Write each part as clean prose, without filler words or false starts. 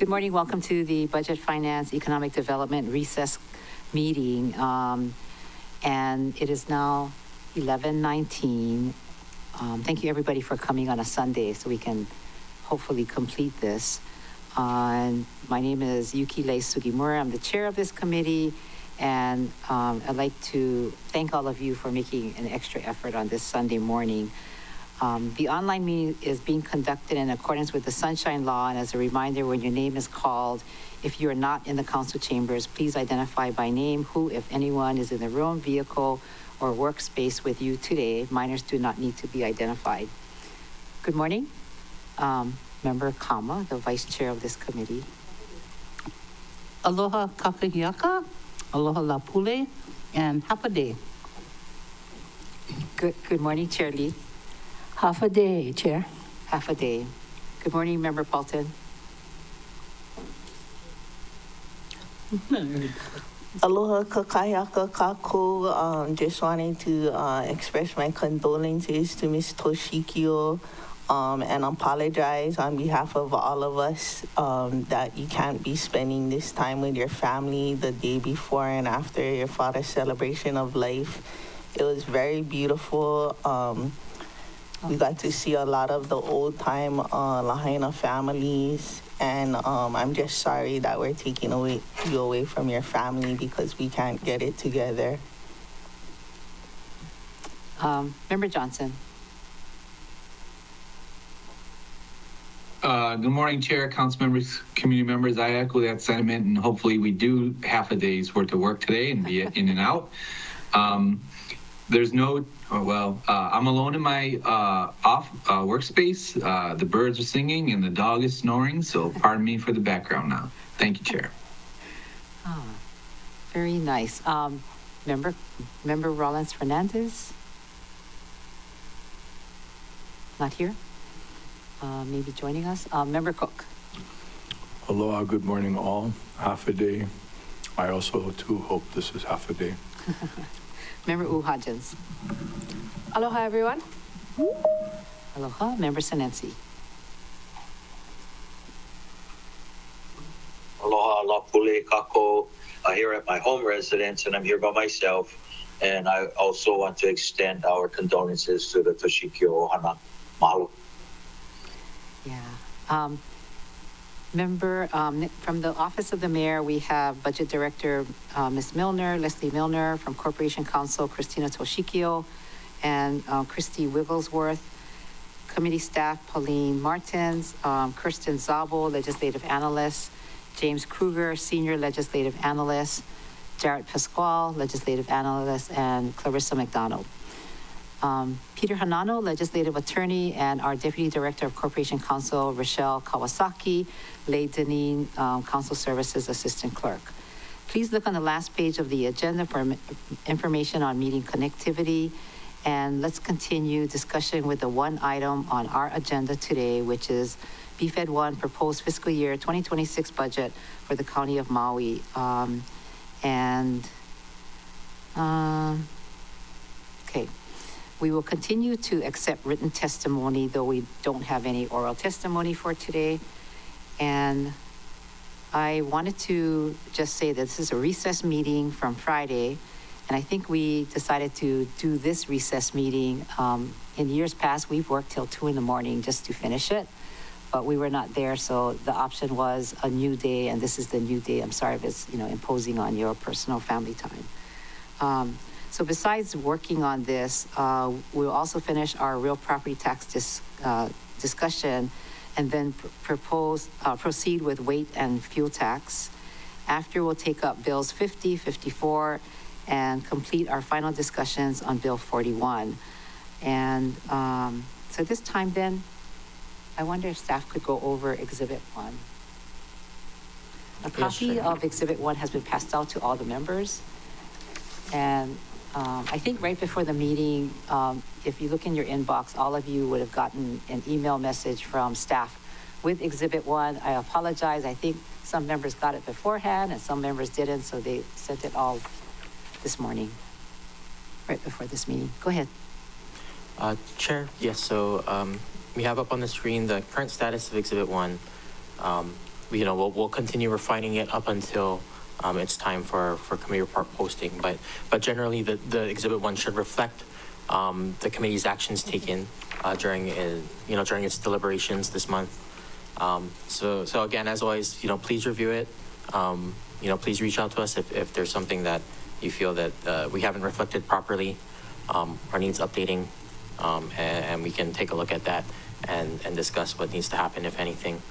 Good morning. Welcome to the Budget Finance Economic Development Recess meeting. And it is now 11:19. Thank you everybody for coming on a Sunday so we can hopefully complete this. My name is Yukile Sugimura. I'm the chair of this committee. And I'd like to thank all of you for making an extra effort on this Sunday morning. The online meeting is being conducted in accordance with the Sunshine Law, and as a reminder, when your name is called, if you are not in the council chambers, please identify by name who, if anyone, is in the room, vehicle, or workspace with you today. Minors do not need to be identified. Good morning. Member Kama, the vice chair of this committee. Aloha kakahiaka, aloha lapule, and half a day. Good morning, Chair Lee. Half a day, Chair. Half a day. Good morning, Member Paulton. Aloha kakayaka kako. Just wanting to express my condolences to Ms. Toshikio and apologize on behalf of all of us that you can't be spending this time with your family the day before and after your father's celebration of life. It was very beautiful. We got to see a lot of the old-time Lahaina families, and I'm just sorry that we're taking you away from your family because we can't get it together. Member Johnson. Good morning, Chair, council members, community members. I echo that sentiment, and hopefully we do half a day's worth of work today and be in and out. There's no, I'm alone in my workspace. The birds are singing and the dog is snoring, so pardon me for the background now. Thank you, Chair. Very nice. Member Rollins Fernandez? Not here? Maybe joining us. Member Cook? Aloha, good morning all. Half a day. I also too hope this is half a day. Member Hodgins. Aloha, everyone. Aloha. Member Senensi. Aloha, lapule kako. Here at my home residence, and I'm here by myself. And I also want to extend our condolences to the Toshikio Ohana. Mahalo. Yeah. Member, from the Office of the Mayor, we have Budget Director Ms. Milner, Leslie Milner, from Corporation Counsel, Christina Toshikio, and Christy Wigglesworth. Committee staff, Pauline Martins, Kirsten Zabo, Legislative Analyst, James Kruger, Senior Legislative Analyst, Jarrett Pasquale, Legislative Analyst, and Clarissa McDonald. Peter Hanano, Legislative Attorney, and our Deputy Director of Corporation Counsel, Rochelle Kawasaki, Leigh Deneen, Council Services Assistant Clerk. Please look on the last page of the agenda for information on meeting connectivity. And let's continue discussion with the one item on our agenda today, which is BFED 1 proposed fiscal year 2026 budget for the County of Maui. Okay. We will continue to accept written testimony, though we don't have any oral testimony for today. And I wanted to just say that this is a recess meeting from Friday, and I think we decided to do this recess meeting. In years past, we've worked till 2 a.m. just to finish it, but we were not there, so the option was a new day, and this is the new day. I'm sorry if it's imposing on your personal family time. So besides working on this, we'll also finish our real property tax discussion and then proceed with weight and fuel tax. After, we'll take up bills 50, 54, and complete our final discussions on bill 41. And so this time then, I wonder if staff could go over Exhibit 1. A copy of Exhibit 1 has been passed out to all the members. And I think right before the meeting, if you look in your inbox, all of you would have gotten an email message from staff with Exhibit 1. I apologize. I think some members got it beforehand and some members didn't, so they sent it all this morning, right before this meeting. Go ahead. Chair, yes, so we have up on the screen the current status of Exhibit 1. we'll continue refining it up until it's time for committee report posting. But generally, the Exhibit 1 should reflect the committee's actions taken during its deliberations this month. So again, as always, please review it. Please reach out to us if there's something that you feel that we haven't reflected properly or needs updating, and we can take a look at that and discuss what needs to happen, if anything.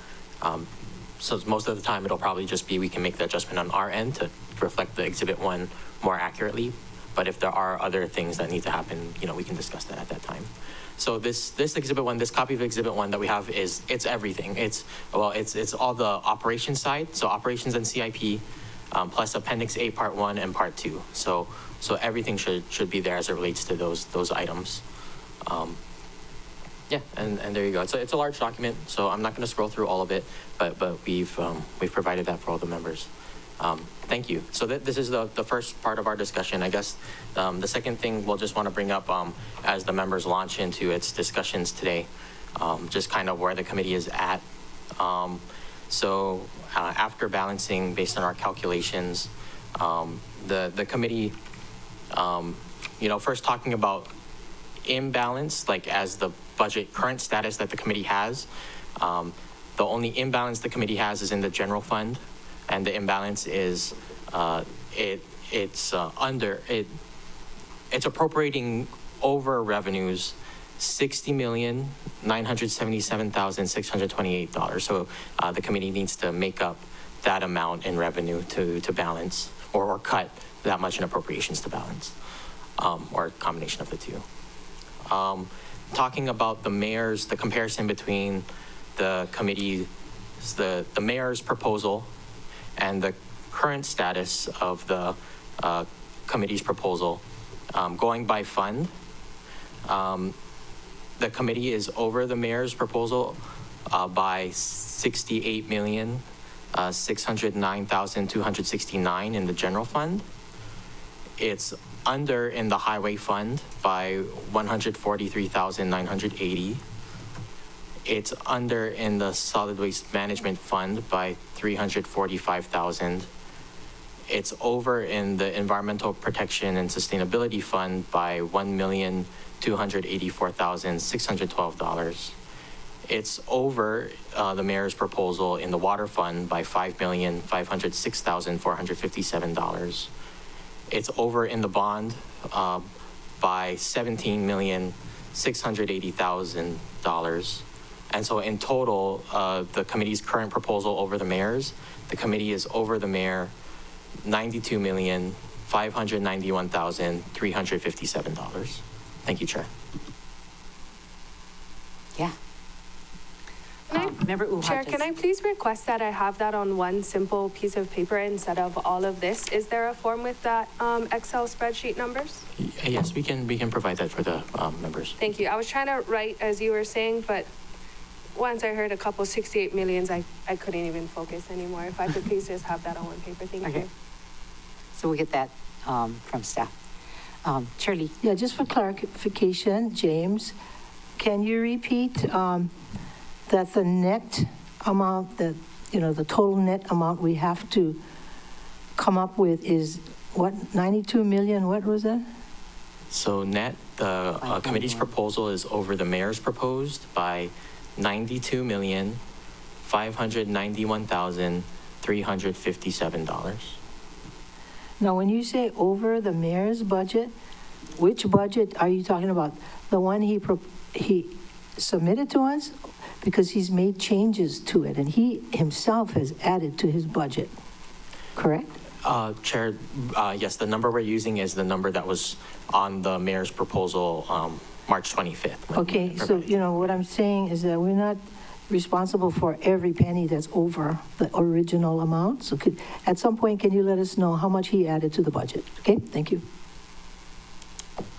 So most of the time, it'll probably just be we can make the adjustment on our end to reflect the Exhibit 1 more accurately. But if there are other things that need to happen, we can discuss that at that time. So this Exhibit 1, this copy of Exhibit 1 that we have it's everything. It's all the operations side, so operations and CIP, plus Appendix A Part 1 and Part 2. So everything should be there as it relates to those items. Yeah, and there you go. It's a large document, so I'm not going to scroll through all of it, but we've provided that for all the members. Thank you. So this is the first part of our discussion. I guess the second thing we'll just want to bring up as the members launch into its discussions today, just kind of where the committee is at. So after balancing based on our calculations, the committee, first talking about imbalance, like as the budget current status that the committee has, the only imbalance the committee has is in the general fund. And the imbalance is it's appropriating over revenues $60,977,628. So the committee needs to make up that amount in revenue to balance or cut that much in appropriations to balance, or a combination of the two. Talking about the comparison between the committee, the mayor's proposal and the current status of the committee's proposal, going by fund, the committee is over the mayor's proposal by $68,609,269 in the general fund. It's under in the highway fund by $143,980. It's under in the solid waste management fund by $345,000. It's over in the environmental protection and sustainability fund by $1,284,612. It's over the mayor's proposal in the water fund by $5,506,457. It's over in the bond by $17,680,000. And so in total, the committee's current proposal over the mayor's, the committee is over the mayor $92,591,357. Thank you, Chair. Yeah. Member Uha, Chair, can I please request that I have that on one simple piece of paper instead of all of this? Is there a form with that Excel spreadsheet numbers? Yes, we can provide that for the members. Thank you. I was trying to write as you were saying, but once I heard a couple 68 millions, I couldn't even focus anymore. If I could please just have that on one paper. Thank you. So we'll get that from staff. Shirley. Yeah, just for clarification, James, can you repeat that the net amount that, the total net amount we have to come up with is what, 92 million, what was that? So net, the committee's proposal is over the mayor's proposed by $92,591,357. Now, when you say over the mayor's budget, which budget are you talking about? The one he submitted to us? Because he's made changes to it, and he himself has added to his budget, correct? Chair, yes, the number we're using is the number that was on the mayor's proposal March 25th. Okay, so, what I'm saying is that we're not responsible for every penny that's over the original amount. So at some point, can you let us know how much he added to the budget? Okay, thank you.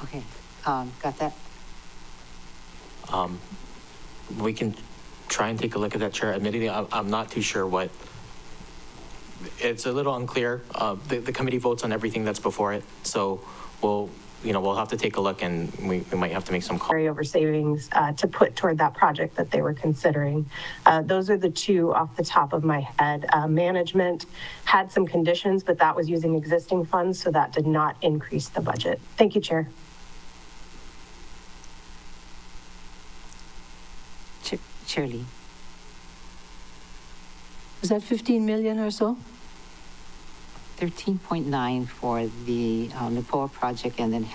Okay, got that? We can try and take a look at that, Chair. Admittedly, I'm not too sure what. It's a little unclear. The committee votes on everything that's before it. So we'll have to take a look, and we might have to make some calls. Carryover savings to put toward that project that they were considering. Those are the two off the top of my head. Management had some conditions, but that was using existing funds, so that did not increase the budget. Thank you, Chair. Chair Lee. Is that 15 million or so? 13.9 for the NAPOA project, and then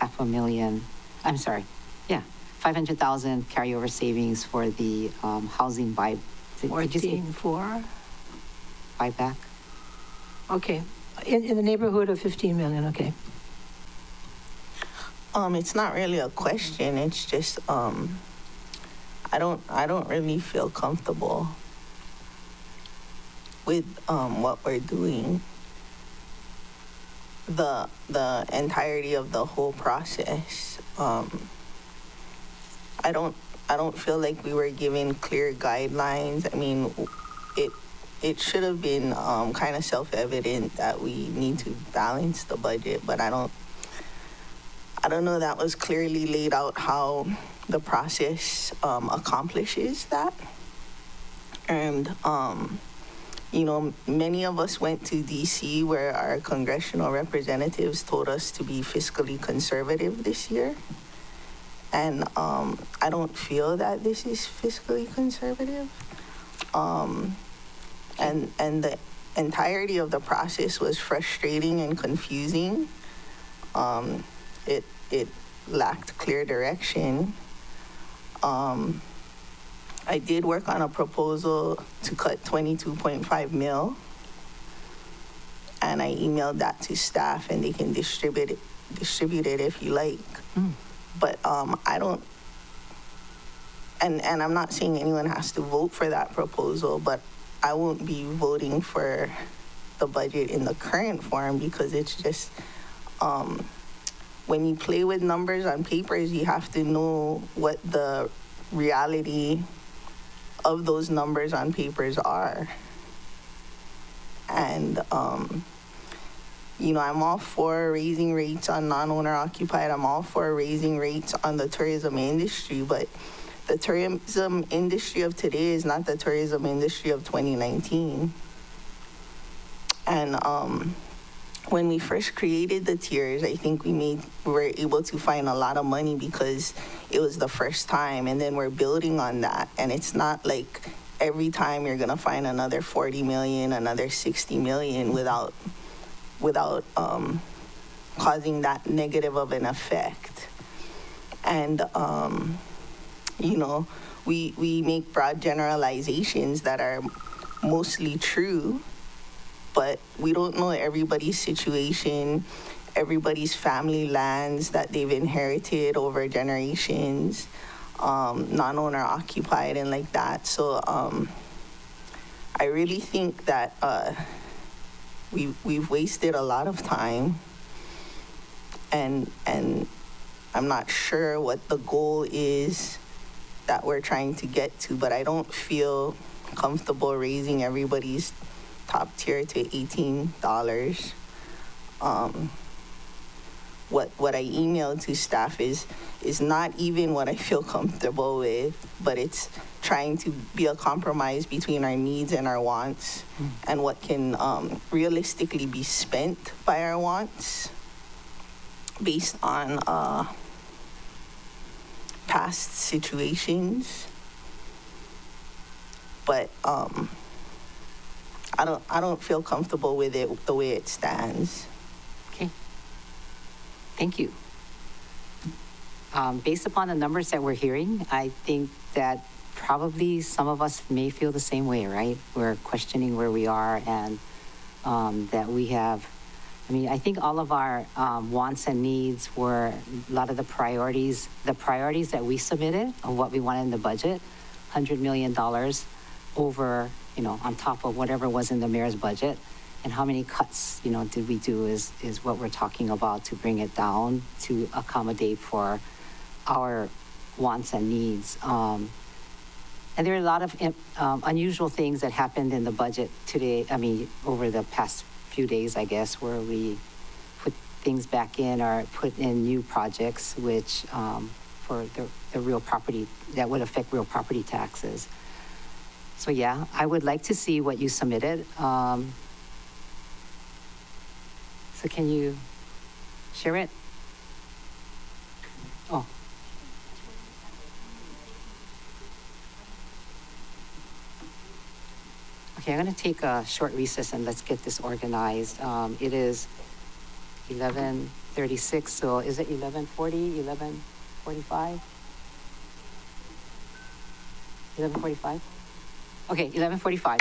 I'm sorry, yeah, 500,000 carryover savings for the housing buy. Did you say 14.4? buyback? Okay, in the neighborhood of 15 million, okay. It's not really a question. It's just I don't really feel comfortable with what we're doing. The entirety of the whole process. I don't feel like we were given clear guidelines. I mean, it should have been kind of self-evident that we need to balance the budget, but I don't know that was clearly laid out how the process accomplishes that. And many of us went to DC where our congressional representatives told us to be fiscally conservative this year. And I don't feel that this is fiscally conservative. And the entirety of the process was frustrating and confusing. It lacked clear direction. I did work on a proposal to cut 22.5 mil, and I emailed that to staff, and they can distribute it if you like. But I don't, and I'm not saying anyone has to vote for that proposal, but I won't be voting for the budget in the current form because it's just, when you play with numbers on papers, you have to know what the reality of those numbers on papers are. And, I'm all for raising rates on non-owner occupied. I'm all for raising rates on the tourism industry, but the tourism industry of today is not the tourism industry of 2019. And when we first created the tiers, I think we were able to find a lot of money because it was the first time, and then we're building on that. And it's not like every time you're gonna find another 40 million, another 60 million without causing that negative of an effect. And we make broad generalizations that are mostly true, but we don't know everybody's situation, everybody's family lands that they've inherited over generations, non-owner occupied and like that. So I really think that we've wasted a lot of time, and I'm not sure what the goal is that we're trying to get to, but I don't feel comfortable raising everybody's top tier to $18. What I emailed to staff is not even what I feel comfortable with, but it's trying to be a compromise between our needs and our wants, and what can realistically be spent by our wants based on past situations. But I don't feel comfortable with it the way it stands. Okay. Thank you. Based upon the numbers that we're hearing, I think that probably some of us may feel the same way, right? We're questioning where we are, and that we have, I think all of our wants and needs were a lot of the priorities that we submitted of what we wanted in the budget, $100 million over, on top of whatever was in the mayor's budget. And how many cuts, did we do is what we're talking about, to bring it down to accommodate for our wants and needs. And there are a lot of unusual things that happened in the budget today, over the past few days, I guess, where we put things back in or put in new projects, which, for the real property, that would affect real property taxes. So yeah, I would like to see what you submitted. So can you share it? Oh. Okay, I'm going to take a short recess and let's get this organized. It is 11:36, so is it 11:40, 11:45? 11:45? Okay, 11:45.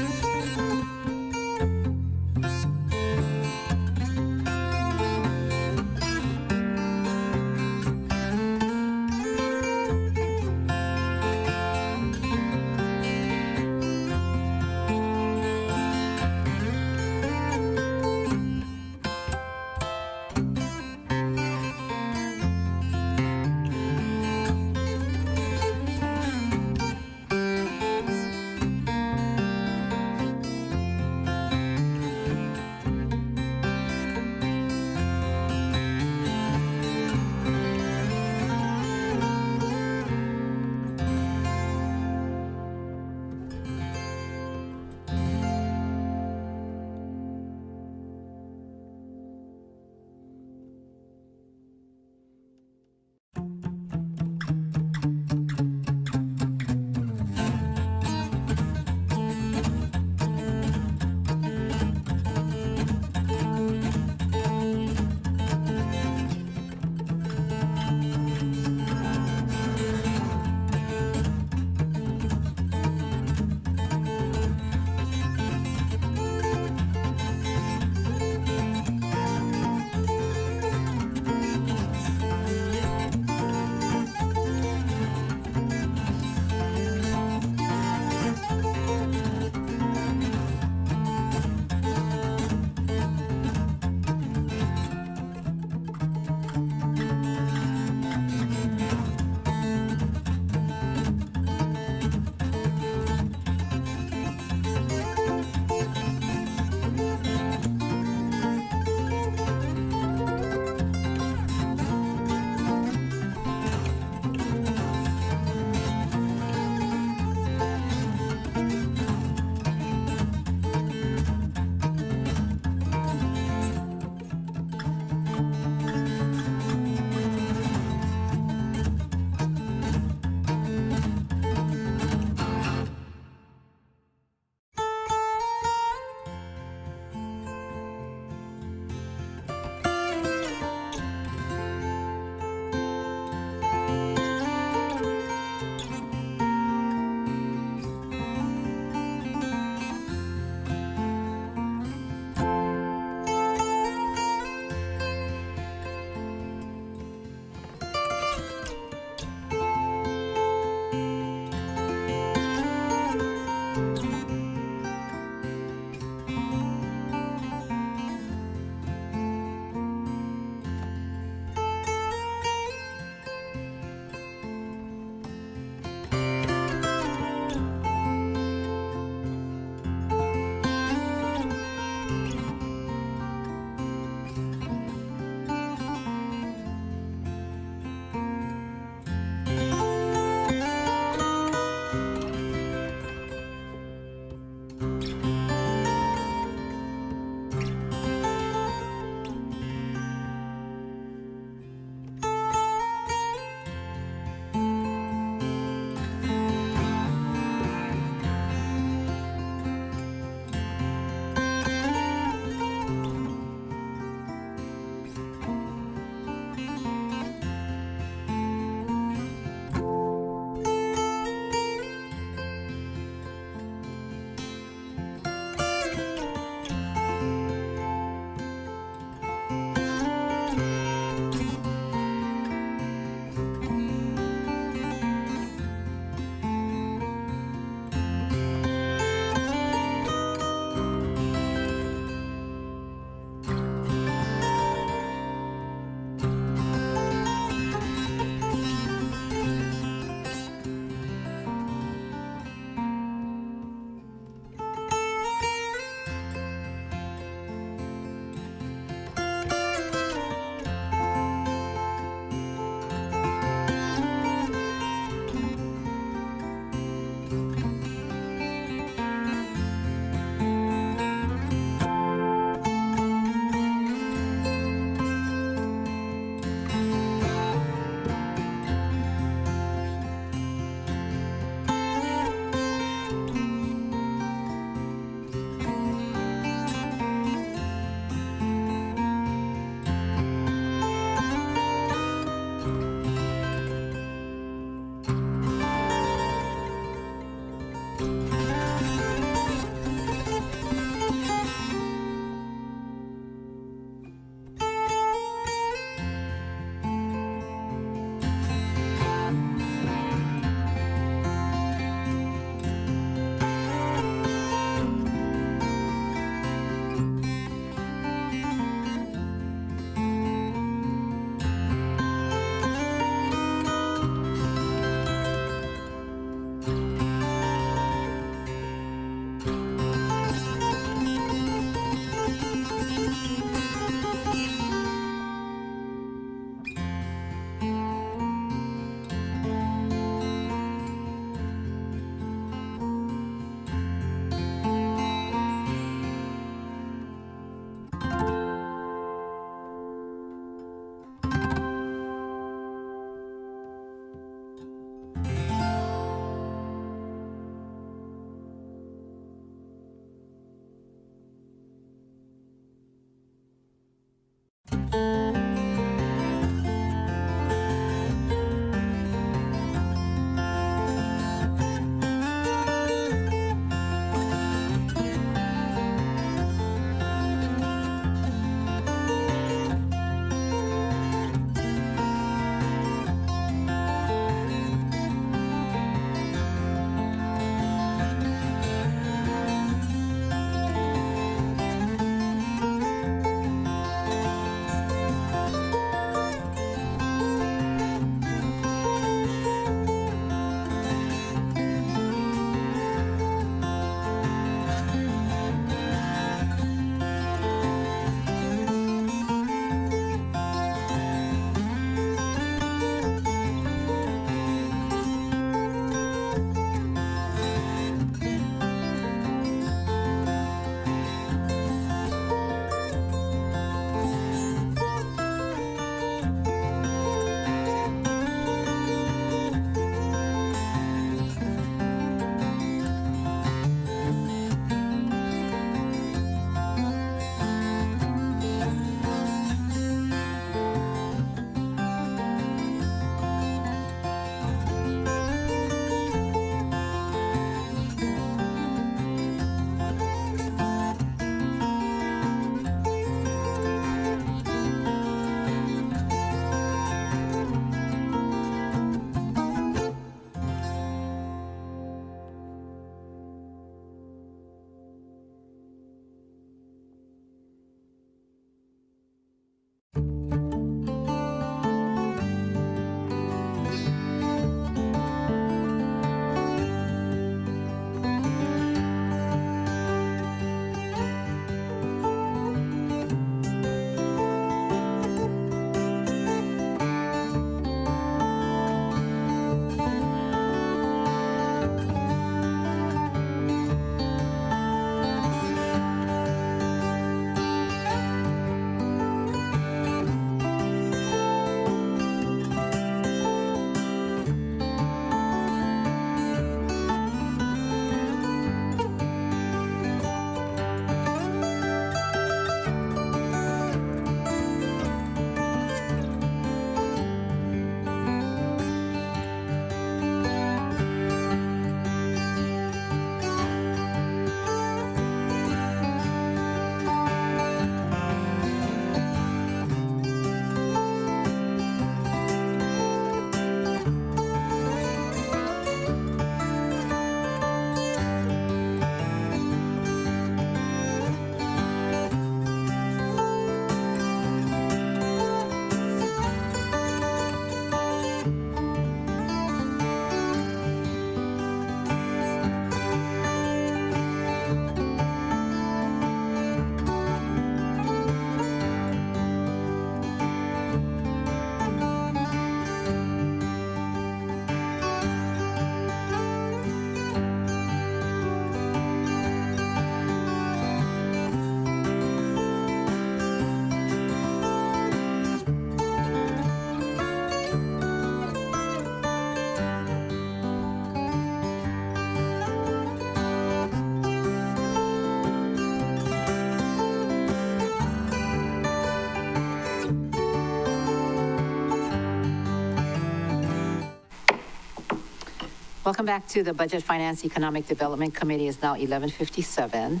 Welcome back to the Budget Finance Economic Development Committee. It's now 11:57.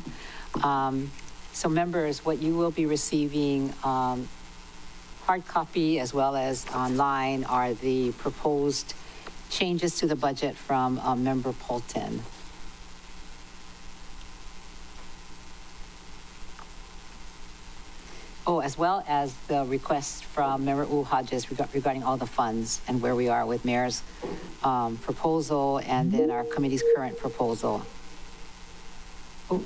So members, what you will be receiving hard copy as well as online are the proposed changes to the budget from Member Polton. Oh, as well as the request from Member Hodges regarding all the funds and where we are with Mayor's proposal and then our committee's current proposal. Oh.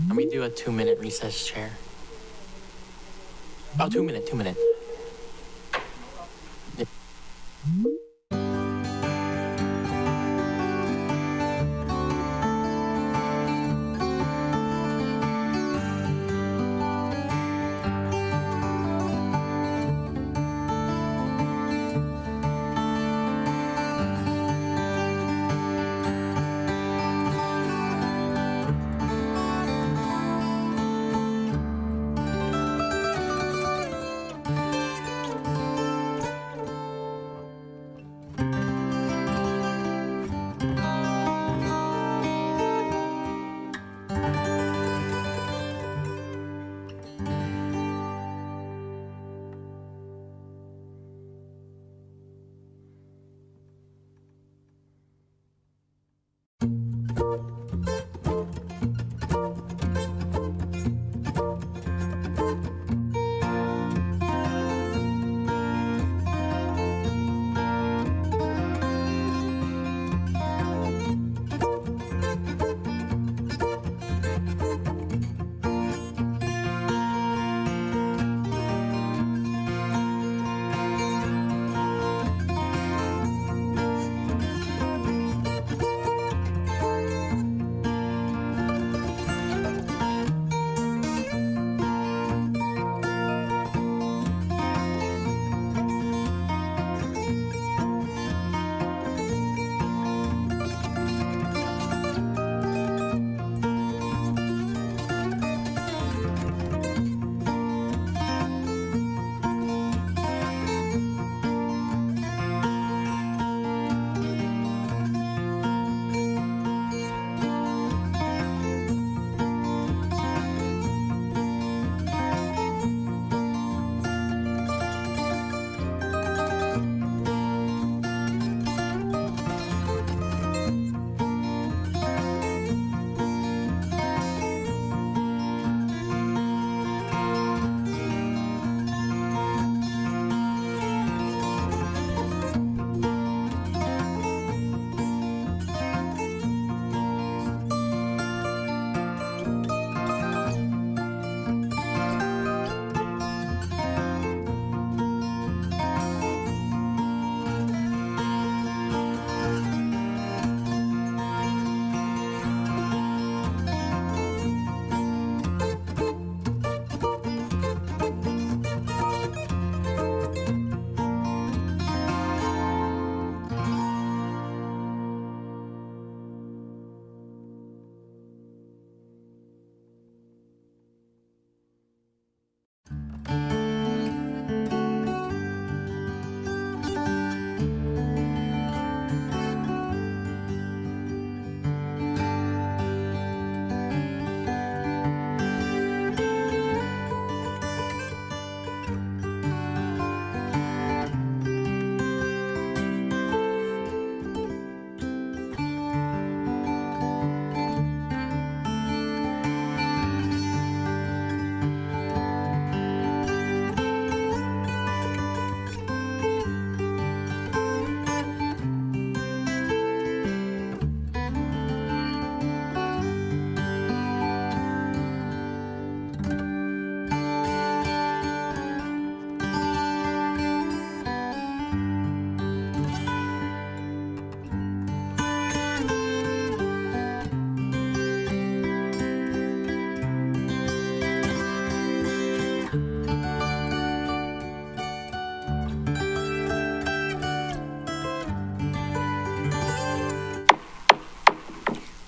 Can we do a 2-minute recess, Chair? Oh, 2 minute.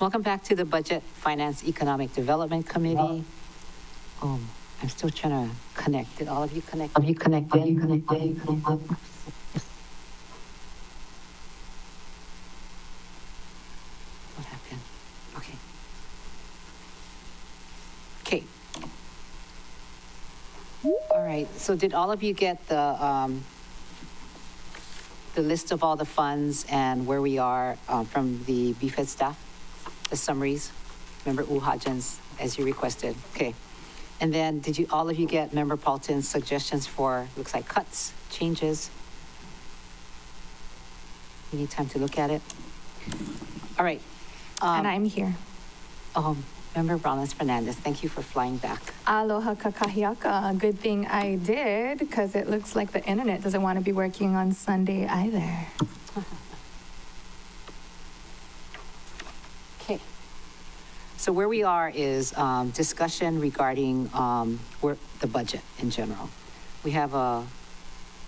Welcome back to the Budget Finance Economic Development Committee. I'm still trying to connect. Did all of you connect? What happened? Okay. Okay. All right, so did all of you get the list of all the funds and where we are from the BFED staff? The summaries? Member Uhajan's, as you requested. Okay. And then did you, all of you get Member Paulton's suggestions for, looks like cuts, changes? You need time to look at it? All right. And I'm here. Member Rollins Fernandez, thank you for flying back. Aloha kakahiaka. Good thing I did, because it looks like the internet doesn't want to be working on Sunday either. Okay. So where we are is discussion regarding the budget in general. We have a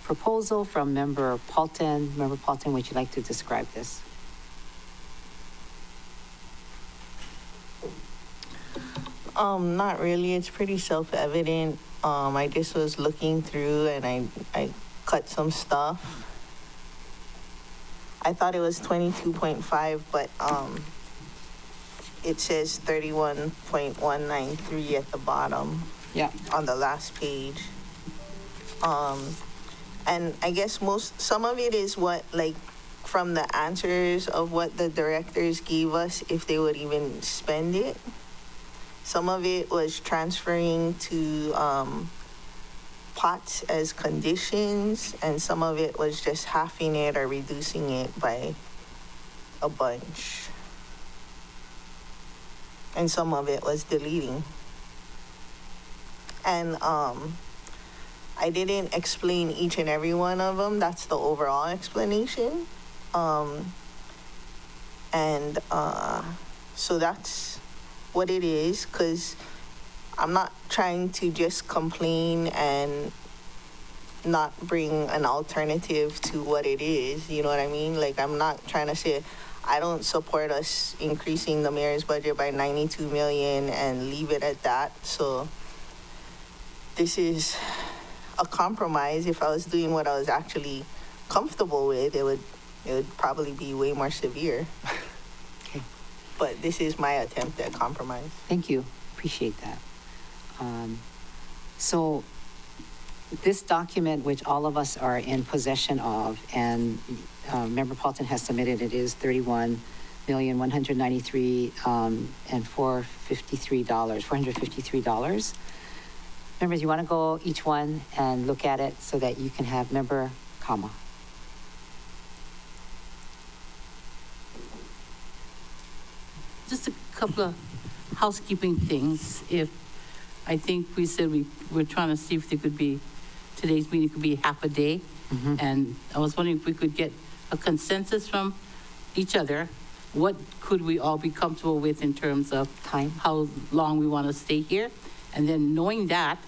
proposal from Member Paulton. Member Paulton, would you like to describe this? Not really. It's pretty self-evident. I just was looking through and I cut some stuff. I thought it was 22.5, but it says 31.193 at the bottom. Yeah. On the last page. And I guess some of it is what, like, from the answers of what the directors gave us, if they would even spend it. Some of it was transferring to pots as conditions, and some of it was just halving it or reducing it by a bunch. And some of it was deleting. And I didn't explain each and every one of them. That's the overall explanation. So that's what it is, because I'm not trying to just complain and not bring an alternative to what it is, you know what I mean? Like, I'm not trying to say I don't support us increasing the mayor's budget by 92 million and leave it at that. So this is a compromise. If I was doing what I was actually comfortable with, it would probably be way more severe. Okay. But this is my attempt at compromise. Thank you. Appreciate that. So this document, which all of us are in possession of, and Member Paulton has submitted, it is $31,193,453. $453. Members, you want to go each one and look at it so that you can have Member Kama. Just a couple of housekeeping things. I think we said we're trying to see if there could be, today's meeting could be half a day. Mm-hmm. And I was wondering if we could get a consensus from each other. What could we all be comfortable with in terms of Time. how long we want to stay here? And then knowing that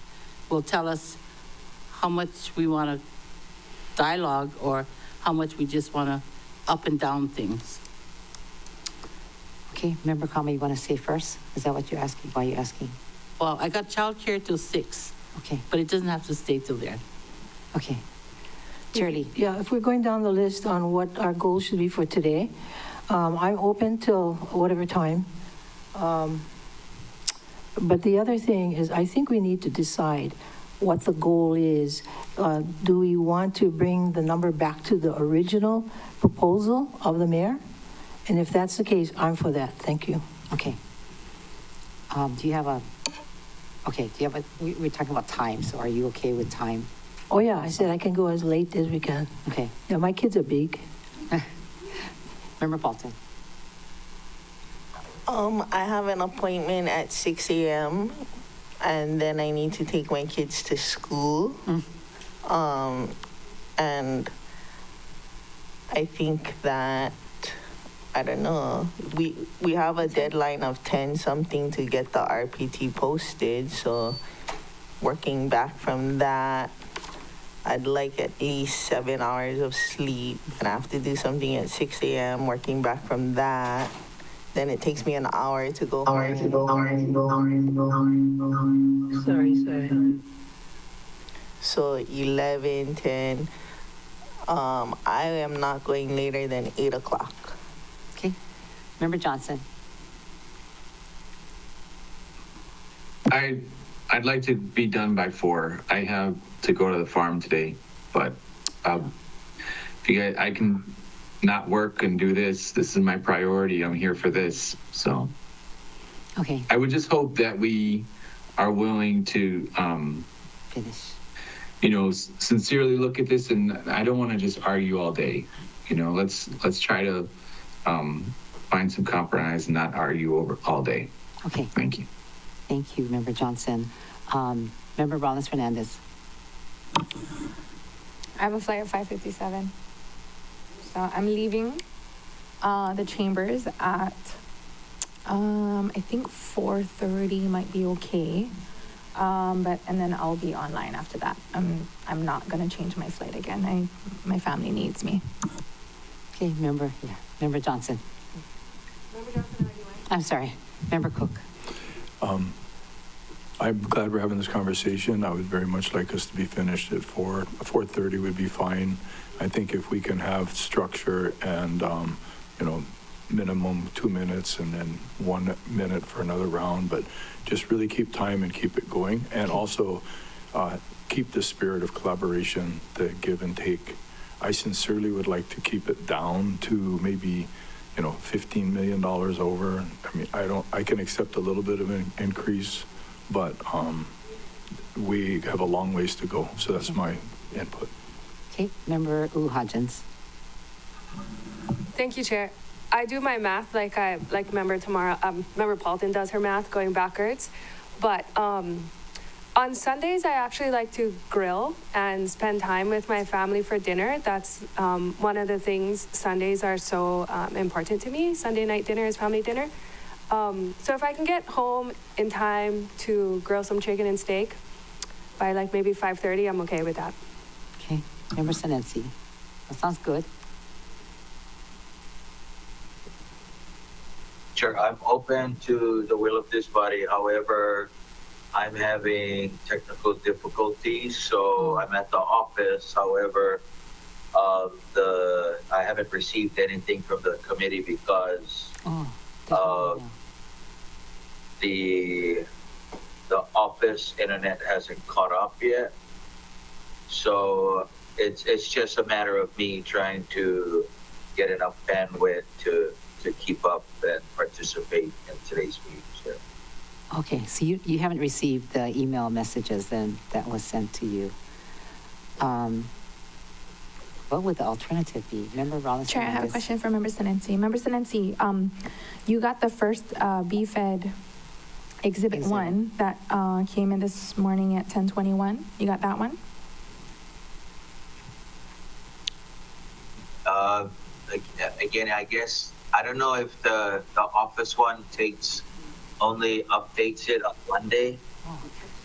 will tell us how much we want to dialogue or how much we just want to up and down things. Okay, Member Kama, you want to say first? Is that what you're asking? Why are you asking? Well, I got childcare till 6, Okay, but it doesn't have to stay till then. okay. Shirley, Yeah, if we're going down the list on what our goals should be for today, I'm open till whatever time. But the other thing is, I think we need to decide what the goal is. Do we want to bring the number back to the original proposal of the mayor? And if that's the case, I'm for that. Thank you. okay. Do you have a, we're talking about time, so are you okay with time? Oh, yeah, I said I can go as late as we can. Okay. Yeah, my kids are big. Member Paulton. I have an appointment at 6 a.m. and then I need to take my kids to school. And I think that, I don't know, we have a deadline of 10 something to get the RPT posted. So working back from that, I'd like at least 7 hours of sleep, and I have to do something at 6 a.m. Working back from that, then it takes me an hour to go home. Sorry. So 11, 10. I am not going later than 8 o'clock. Okay. Member Johnson? I'd like to be done by 4. I have to go to the farm today, but if you guys, I can not work and do this. This is my priority. I'm here for this. So Okay, I would just hope that we are willing to, finish. sincerely look at this, and I don't want to just argue all day. Let's try to find some compromise and not argue over all day. Okay, Thank you. thank you, Member Johnson. Member Rollins Fernandez? I have a flight at 5:57. So I'm leaving the chambers at, I think 4:30 might be okay. And then I'll be online after that. I'm not gonna change my flight again. My family needs me. Okay, Member Johnson. I'm sorry, Member Cook. I'm glad we're having this conversation. I would very much like us to be finished at 4:30 would be fine. I think if we can have structure and, minimum 2 minutes and then 1 minute for another round, but just really keep time and keep it going. And also keep the spirit of collaboration, the give and take. I sincerely would like to keep it down to maybe, $15 million over. I mean, I can accept a little bit of an increase, but we have a long ways to go. So that's my input. Okay, Member Hodgins. Thank you, Chair. I do my math like Member Paulton does her math going backwards. But on Sundays, I actually like to grill and spend time with my family for dinner. That's one of the things Sundays are so important to me. Sunday night dinner is family dinner. So if I can get home in time to grill some chicken and steak by like maybe 5:30, I'm okay with that. Okay, Member Senenzi. That sounds good. Sure, I'm open to the will of this body. However, I'm having technical difficulties, so I'm at the office. However, I haven't received anything from the committee because the office internet hasn't caught up yet. So it's just a matter of me trying to get enough bandwidth to keep up and participate in today's meetings here. Okay, so you haven't received the email messages then that was sent to you. What would the alternative be? Member Rollins Chair, I have a question for Member Senenzi. Member Senenzi, you got the first BFED Exhibit 1 that came in this morning at 10:21. You got that one? Again, I guess, I don't know if the office one only updates it on Monday. Oh,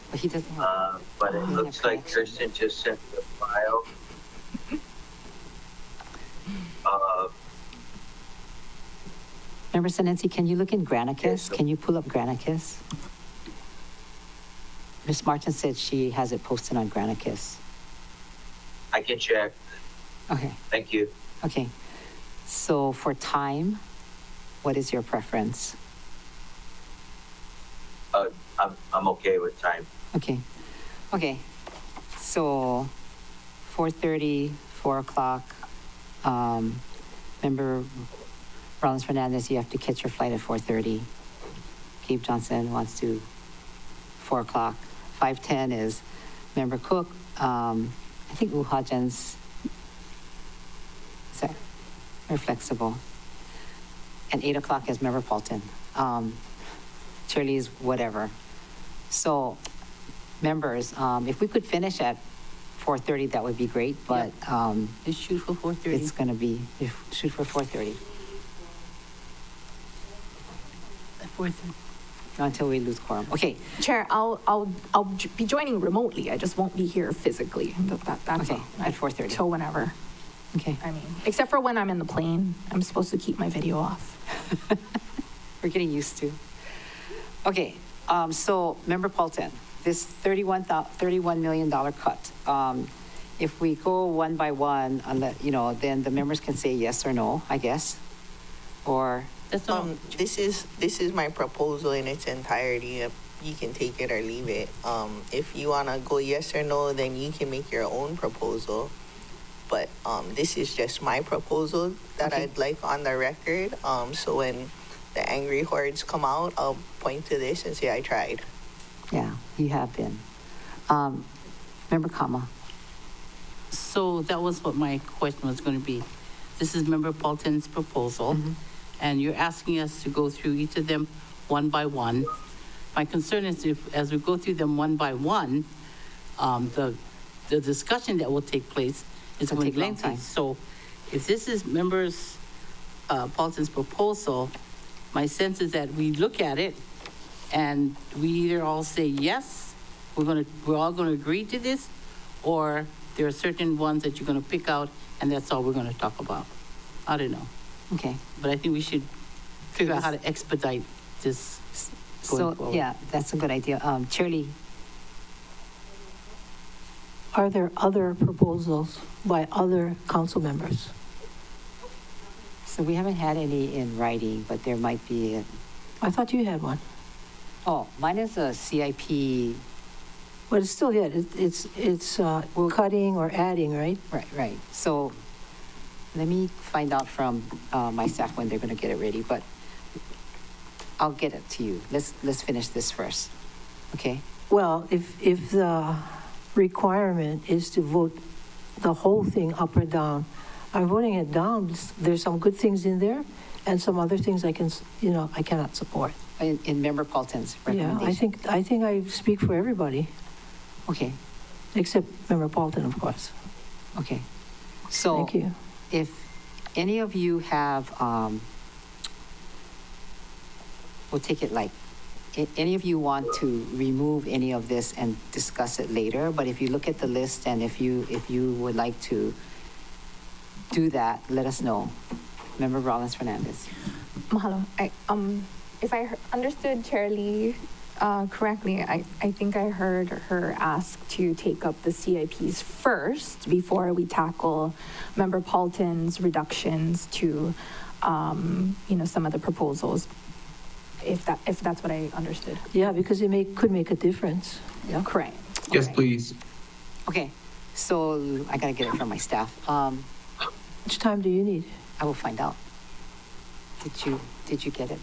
but he doesn't. But it looks like Kirsten just sent the file. Member Senenzi, can you look in Granicus? Yes, Can you pull up Granicus? Ms. Martin said she has it posted on Granicus. I can check. Okay, Thank you. okay. So for time, what is your preference? I'm okay with time. Okay, okay. So 4:30, 4 o'clock. Member Rollins Fernandez, you have to catch your flight at 4:30. Gabe Johnson wants to 4 o'clock. 5:10 is Member Cook. I think Hodgins, is that, they're flexible. And 8 o'clock is Member Paulton. Shirley's whatever. So members, if we could finish at 4:30, that would be great, but Just shoot for 4:30. it's going to be, shoot for 4:30 At 4:30. until we lose quorum. Okay, Chair, I'll be joining remotely. I just won't be here physically. That's Okay, all. at 4:30. Till whenever. okay. I mean, except for when I'm in the plane. I'm supposed to keep my video off. We're getting used to. Okay, so Member Paulton, this $31 million cut, if we go one by one, then the members can say yes or no, I guess. Or That's all. This is my proposal in its entirety. You can take it or leave it. If you wanna go yes or no, then you can make your own proposal. But this is just my proposal that Okay. I'd like on the record. So when the angry hordes come out, I'll point to this and say I tried. Yeah, you have been. Member Kama. So that was what my question was going to be. This is Member Paulton's proposal, and you're asking us to go through each of them one by one. My concern is if, as we go through them one by one, the discussion that will take place is It'll going to take a long lengthy. time. So if this is Members Paulton's proposal, my sense is that we look at it and we either all say, yes, we're all going to agree to this, or there are certain ones that you're going to pick out and that's all we're going to talk about. I don't know. Okay. But I think we should figure out how to expedite this going So, forward. yeah, that's a good idea. Shirley, Are there other proposals by other council members? so we haven't had any in writing, but there might be, I thought you had one. oh, mine is a CIP. But it's still, yeah, it's cutting or adding, right? Right. So let me find out from my staff when they're going to get it ready, but I'll get it to you. Let's finish this first, okay? Well, if the requirement is to vote the whole thing up or down, I'm voting it down. There's some good things in there and some other things I cannot support. In Member Paulton's Yeah, recommendation. I think I speak for everybody, Okay, except Member Paulton, of course. okay. So Thank you. if any of you have, we'll take it like, any of you want to remove any of this and discuss it later, but if you look at the list and if you would like to do that, let us know. Member Rollins Fernandez. Mahalo. If I understood Chair Lee correctly, I think I heard her ask to take up the CIPs first before we tackle Member Paulton's reductions to, some of the proposals. If that's what I understood. Yeah, because it could make a difference. Yeah. Correct. Yes, Okay. please. Okay, so I gotta get it from my staff. Which time do you need? I will find out. Did you get it?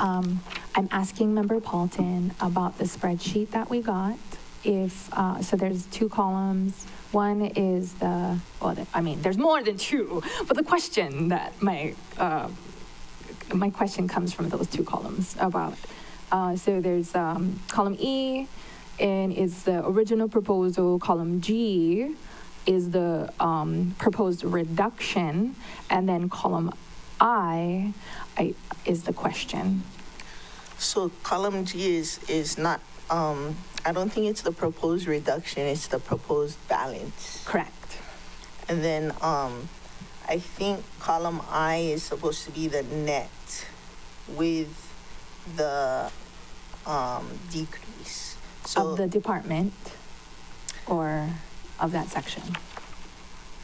I'm asking Member Paulton about the spreadsheet that we got. So there's two columns. One is there's more than two, but the question that my question comes from those two columns about. So there's column E, and is the original proposal. Column G is the proposed reduction, and then column I is the question. So column G is not, I don't think it's the proposed reduction, it's the proposed balance. Correct. And then I think column I is supposed to be the net with the decrease. So Of the department or of that section?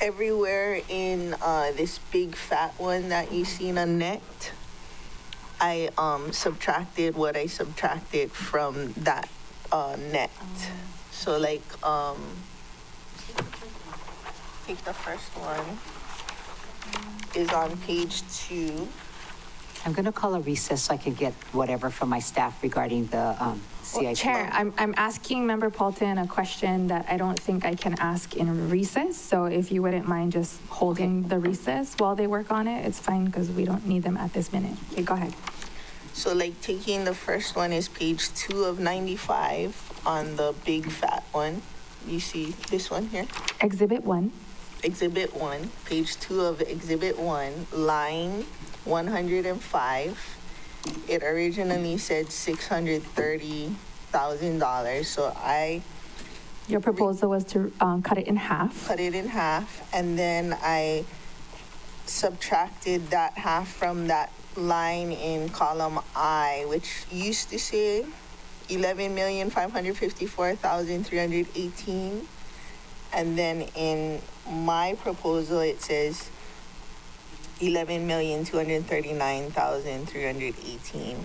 everywhere in this big fat one that you see in a net, I subtracted what I subtracted from that net. So like, take the first one, is on page 2. I'm gonna call a recess so I can get whatever from my staff regarding the CIP. Chair, I'm asking Member Paulton a question that I don't think I can ask in recess. So if you wouldn't mind just holding the recess while they work on it, it's fine because we don't need them at this minute. Okay, go ahead. So like taking the first one is page 2 of 95 on the big fat one. You see this one here? Exhibit 1. Exhibit 1, page 2 of Exhibit 1, line 105. it originally said $630,000, so I Your proposal was to cut it in half. cut it in half, and then I subtracted that half from that line in column I, which used to say 11,554,318, and then in my proposal it says 11,239,318.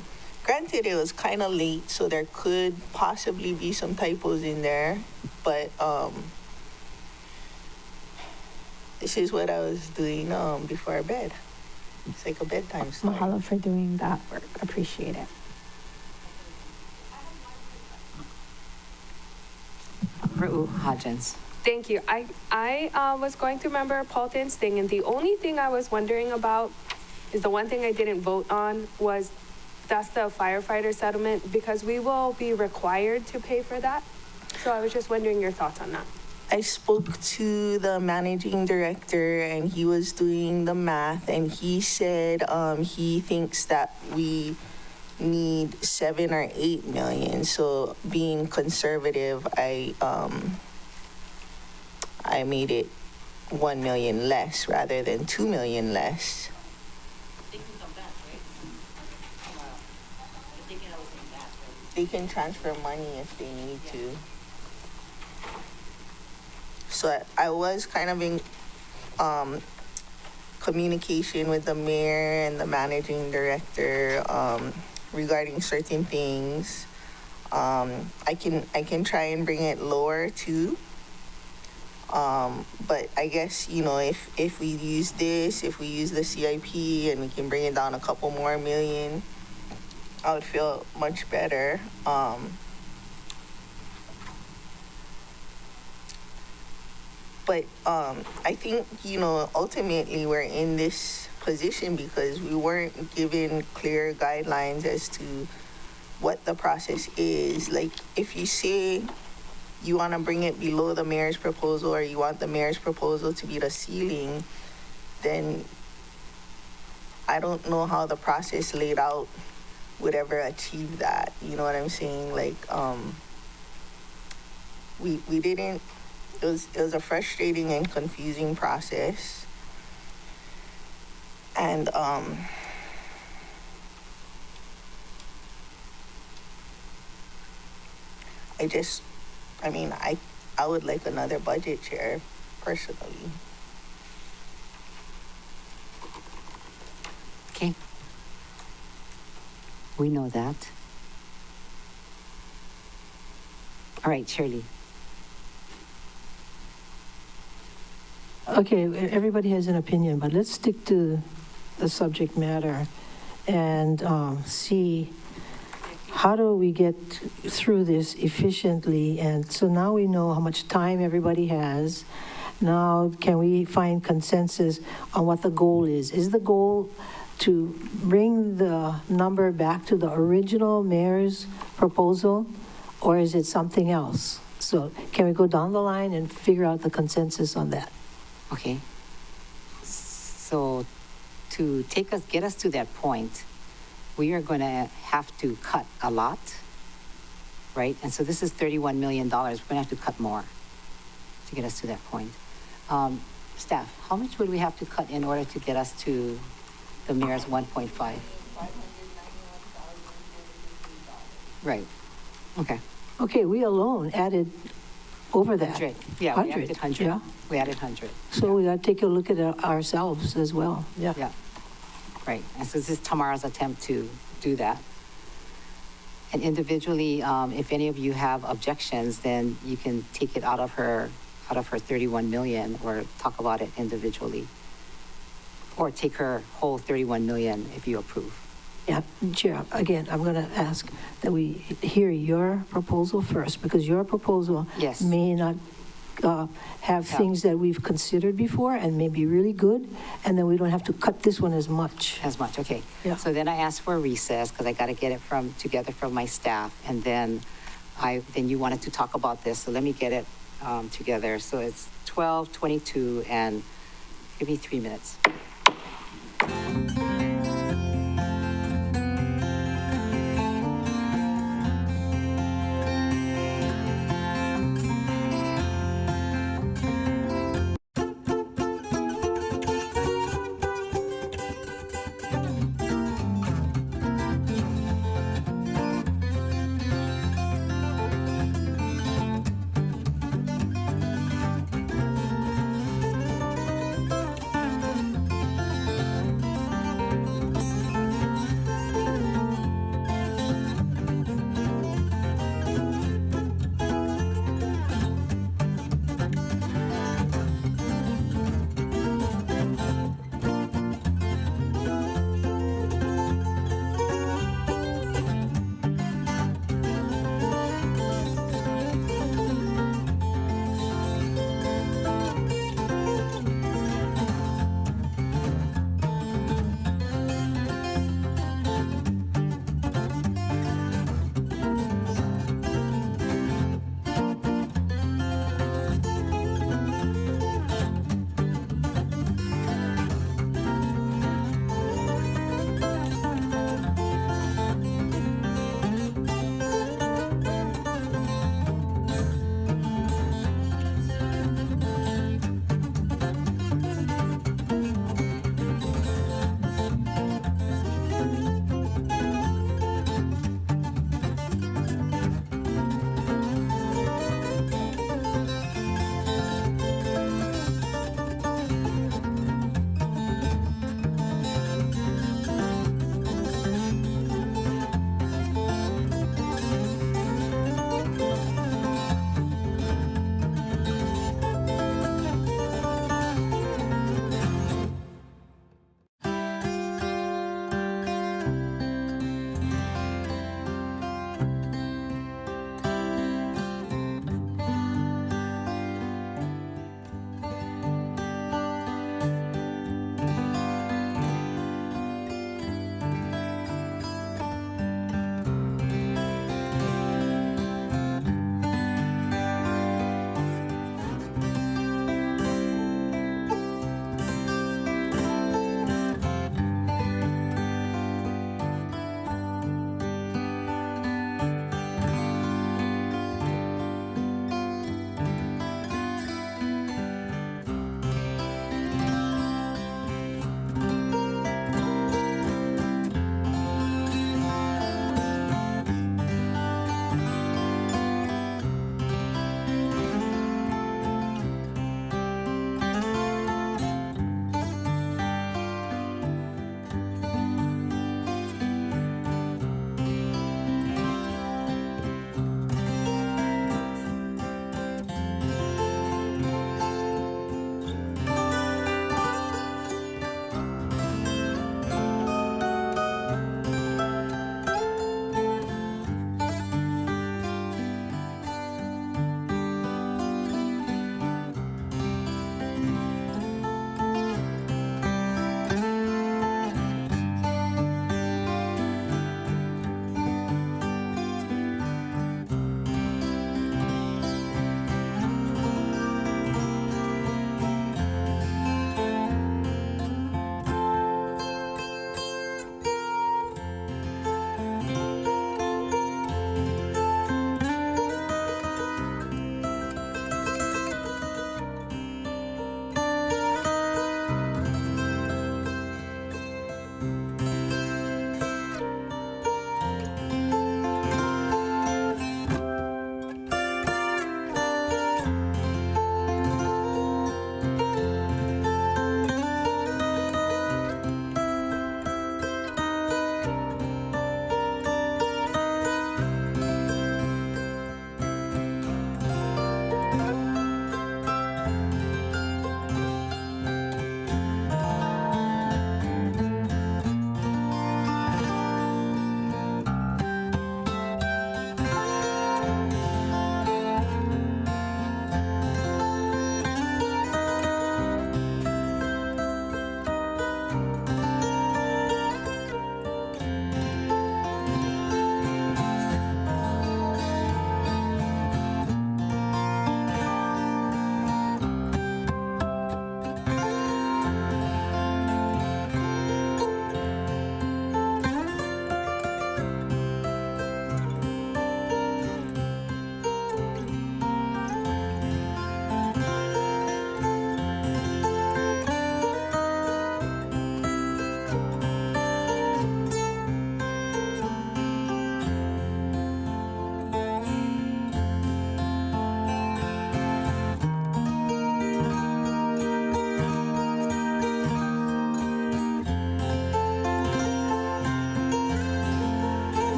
Granted, it was kind of late, so there could possibly be some typos in there, but this is what I was doing before bed. It's like a bedtime story. Mahalo for doing that work. Appreciate it. Ra'u Hodgins. Thank you. I was going through Member Paulton's thing, and the only thing I was wondering about is the one thing I didn't vote on was that's the firefighter settlement, because we will be required to pay for that. So I was just wondering your thoughts on that. I spoke to the managing director and he was doing the math, and he said he thinks that we need 7 or 8 million. So being conservative, I made it 1 million less rather than 2 million less. They can transfer money if they need to. So I was kind of in communication with the mayor and the managing director regarding certain things. I can try and bring it lower too. But I guess, if we use this, if we use the CIP and we can bring it down a couple more million, I would feel much better. But I think, ultimately we're in this position because we weren't given clear guidelines as to what the process is. Like, if you say you want to bring it below the mayor's proposal, or you want the mayor's proposal to be the ceiling, then I don't know how the process laid out would ever achieve that. You know what I'm saying? Like, we didn't. It was a frustrating and confusing process, and I would like another budget chair, personally. Okay. We know that. All right, Shirley. Okay, everybody has an opinion, but let's stick to the subject matter and see how do we get through this efficiently. And so now we know how much time everybody has. Now, can we find consensus on what the goal is? Is the goal to bring the number back to the original mayor's proposal, or is it something else? So can we go down the line and figure out the consensus on that? Okay. So to get us to that point, we are going to have to cut a lot, right? And so this is $31 million. We're going to have to cut more to get us to that point. Staff, how much would we have to cut in order to get us to the mayor's 1.5? Right. Okay. Okay, we alone added over that. 100. Yeah, we added 100. Yeah. We added 100. So we got to take a look at ourselves as well. Yeah. Yeah. Right. And so this is Tamara's attempt to do that. And individually, if any of you have objections, then you can take it out of her 31 million, or talk about it individually. Or take her whole 31 million if you approve. Yeah, Chair, again, I'm going to ask that we hear your proposal first, because your proposal Yes. may not have things that we've considered before and may be really good, and then we don't have to cut this one as much. As much, okay. Yeah. So then I asked for a recess because I got to get it together from my staff, and then you wanted to talk about this, so let me get it together. So it's 12:22, and give me 3 minutes.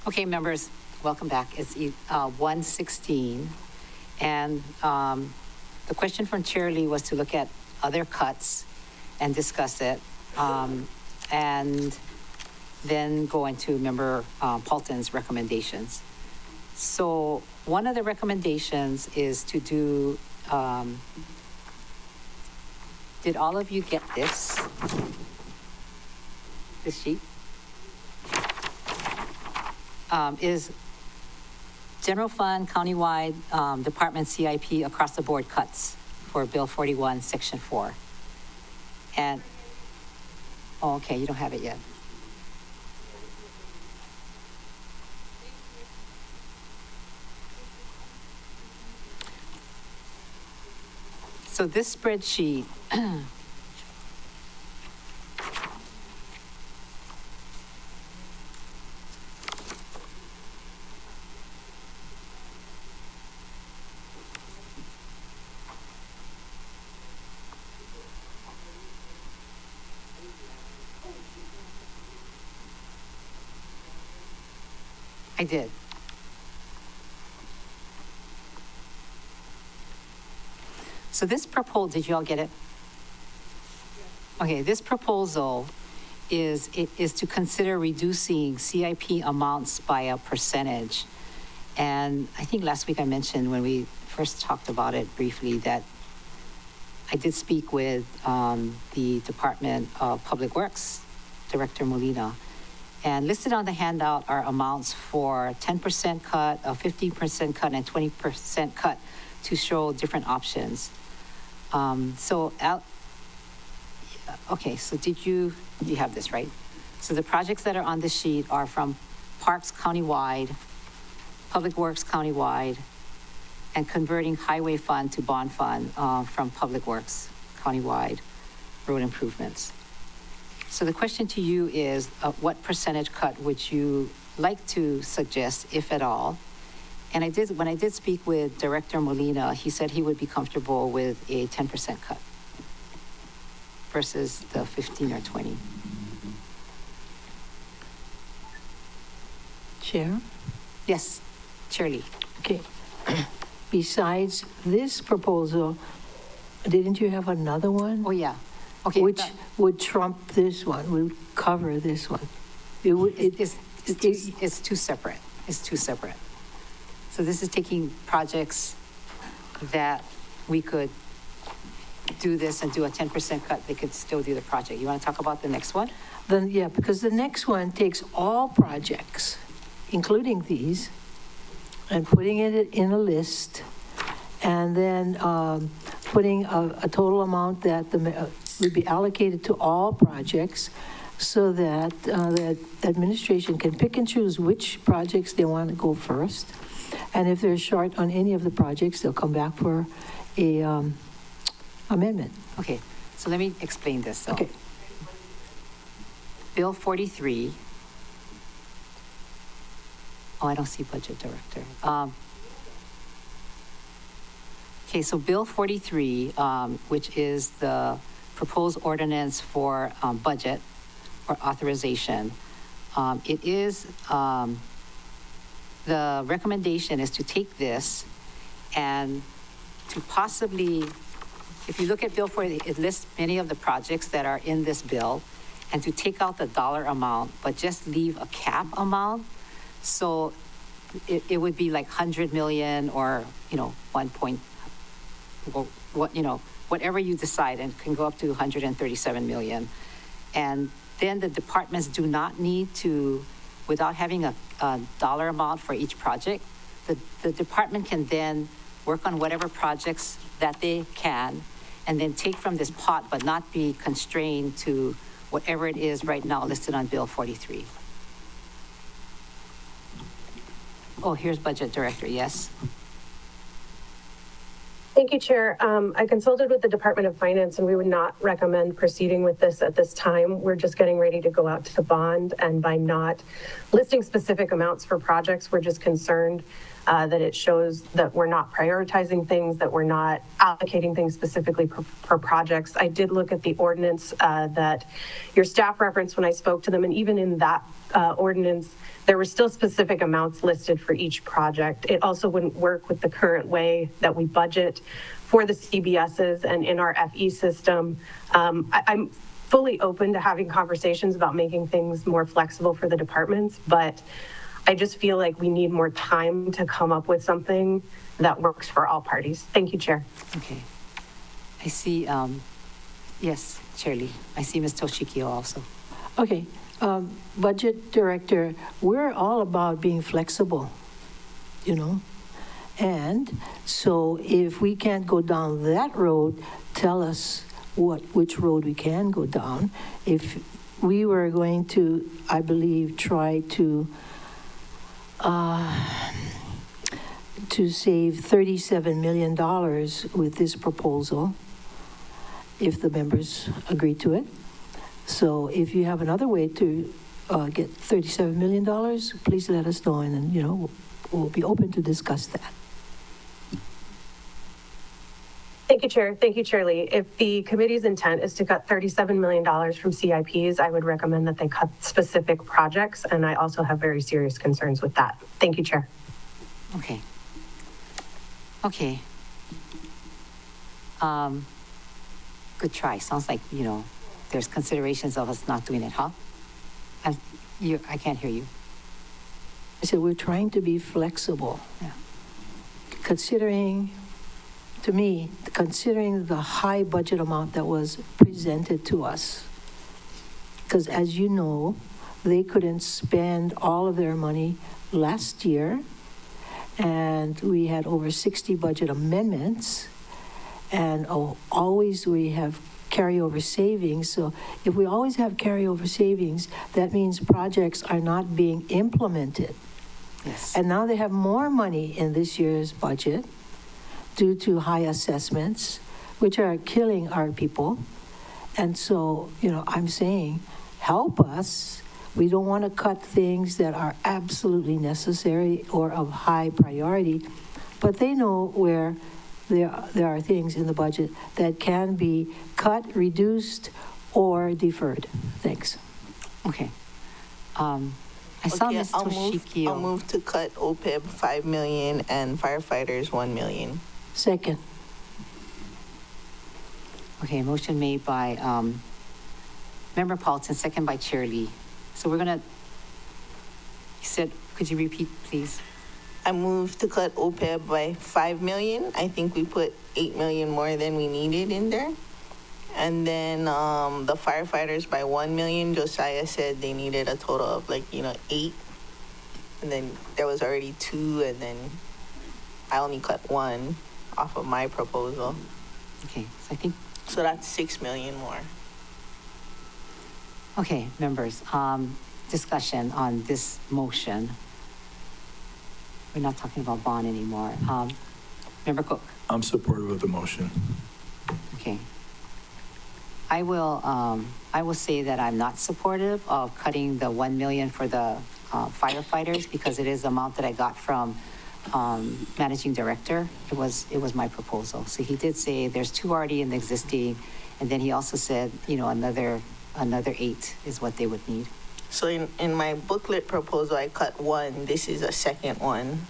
Okay, members, welcome back. It's 1:16. And the question from Chair Lee was to look at other cuts and discuss it. And then go into Member Paulton's recommendations. So one of the recommendations is to do, did all of you get this? This sheet? Is general fund, countywide, department CIP across the board cuts for Bill 41, Section 4. And, oh, okay, you don't have it yet. So this spreadsheet, I did. So this proposal, did you all get it? Okay, this proposal is to consider reducing CIP amounts by a percentage. And I think last week I mentioned when we first talked about it briefly that I did speak with the Department of Public Works, Director Molina, and listed on the handout are amounts for 10% cut, a 15% cut, and 20% cut to show different options. Okay, so you have this, right? So the projects that are on this sheet are from Parks countywide, Public Works countywide, and converting highway fund to bond fund from Public Works countywide road improvements. So the question to you is, what percentage cut would you like to suggest, if at all? And when I did speak with Director Molina, he said he would be comfortable with a 10% cut versus the 15 or 20. Chair? Yes, Chair Lee. Okay. Besides this proposal, didn't you have another one? Oh, yeah. Okay. Which would trump this one, would cover this one? It's two separate. It's two separate. So this is taking projects that we could do this and do a 10% cut, they could still do the project. You want to talk about the next one? Then, yeah, because the next one takes all projects, including these, and putting it in a list, and then putting a total amount that would be allocated to all projects, so that the administration can pick and choose which projects they want to go first. And if they're short on any of the projects, they'll come back for a amendment. Okay, so let me explain this. So. Okay. Bill 43. Oh, I don't see budget director. Okay, so Bill 43, which is the proposed ordinance for budget or authorization, it is, the recommendation is to take this and to possibly, if you look at Bill 40, it lists many of the projects that are in this bill, and to take out the dollar amount, but just leave a cap amount. So it would be like 100 million or, 1 point, whatever you decide, and can go up to 137 million. And then the departments do not need to, without having a dollar amount for each project, the department can then work on whatever projects that they can, and then take from this pot, but not be constrained to whatever it is right now listed on Bill 43. Oh, here's Budget Director, yes. Thank you, Chair. I consulted with the Department of Finance, and we would not recommend proceeding with this at this time. We're just getting ready to go out to the bond, and by not listing specific amounts for projects, we're just concerned that it shows that we're not prioritizing things, that we're not allocating things specifically per projects. I did look at the ordinance that your staff referenced when I spoke to them, and even in that ordinance, there were still specific amounts listed for each project. It also wouldn't work with the current way that we budget for the CBSs and in our FE system. I'm fully open to having conversations about making things more flexible for the departments, but I just feel like we need more time to come up with something that works for all parties. Thank you, Chair. Okay. I see, yes, Shirley. I see Ms. Toshikio also. Okay, Budget Director, we're all about being flexible, you know? And so if we can't go down that road, tell us which road we can go down. If we were going to, I believe, try to save $37 million with this proposal, if the members agree to it. So if you have another way to get $37 million, please let us know, and then, you know, we'll be open to discuss that. Thank you, Chair. Thank you, Chair Lee. If the committee's intent is to cut $37 million from CIPs, I would recommend that they cut specific projects, and I also have very serious concerns with that. Thank you, Chair. Okay. Okay. Good try. Sounds like, you know, there's considerations of us not doing it, huh? I can't hear you. I said, we're trying to be flexible. Yeah. Considering, to me, considering the high budget amount that was presented to us. Because as you know, they couldn't spend all of their money last year, and we had over 60 budget amendments, and always we have carryover savings. So if we always have carryover savings, that means projects are not being implemented. Yes. And now they have more money in this year's budget due to high assessments, which are killing our people. And so, you know, I'm saying, help us. We don't want to cut things that are absolutely necessary or of high priority, but they know where there are things in the budget that can be cut, reduced, or deferred. Thanks. Okay. I saw Ms. Toshikio. I'll move to cut OPEB $5 million and firefighters $1 million. Second. Okay, motion made by Member Paulson, second by Chair Lee. So we're gonna, you said, could you repeat, please? I moved to cut OPEB by $5 million. I think we put $8 million more than we needed in there. And then the firefighters by $1 million. Josiah said they needed a total of 8. And then there was already 2, and then I only cut 1 off of my proposal. Okay, so I think. So that's $6 million more. Okay, members, discussion on this motion. We're not talking about bond anymore. Member Cook. I'm supportive of the motion. Okay. I will say that I'm not supportive of cutting the 1 million for the firefighters, because it is the amount that I got from managing director. It was my proposal. So he did say there's 2 already in the existing, and then he also said, you know, another 8 is what they would need. So in my booklet proposal, I cut 1. This is a second one,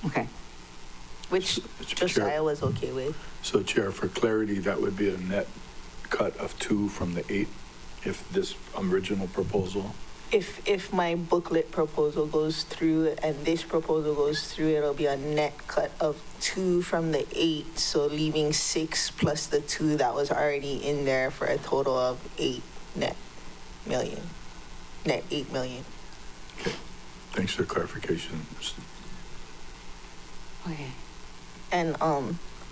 Okay. which Chair. Josiah was okay with. So Chair, for clarity, that would be a net cut of 2 from the 8 if this original proposal. If my booklet proposal goes through and this proposal goes through, it'll be a net cut of 2 from the 8, so leaving 6 plus the 2 that was already in there for a total of 8 net million. Net 8 million. Okay. Thanks for the clarification. Okay. And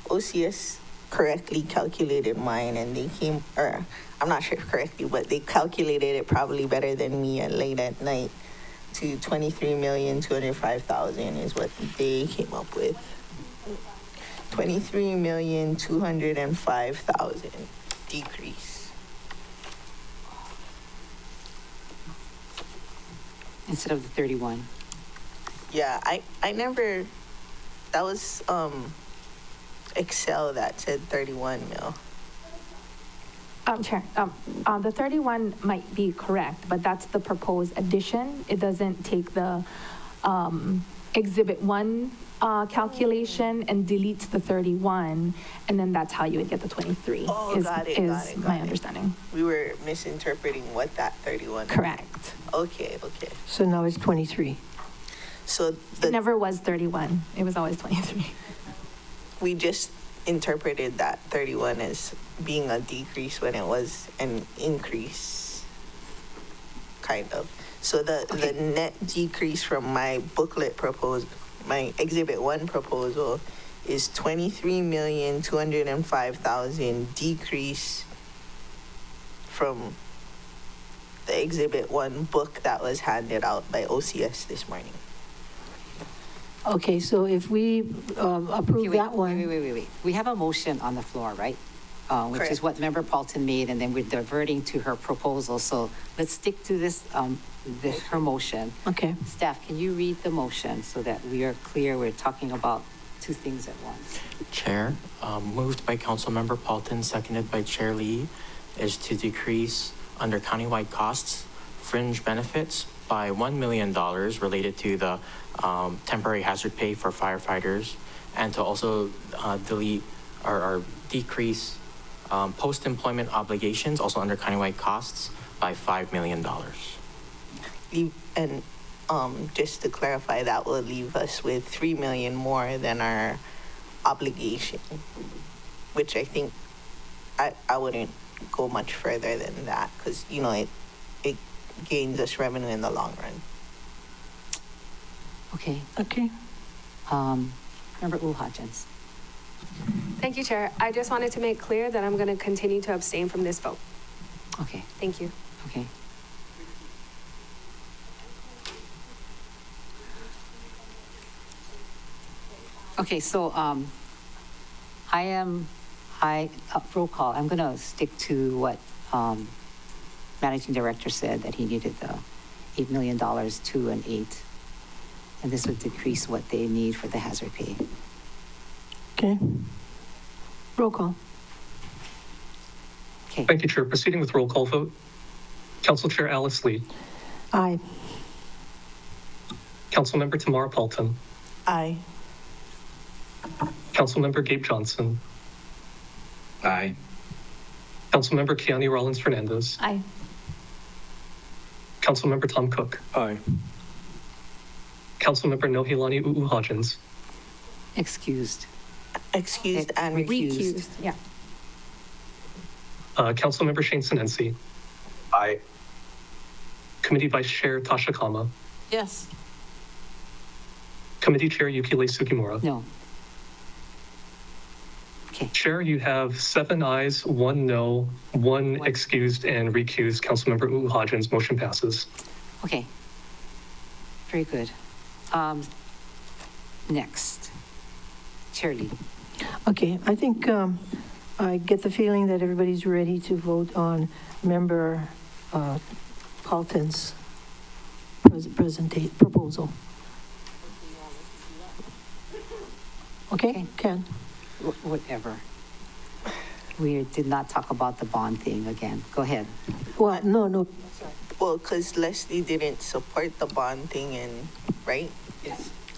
OCS correctly calculated mine, and they came, or I'm not sure if correctly, but they calculated it probably better than me at late at night to 23,205,000 is what they came up with. 23,205,000 decrease. Instead of the 31. Yeah, I never, that was, Excel that said 31 mil. Chair, the 31 might be correct, but that's the proposed addition. It doesn't take the Exhibit 1 calculation and deletes the 31, and then that's how you would get the 23. Oh, is- got it, is got it, got my it. understanding. We were misinterpreting what that 31 meant. Correct. Okay. So now it's 23. So It never was 31. It was always 23. we just interpreted that 31 as being a decrease when it was an increase, kind of. So the net decrease from my booklet proposal, my Exhibit 1 proposal, is 23,205,000 decrease from the Exhibit 1 book that was handed out by OCS this morning. Okay, so if we Okay, approve wait, that one. Wait. We have a motion on the floor, right? Which is Correct. what Member Paulton made, and then we're diverting to her proposal. So let's stick to this, her motion. Okay. Staff, can you read the motion so that we are clear we're talking about two things at once? Chair, moved by Councilmember Paulton, seconded by Chair Lee, is to decrease under countywide costs, fringe benefits by $1 million related to the temporary hazard pay for firefighters, and to also delete or decrease post-employment obligations, also under countywide costs, by $5 million. And just to clarify, that will leave us with 3 million more than our obligation, which I think I wouldn't go much further than that, because it gains us revenue in the long run. Okay. Okay. Member Hodgins. Thank you, Chair. I just wanted to make clear that I'm going to continue to abstain from this vote. Okay, Thank you. okay. Okay, so roll call. I'm going to stick to what Managing Director said, that he needed the $8 million to an 8. And this would decrease what they need for the hazard pay. Okay. Roll call. Okay, Thank you, Chair. Proceeding with roll call vote. Council Chair Alice Lee. Aye. Councilmember Tamara Paulton. Aye. Councilmember Gabe Johnson. Aye. Councilmember Kiani Rollins Fernandez. Aye. Councilmember Tom Cook. Aye. Councilmember Nohilani Hodgins. excused. Excused and Recused. recused. Yeah. Councilmember Shane Sinensi. Aye. Committee Vice Chair Tasha Kama. Yes. Committee Chair Yukile Sugimura. No. Okay, Chair, you have 7 ayes, 1 no, 1 excused and recused. Councilmember Hodgins. Motion passes. okay. Very good. Next. Chair Lee. Okay, I think I get the feeling that everybody's ready to vote on Member Paulton's proposal. Okay, Ken? Whatever. We did not talk about the bond thing again. Go ahead. Well, no. Well, because Leslie didn't support the bond thing, right? We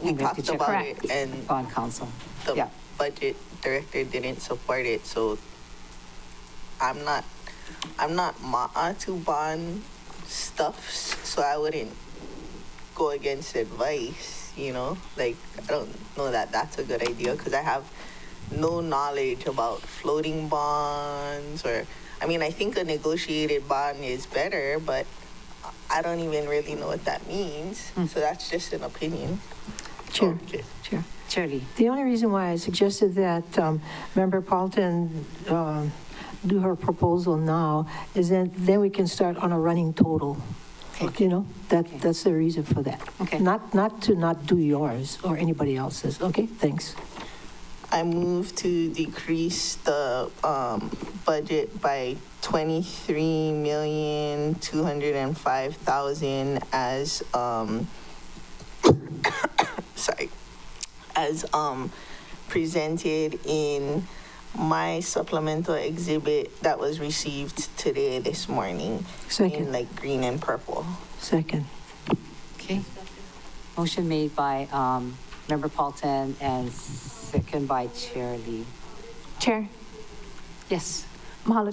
And we have to talked check. about Correct. it, and Bond council. the Yeah. budget director didn't support it, so I'm not ma'a to bond stuff, so I wouldn't go against advice, like, I don't know that that's a good idea, because I have no knowledge about floating bonds, I think a negotiated bond is better, but I don't even really know what that means, so that's just an opinion. Chair. Okay. Chair. Chair Lee. The only reason why I suggested that Member Paulton do her proposal now is then we can start on a running total. Okay. That's the reason for that. Okay. Not to not do yours or anybody else's. Okay, thanks. I move to decrease the budget by 23,205,000 as sorry, as presented in my supplemental exhibit that was received today, this morning, Second. in like green and purple. Second. Okay. Motion made by Member Paulton and second by Chair Lee. Chair, Yes. mahalo,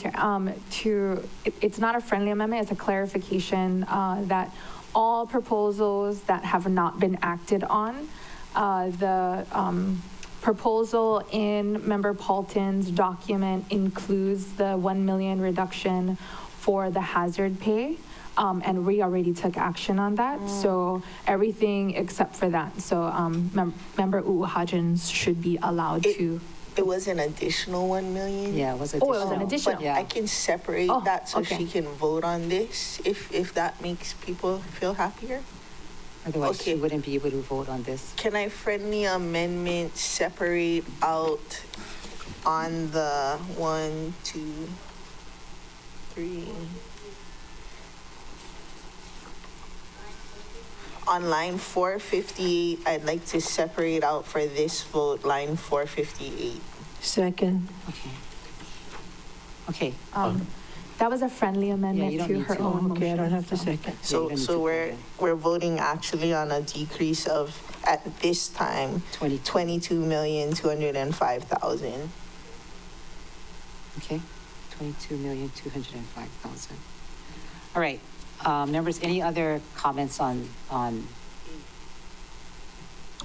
Chair. It's not a friendly amendment, it's a clarification that all proposals that have not been acted on, the proposal in Member Paulton's document includes the 1 million reduction for the hazard pay. And we already took action on that. So everything except for that. So Member Uhajians should be allowed to. It was an additional 1 million. Yeah, it was Oh, it was an additional. additional. But I can separate Oh, that so okay. she can vote on this if that makes people feel happier. Otherwise, she Okay. wouldn't be able to vote on this. Can I friendly amendment separate out on the 1, 2, 3? On line 458, I'd like to separate out for this vote, line 458. Second. Okay. Okay. That was a friendly amendment you don't to need her to. own Okay, I don't motion, have to so. second. you So, don't need so to we're, vote we're voting actually on a decrease of, at this time, 22,205,000. Okay. 22,205,000. All right. Members, any other comments on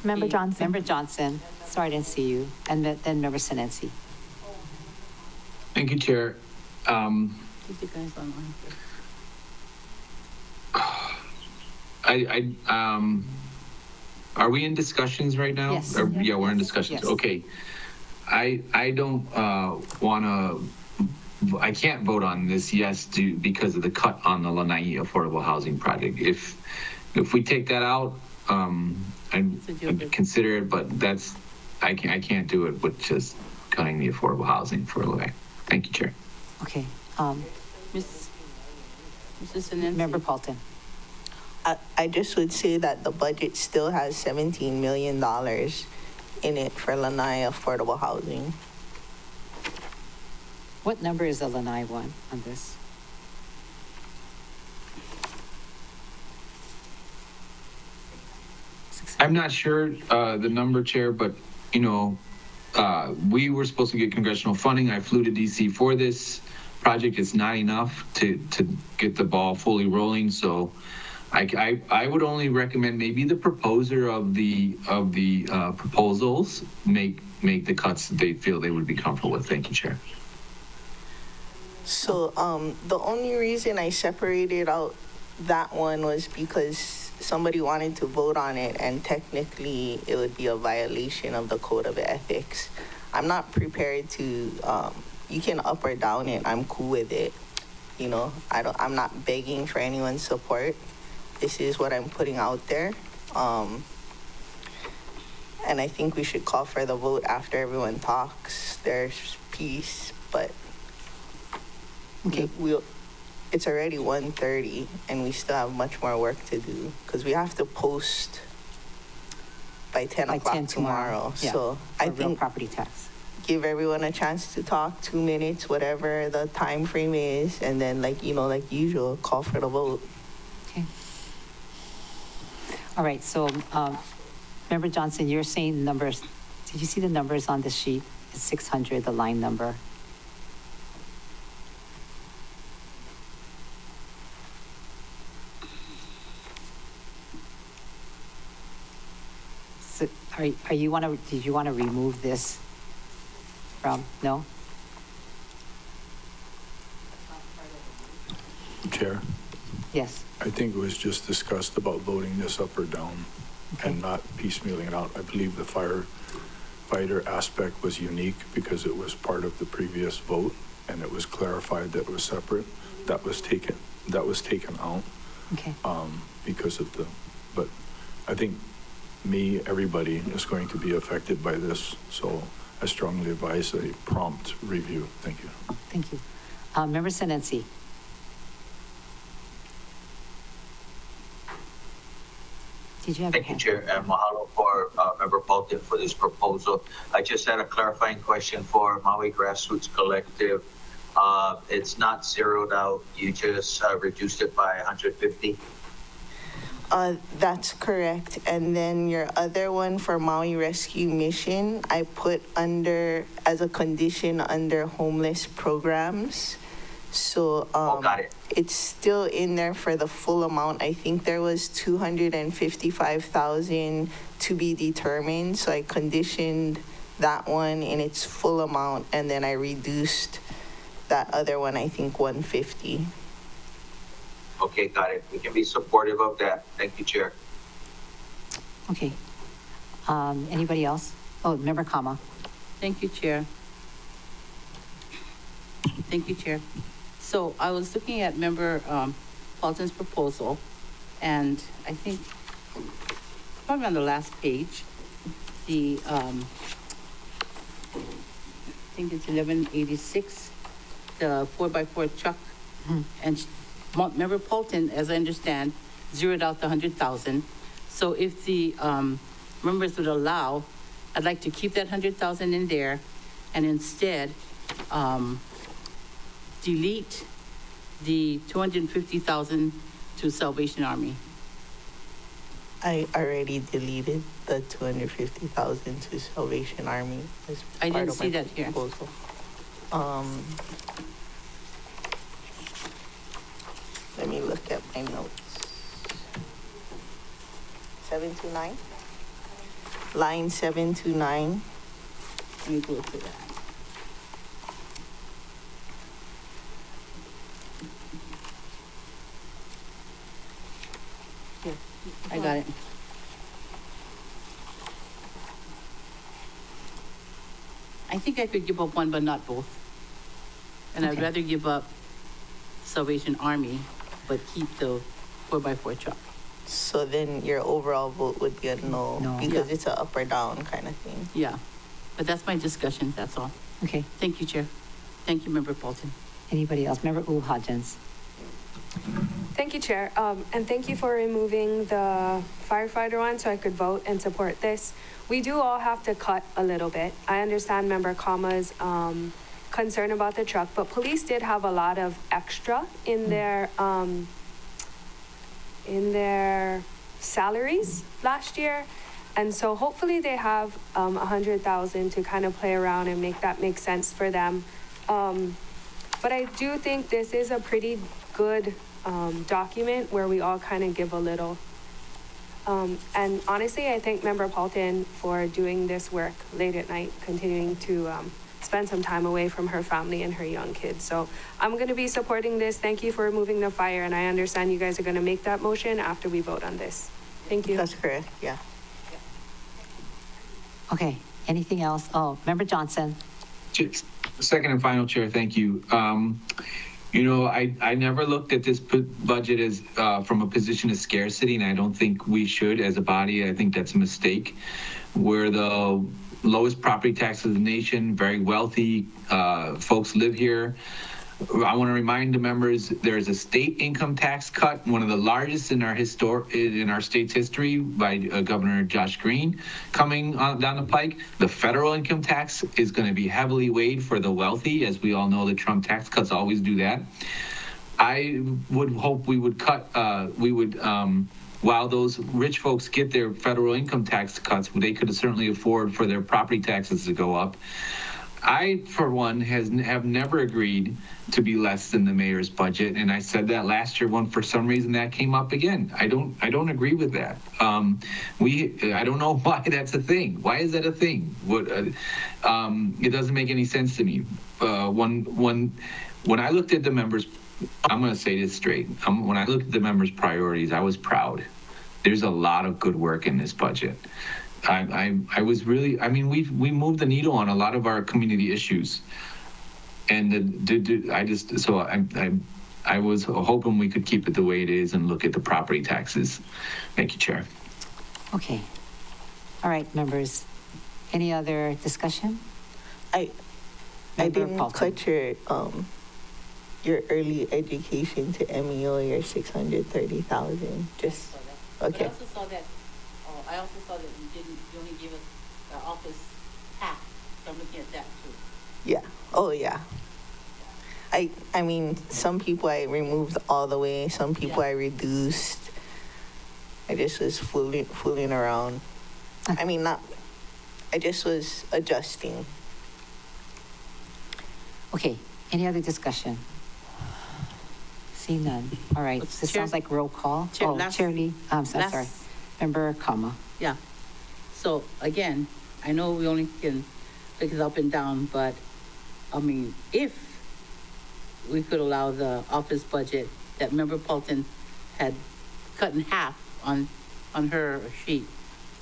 Member Johnson. Member Johnson? Sorry, I didn't see you. And then Member Senensi. Thank you, Chair. Keep you guys online. Are we in discussions right now? Yes. Yeah, we're in discussions. Yes. Okay. I don't want to, I can't vote on this yes because of the cut on the Lanai Affordable Housing Project. If we take that out, I'd consider it, but I can't do it with just cutting the affordable housing for Lanai. Thank you, Chair. Okay. Mrs. Sinensi. Member Paulton. I just would say that the budget still has $17 million in it for Lanai Affordable Housing. What number is the Lanai one on this? I'm not sure the number, Chair, but we were supposed to get congressional funding. I flew to DC for this project. It's not enough to get the ball fully rolling. So I would only recommend maybe the proposer of the proposals make the cuts that they feel they would be comfortable with. Thank you, Chair. So the only reason I separated out that one was because somebody wanted to vote on it, and technically it would be a violation of the Code of Ethics. I'm not prepared to, you can up or down it. I'm cool with it. I'm not begging for anyone's support. This is what I'm putting out there. And I think we should call for the vote after everyone talks. There's peace, but Okay. it's already 1:30 and we still have much more work to do because we have to post by 10 By o'clock 10 tomorrow. Yeah, So for I real think property tax. give everyone a chance to talk, 2 minutes, whatever the time frame is, and then like usual, call for the vote. Okay. All right, so Member Johnson, you're saying numbers, did you see the numbers on the sheet? It's 600, the line number. So did you want to remove this from, no? Chair, Yes. I think it was just discussed about voting this up or down and not piecemealing it out. I believe the firefighter aspect was unique because it was part of the previous vote and it was clarified that it was separate. That was taken out Okay. because of but I think everybody is going to be affected by this. So I strongly advise a prompt review. Thank you. Thank you. Member Senensi. Did you have? Thank you, Chair, and mahalo for Member Paulton for this proposal. I just had a clarifying question for Maui Grassroots Collective. It's not zeroed out, you just reduced it by 150? That's correct. And then your other one for Maui Rescue Mission, I put under, as a condition under homeless programs. So Got it. it's still in there for the full amount. I think there was 255,000 to be determined. So I conditioned that one in its full amount, and then I reduced that other one, I think 150. Okay, got it. We can be supportive of that. Thank you, Chair. Okay. Anybody else? Oh, Member Kama. Thank you, Chair. Thank you, Chair. So I was looking at Member Paulton's proposal, and I think probably on the last page, the, I think it's 1186, the 4x4 truck. And Member Paulton, as I understand, zeroed out the 100,000. So if the members would allow, I'd like to keep that 100,000 in there and instead delete the 250,000 to Salvation Army. I already deleted the 250,000 to Salvation Army as I part didn't of see my that here. proposal. Let me look at my notes. 729? Line 729. Let me go to that. Here, I got it. I think I could give up one, but not both. And I'd Okay. rather give up Salvation Army, but keep the 4x4 truck. So then your overall vote would be a no, No. because Yeah. it's a up or down kind of thing. Yeah, but that's my discussion, that's all. Okay. Thank you, Chair. Thank you, Member Paulton. Anybody else? Member Hodgins. Thank you, Chair. And thank you for removing the firefighter one so I could vote and support this. We do all have to cut a little bit. I understand Member Kama's concern about the truck, but police did have a lot of extra in their salaries last year. And so hopefully they have 100,000 to kind of play around and make that make sense for them. But I do think this is a pretty good document where we all kind of give a little. And honestly, I thank Member Paulton for doing this work late at night, continuing to spend some time away from her family and her young kids. So I'm going to be supporting this. Thank you for removing the fire. And I understand you guys are going to make that motion after we vote on this. Thank you. That's correct, yeah. Okay. Anything else? Oh, Member Johnson. Second and final, Chair, thank you. You know, I never looked at this budget as from a position of scarcity, and I don't think we should as a body. I think that's a mistake. We're the lowest property taxes in the nation, very wealthy folks live here. I want to remind the members there's a state income tax cut, one of the largest in our state's history by Governor Josh Green coming down the pike. The federal income tax is going to be heavily weighed for the wealthy. As we all know, the Trump tax cuts always do that. I would hope we would cut, while those rich folks get their federal income tax cuts, they could certainly afford for their property taxes to go up. I, for one, have never agreed to be less than the mayor's budget, and I said that last year when for some reason that came up again. I don't agree with that. I don't know why that's a thing. Why is that a thing? It doesn't make any sense to me. When I looked at the members, I'm going to say this straight. When I looked at the members' priorities, I was proud. There's a lot of good work in this budget. I was really, I mean, we moved the needle on a lot of our community issues. And I was hoping we could keep it the way it is and look at the property taxes. Thank you, Chair. Okay. All right, members. Any other discussion? I Member didn't Paulton. cut your early education to MEO, your 630,000, just, But I okay. also saw that I also saw that you only gave us the office half, so I'm looking at that too. Yeah. Oh, yeah. I mean, some people I removed all the way, some people Yeah. I reduced. I just was fooling around. I mean, I just was adjusting. Okay, any other discussion? See none. All right, What's this Chair- sounds like roll call. Chair, Oh, last- Chair Lee, I'm sorry. last- Member Kama. Yeah. So again, I know we only can pick it up and down, but I mean, if we could allow the office budget that Member Paulton had cut in half on her sheet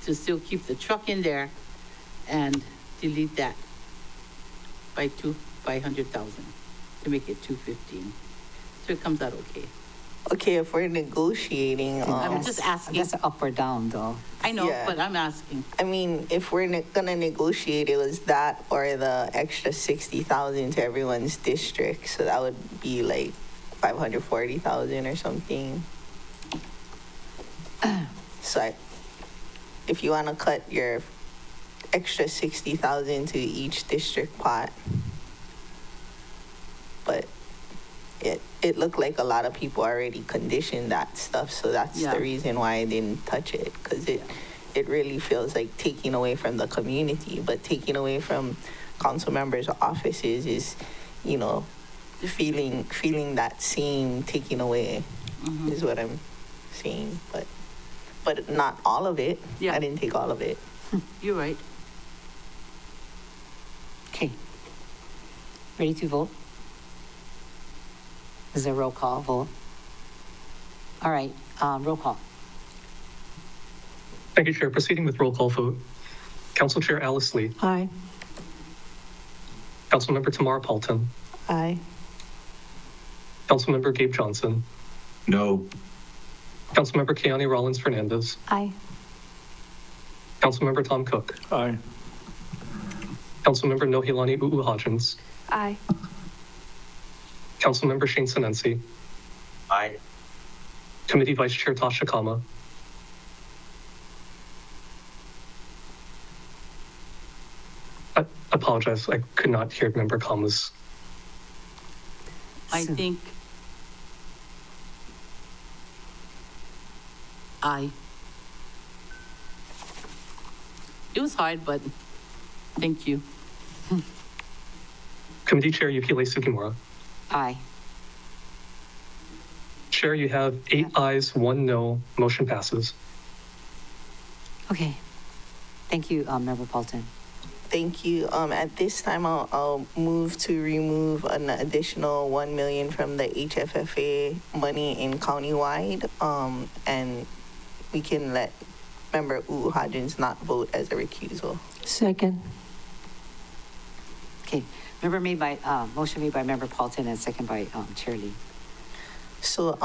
to still keep the truck in there and delete that by 100,000 to make it 215. So it comes out okay. Okay, if we're negotiating, I'm just asking. That's up or down, though. I know, Yeah. but I'm asking. I mean, if we're gonna negotiate, it was that or the extra 60,000 to everyone's district, so that would be like 540,000 or something. So if you wanna cut your extra 60,000 to each district pot, but it looked like a lot of people already conditioned that stuff, so that's Yeah. the reason why I didn't touch it, because it really feels like taking away from the community, but taking away from council members' offices is, you know, feeling that same taking away is what I'm saying, but not all of it. Yeah. I didn't take all of it. You're right. Okay. Ready to vote? Is there a roll call vote? All right, roll call. Thank you, Chair. Proceeding with roll call vote. Council Chair Alice Lee, Aye. Councilmember Tamara Paulton, Aye. Councilmember Gabe Johnson, No. Councilmember Keani Rollins Fernandez, Aye. Councilmember Tom Cook, Aye. Councilmember Nohilani Hodgins, Aye. Councilmember Shane Sinensi, Aye. Committee Vice Chair Tasha Kama, I apologize, I could not hear Member Kama's. I So- think aye. It was hard, but thank you. Committee Chair Yukile Sugimura. Aye. Chair, you have 8 ayes, 1 no, motion passes. Okay. Thank you, Member Paulton. Thank you. At this time, I'll move to remove an additional 1 million from the HFFA money in countywide. And we can let Member Hodgins not vote as a recusal. Second. Okay, motion made by Member Paulton and second by Chair Lee. So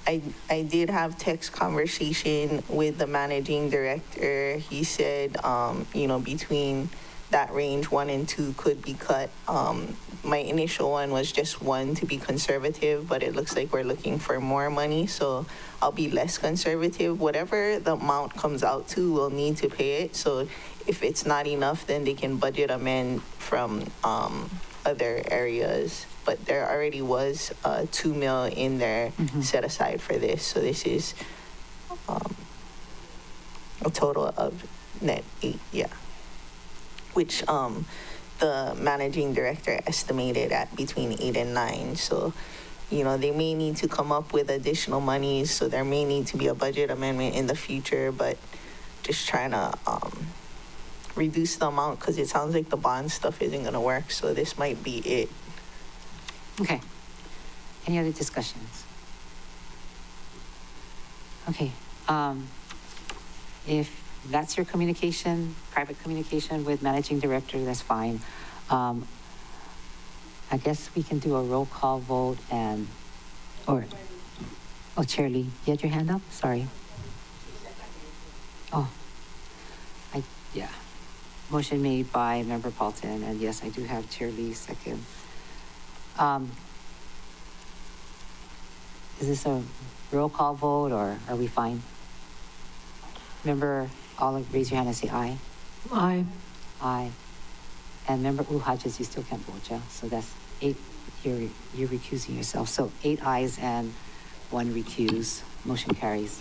I did have text conversation with the managing director. He said, between that range 1 and 2 could be cut. My initial one was just 1 to be conservative, but it looks like we're looking for more money, so I'll be less conservative. Whatever the amount comes out to, we'll need to pay it. So if it's not enough, then they can budget amend from other areas. But there already was 2 mil in there set aside for this. So this is a total of net 8, yeah. Which the managing director estimated at between 8 and 9. So, they may need to come up with additional monies. So there may need to be a budget amendment in the future, but just trying to reduce the amount because it sounds like the bond stuff isn't going to work. So this might be it. Okay. Any other discussions? Okay. If that's your communication, private communication with managing director, that's fine. I guess we can do a roll call vote Chair Lee, you had your hand up? Sorry. Oh, yeah. Motion made by Member Paulton, and yes, I do have Chair Lee second. Is this a roll call vote, or are we fine? Member All, raise your hand and say aye. Aye. Aye. And member Hodges, you still can't vote, yeah? So that's 8, you're recusing yourself. So 8 ayes and 1 recuse. Motion carries.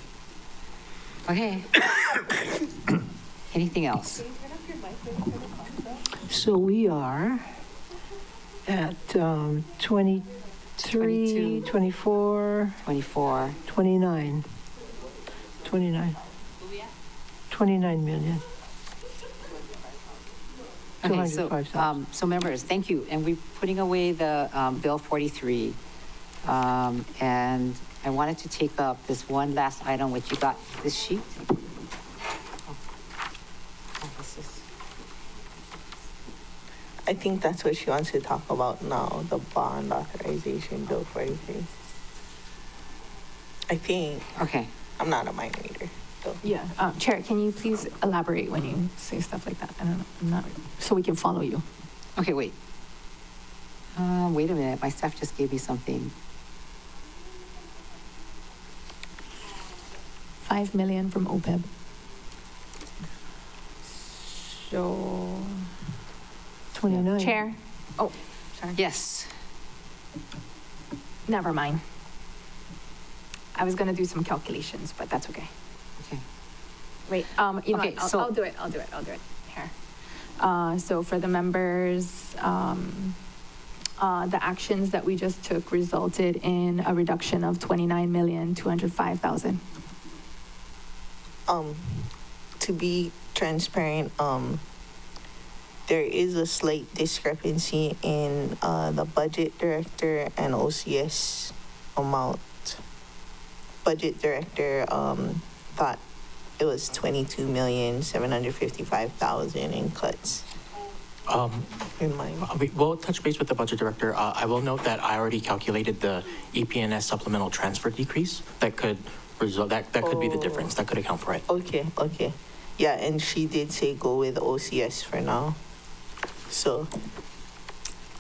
Okay. Anything else? So we are at 23, 22. 24, 24. 29. 29. 29 million. Okay, so, 205,000. so members, thank you. And we're putting away the Bill 43. And I wanted to take up this one last item, which you got this sheet. Oh, this is- I think that's what she wants to talk about now, the bond authorization bill 43. I think. Okay. I'm not a mind reader, though. Yeah, Chair, can you please elaborate when you say stuff like that? I don't know, I'm not, so we can follow you. Okay, wait. Wait a minute, my staff just gave me something. 5 million from OPEB. So, 29. Chair, oh, sorry. Yes. Never mind. I was gonna do some calculations, but that's okay. Okay. Wait, you know, Okay, what, so- I'll do it. Here. So for the members, the actions that we just took resulted in a reduction of 29,205,000. To be transparent, there is a slight discrepancy in the budget director and OCS amount. Budget director thought it was 22,755,000 in cuts. In mine. We'll touch base with the budget director. I will note that I already calculated the EPNS supplemental transfer decrease that could result, that could be the difference, that could account for it. Okay. Yeah, and she did say go with OCS for now. So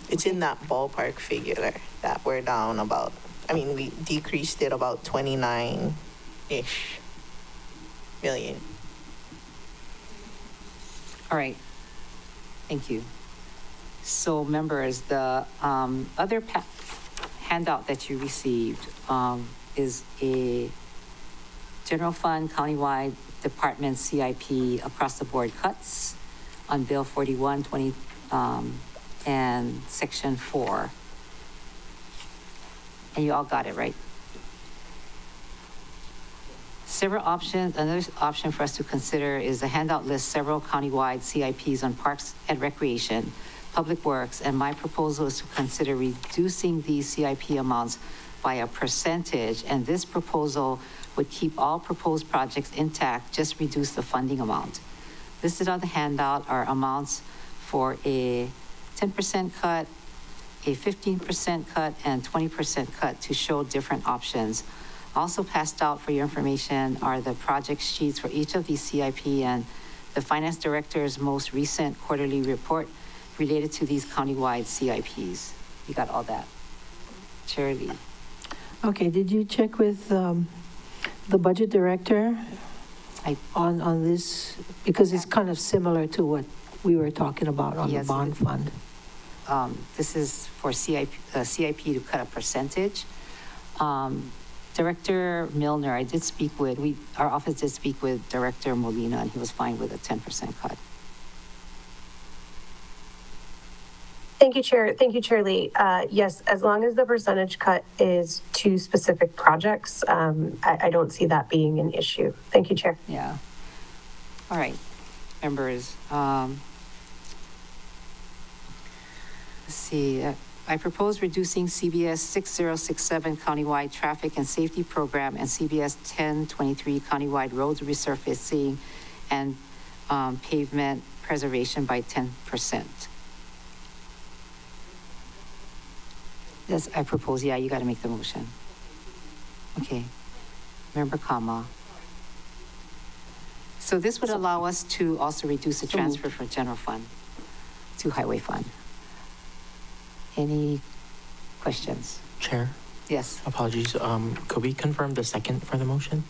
it's in that ballpark figure that we're down about. I mean, we decreased it about 29-ish million. All right. Thank you. So members, the other handout that you received is a general fund countywide department CIP across the board cuts on Bill 41, 20, and Section 4. And you all got it, right? Several options, another option for us to consider is the handout lists several countywide CIPs on parks and recreation, public works, and my proposal is to consider reducing these CIP amounts by a percentage, and this proposal would keep all proposed projects intact, just reduce the funding amount. Listed on the handout are amounts for a 10% cut, a 15% cut, and 20% cut to show different options. Also passed out for your information are the project sheets for each of these CIP and the finance director's most recent quarterly report related to these countywide CIPs. You got all that. Chair Lee. Okay, did you check with the budget director I- on this? Because it's kind of similar to what we were talking about on the Yes, bond fund. This is for CIP to cut a percentage. Director Milner, I did speak with, our office did speak with Director Molina, and he was fine with a 10% cut. Thank you, Chair. Thank you, Chair Lee. Yes, as long as the percentage cut is to specific projects, I don't see that being an issue. Thank you, Chair. Yeah. All right, members. Let's see. I propose reducing CBS 6067 countywide traffic and safety program and CBS 1023 countywide roads resurfacing and pavement preservation by 10%. Yes, I propose, yeah, you got to make the motion. Okay. Member Kama. So this would allow us to also reduce the transfer from general fund to highway fund. Any questions? Chair, Yes. apologies. Could we confirm the second for the motion?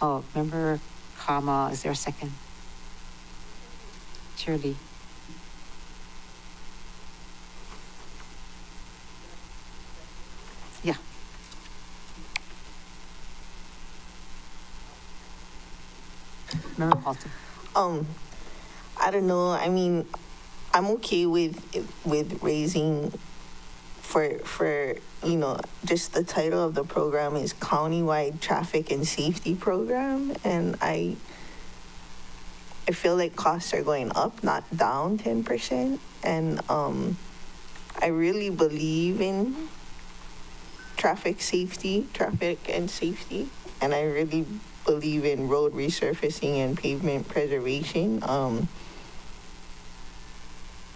Oh, Member comma, is there a second? Shirley? Yeah. Member Paulson? I don't know. I mean, I'm okay with raising for just the title of the program is Countywide Traffic and Safety Program, and I feel like costs are going up, not down 10%, and I really believe in traffic and safety, and I really believe in road resurfacing and pavement preservation.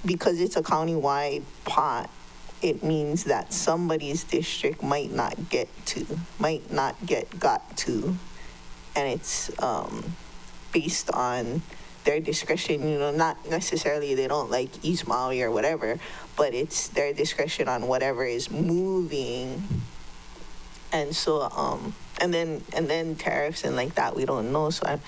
Because it's a countywide pot, it means that somebody's district might not get got to, and it's based on their discretion, not necessarily they don't like East Maui or whatever, but it's their discretion on whatever is moving. And so, and then tariffs and like that, we don't know. So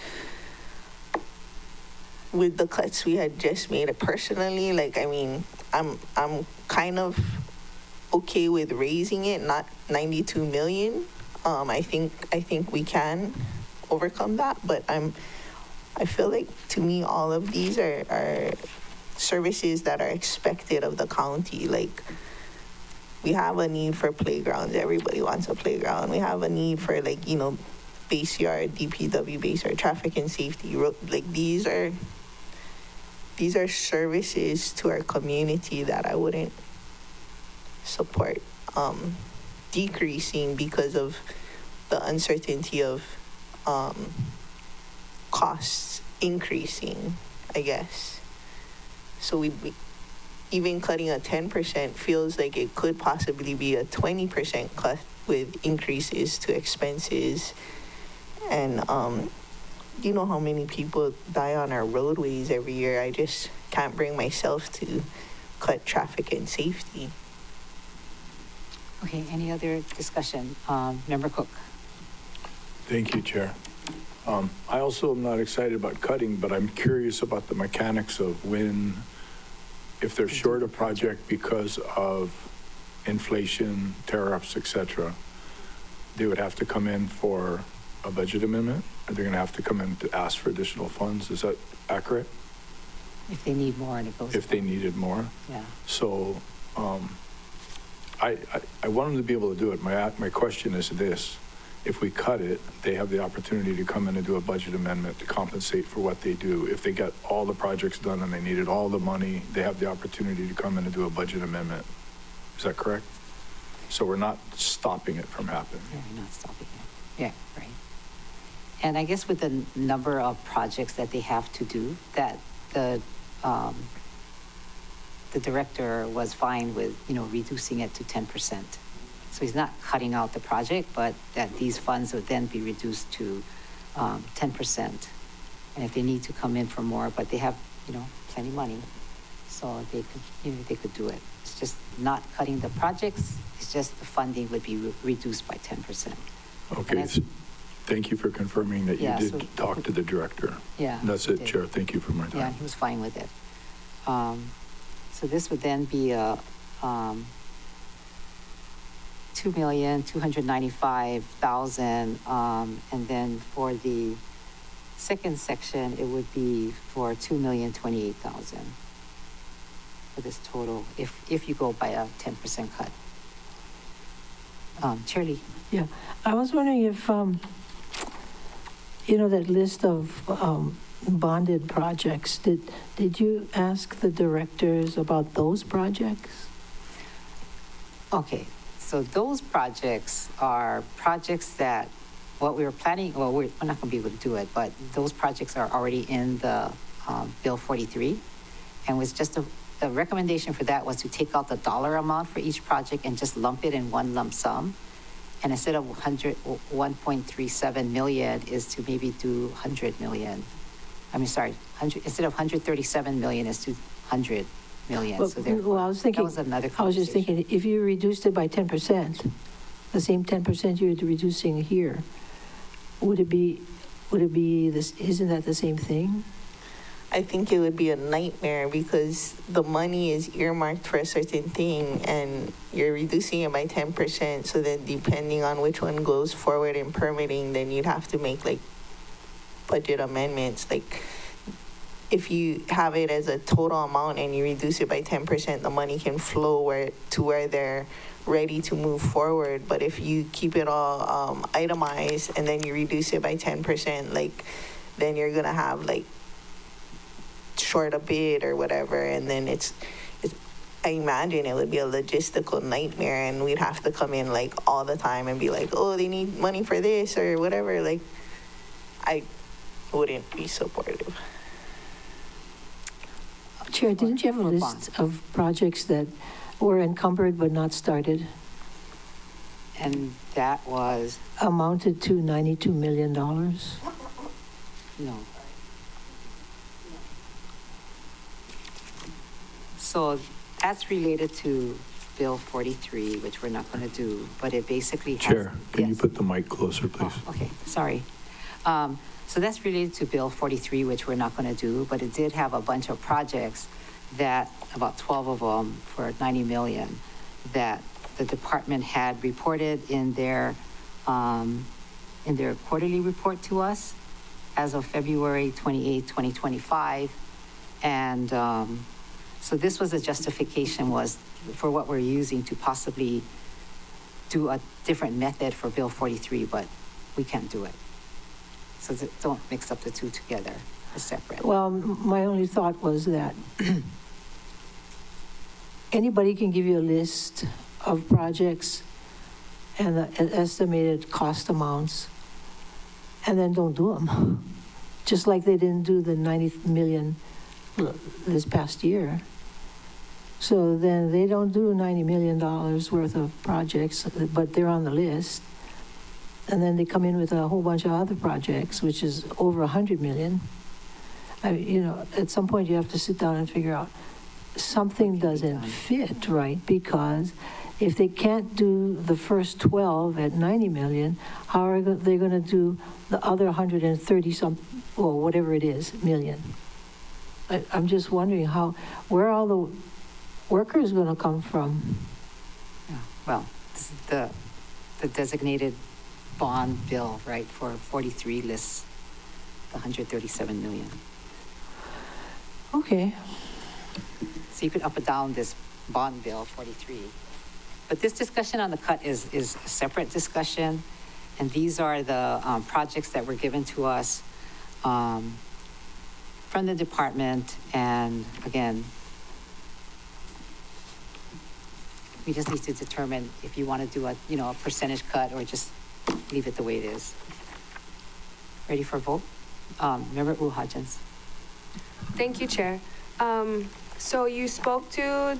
with the cuts we had just made, it personally, like, I mean, I'm kind of okay with raising it, not 92 million. I think we can overcome that, but I feel like, to me, all of these are services that are expected of the county. Like, we have a need for playgrounds. Everybody wants a playground. We have a need for, like, base yard, DPW base yard, traffic and safety. Like, these are services to our community that I wouldn't support decreasing because of the uncertainty of costs increasing, I guess. So even cutting a 10% feels like it could possibly be a 20% cut with increases to expenses. And you know how many people die on our roadways every year. I just can't bring myself to cut traffic and safety. Okay, any other discussion? Member Cook? Thank you, Chair. I also am not excited about cutting, but I'm curious about the mechanics of if they're short a project because of inflation, tariffs, et cetera, they would have to come in for a budget amendment? Are they going to have to come in to ask for additional funds? Is that accurate? If they need more, and it goes. If they needed more? Yeah. So I want them to be able to do it. My question is this. If we cut it, they have the opportunity to come in and do a budget amendment to compensate for what they do. If they get all the projects done and they needed all the money, they have the opportunity to come in and do a budget amendment. Is that correct? So we're not stopping it from happening. Yeah, we're not stopping it. Yeah, right. And I guess with the number of projects that they have to do, that the director was fine with, reducing it to 10%. So he's not cutting out the project, but that these funds would then be reduced to 10%. And if they need to come in for more, but they have, plenty of money, so they could do it. It's just not cutting the projects. It's just the funding would be reduced by 10%. Okay. Thank you for confirming that you did talk to the director. Yeah. That's it, Chair. Thank you for my time. Yeah, he was fine with it. So this would then be a $2,295,000, and then for the second section, it would be for $2,028,000 for this total, if you go by a 10% cut. Shirley? Yeah, I was wondering if, that list of bonded projects, did you ask the directors about those projects? Okay, so those projects are projects that what we were planning, well, we're not going to be able to do it, but those projects are already in the Bill 43. And was just the recommendation for that was to take out the dollar amount for each project and just lump it in one lump sum. And instead of 1.37 million is to maybe do 100 million. Instead of 137 million is to 100 million. Well, So I was thinking, that was another I was just conversation. thinking, if you reduced it by 10%, the same 10% you're reducing here, would it be would it be this, isn't that the same thing? I think it would be a nightmare because the money is earmarked for a certain thing and you're reducing it by 10%. So then depending on which one goes forward in permitting, then you'd have to make like budget amendments. Like if you have it as a total amount and you reduce it by 10%, the money can flow where they're ready to move forward. But if you keep it all itemized and then you reduce it by 10%, like then you're gonna have like short a bid or whatever, and then it's I imagine it would be a logistical nightmare, and we'd have to come in like all the time and be like, oh, they need money for this or whatever. Like, I wouldn't be supportive. Chair, didn't you have a For list of projects that were encumbered but not started, And that was, amounted to $92 million? no. So that's related to Bill 43, which we're not going to do, but it basically has. Chair, can you Yes. put the mic closer, please? Oh, okay, sorry. So that's related to Bill 43, which we're not going to do, but it did have a bunch of projects that, about 12 of them for 90 million, that the department had reported in their quarterly report to us as of February 28, 2025. And so this was a justification was for what we're using to possibly do a different method for Bill 43, but we can't do it. So don't mix up the two together, they're separate. Well, my only thought was that anybody can give you a list of projects and the estimated cost amounts, and then don't do them. Just like they didn't do the 90 million this past year. So then they don't do $90 million worth of projects, but they're on the list. And then they come in with a whole bunch of other projects, which is over 100 million. I mean, you know, at some point you have to sit down and figure out something doesn't fit, right? Because if they can't do the first 12 at 90 million, how are they going to do the other 130 some, or whatever it is, million? I'm just wondering where are all the workers going to come from? Yeah, well, this is the designated bond bill, right, for 43 lists the 137 million. Okay. So you could up or down this bond bill 43. But this discussion on the cut is a separate discussion. And these are the projects that were given to us from the department. And again, we just need to determine if you want to do a percentage cut or just leave it the way it is. Ready for a vote? Member Hodgins. Thank you, Chair. So you spoke to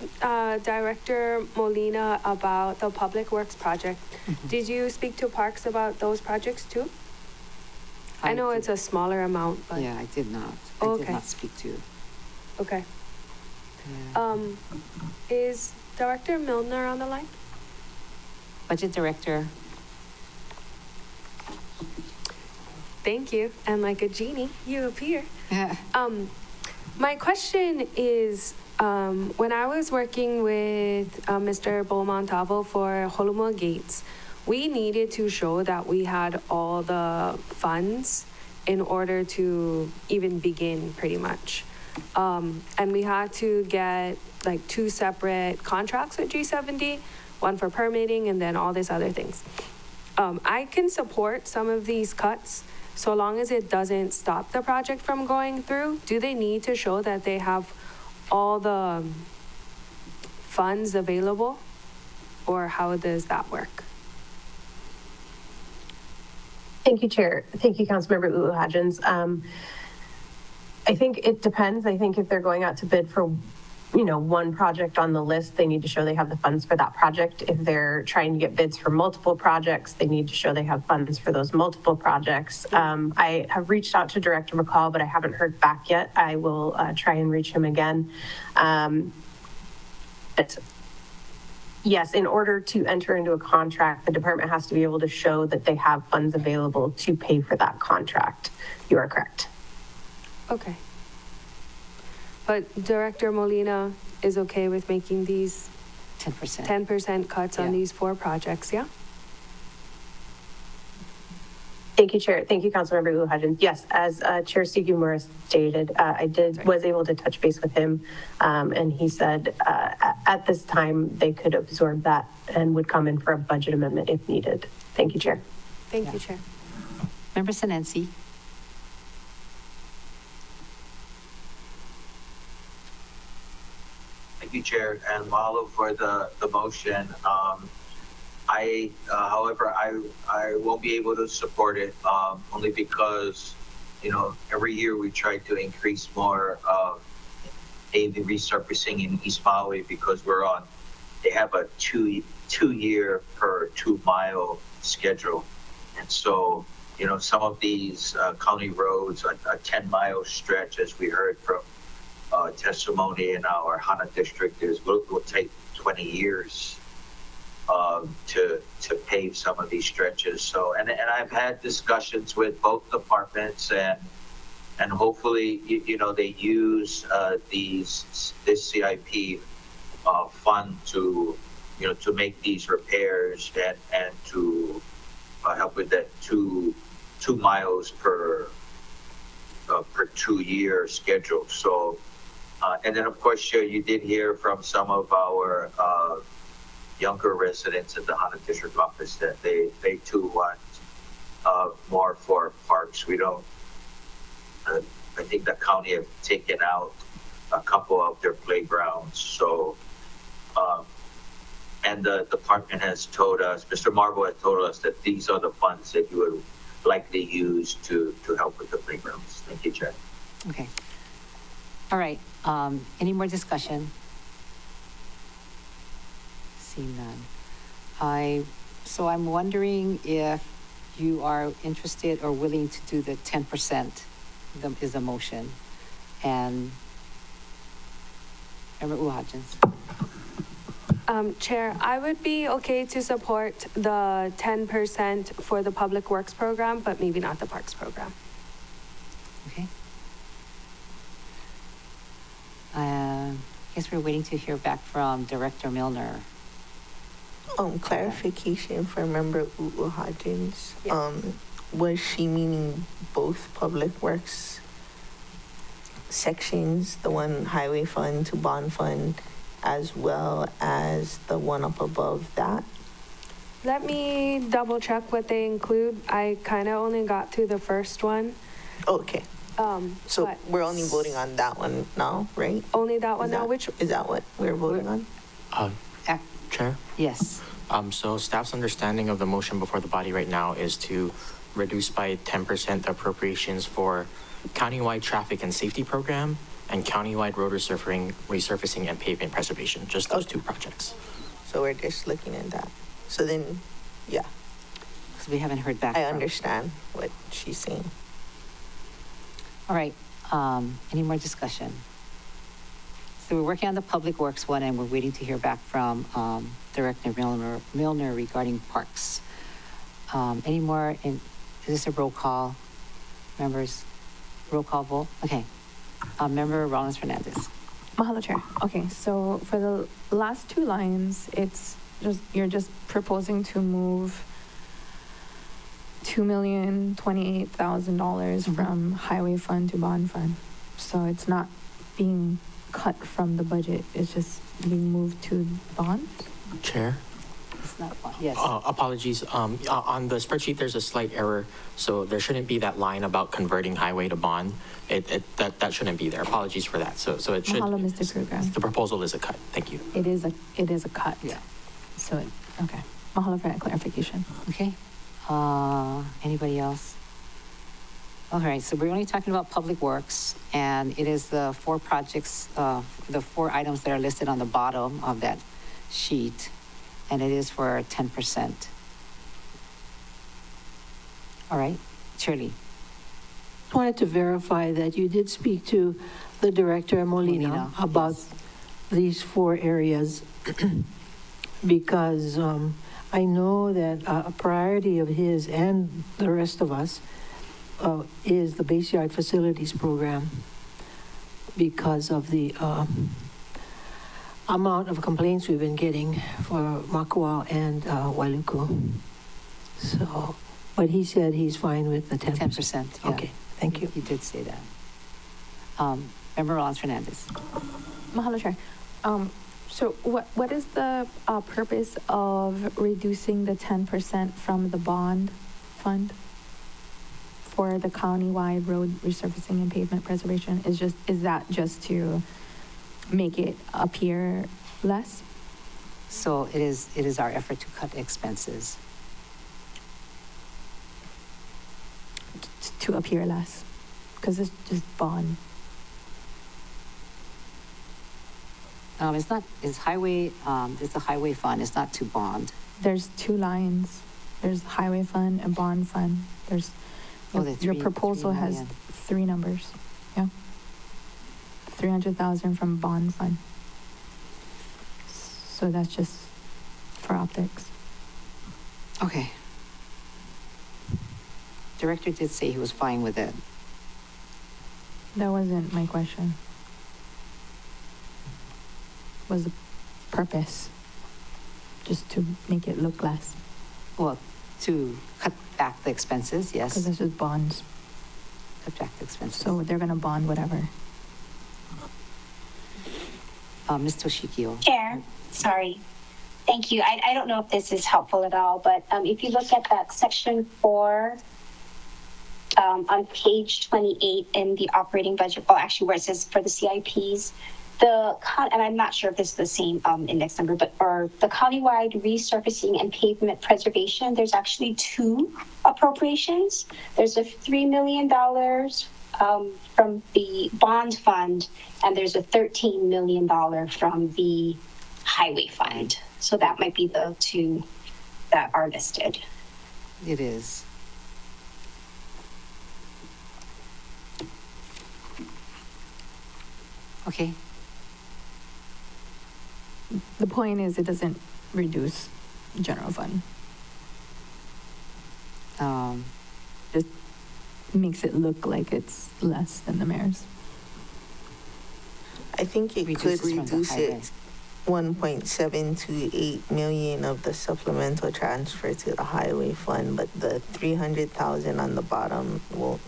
Director Molina about the Public Works project. Did you speak to Parks about those projects too? I know it's a smaller amount, but. Yeah, I did not. Oh, I did okay. not speak to. Okay. Yeah. Is Director Milner on the line? Budget Director. Thank you. And like a genie, you appear. Yeah. My question is, when I was working with Mr. Beaumontavo for Holomua Gates, we needed to show that we had all the funds in order to even begin, pretty much. And we had to get like 2 separate contracts with G70, one for permitting and then all these other things. I can support some of these cuts so long as it doesn't stop the project from going through. Do they need to show that they have all the funds available, or how does that work? Thank you, Chair. Thank you, Councilmember Hodgins. I think it depends. I think if they're going out to bid for, one project on the list, they need to show they have the funds for that project. If they're trying to get bids for multiple projects, they need to show they have funds for those multiple projects. I have reached out to Director McCall, but I haven't heard back yet. I will try and reach him again. But Yes, in order to enter into a contract, the department has to be able to show that they have funds available to pay for that contract. You are correct. Okay. But Director Molina is okay with making these 10%. 10% cuts on Yeah. these 4 projects, yeah? Thank you, Chair. Thank you, Councilmember Hudgens. Yes, as Chair Morris stated, was able to touch base with him, and he said at this time they could absorb that and would come in for a budget amendment if needed. Thank you, Chair. Thank you, Chair. Member Sinensi. Thank you, Chair, and mahalo for the motion. However, I won't be able to support it, only because, every year we try to increase more of the resurfacing in East Maui because they have a two-year per 2 mile schedule. And so, some of these county roads, a 10-mile stretch, as we heard from testimony in our Hana district, will take 20 years to pave some of these stretches. So, and I've had discussions with both departments, and hopefully, they use this CIP fund to make these repairs and to help with that 2 miles per 2-year schedule. So, and then of course, Chair, you did hear from some of our younger residents in the Hana District office that they too want more for parks. We don't, I think the county have taken out a couple of their playgrounds. So, and the department has told us, Mr. Marble has told us that these are the funds that you would likely use to help with the playgrounds. Thank you, Chair. Okay. All right. Any more discussion? See none. So I'm wondering if you are interested or willing to do the 10% is a motion. And Member Hudgens. Chair, I would be okay to support the 10% for the Public Works program, but maybe not the Parks program. Okay. I guess we're waiting to hear back from Director Milner. Clarification for Member Hudgens. Was she meaning both public works sections, the one highway fund to bond fund, as well as the one up above that? Let me double check what they include. I kind of only got through the first one. Okay. So but we're only voting on that one now, right? only that one now. Is that what we're voting on? Chair? Yes. So staff's understanding of the motion before the body right now is to reduce by 10% the appropriations for countywide traffic and safety program and countywide road resurfacing and pavement preservation, just those 2 projects. So we're just looking at that. So then, yeah, Because we haven't heard back. I from- understand what she's saying. All right. Any more discussion? So we're working on the Public Works one, and we're waiting to hear back from Director Milner regarding parks. Any more? Is this a roll call? Members, roll call vote? Okay. Member Rollins Fernandez. Mahalo, Chair. Okay, so for the last 2 lines, it's just, you're just proposing to move $2,028,000 from highway fund to bond fund. So it's not being cut from the budget, it's just being moved to bond? Chair? It's not, yes. Apologies. On the spreadsheet, there's a slight error, so there shouldn't be that line about converting highway to bond. That shouldn't be there. Apologies for that. So it should. Mahalo, Mr. Kruger. The proposal is a cut. Thank you. It is a cut. Yeah. So, okay. Mahalo for that clarification. Okay. Anybody else? All right, so we're only talking about Public Works, and it is the 4 projects, the 4 items that are listed on the bottom of that sheet, and it is for 10%. All right, Shirley. Wanted to verify that you did speak to the Director Molina Molina, about yes. these 4 areas. because I know that a priority of his and the rest of us is the base yard facilities program because of the amount of complaints we've been getting for Makawao and Wailuku. So, but he said he's fine with the 10%. 10%, yeah. Okay, thank you. He did say that. Member Rollins Fernandez. Mahalo, Chair. So what is the purpose of reducing the 10% from the bond fund for the countywide road resurfacing and pavement preservation? Is that just to make it appear less? So it is our effort to cut expenses. To appear less? Because it's just bond. It's not, it's a highway fund, it's not to bond. There's two lines. There's highway fund and bond fund. There's, Oh, your the proposal 3 has million. 3 numbers. Yeah. 300,000 from bond fund. So that's just for optics. Okay. Director did say he was fine with it. That wasn't my question. Was the purpose just to make it look less? Well, to cut back the expenses, yes. Because this is bonds. Cut back the expenses. So they're going to bond whatever. Ms. Toshikio. Chair, sorry. Thank you. I don't know if this is helpful at all, but if you look at that section 4 on page 28 in the operating budget, well, actually where it says for the CIPs, and I'm not sure if this is the same index number, but for the countywide resurfacing and pavement preservation, there's actually 2 appropriations. There's a $3 million from the bond fund, and there's a $13 million from the highway fund. So that might be the 2 that are listed. It is. Okay. The point is it doesn't reduce general fund. Just makes it look like it's less than the mayor's. I think it could Reduces from the reduce highway. it 1.728 million of the supplemental transfer to the highway fund, but the 300,000 on the bottom won't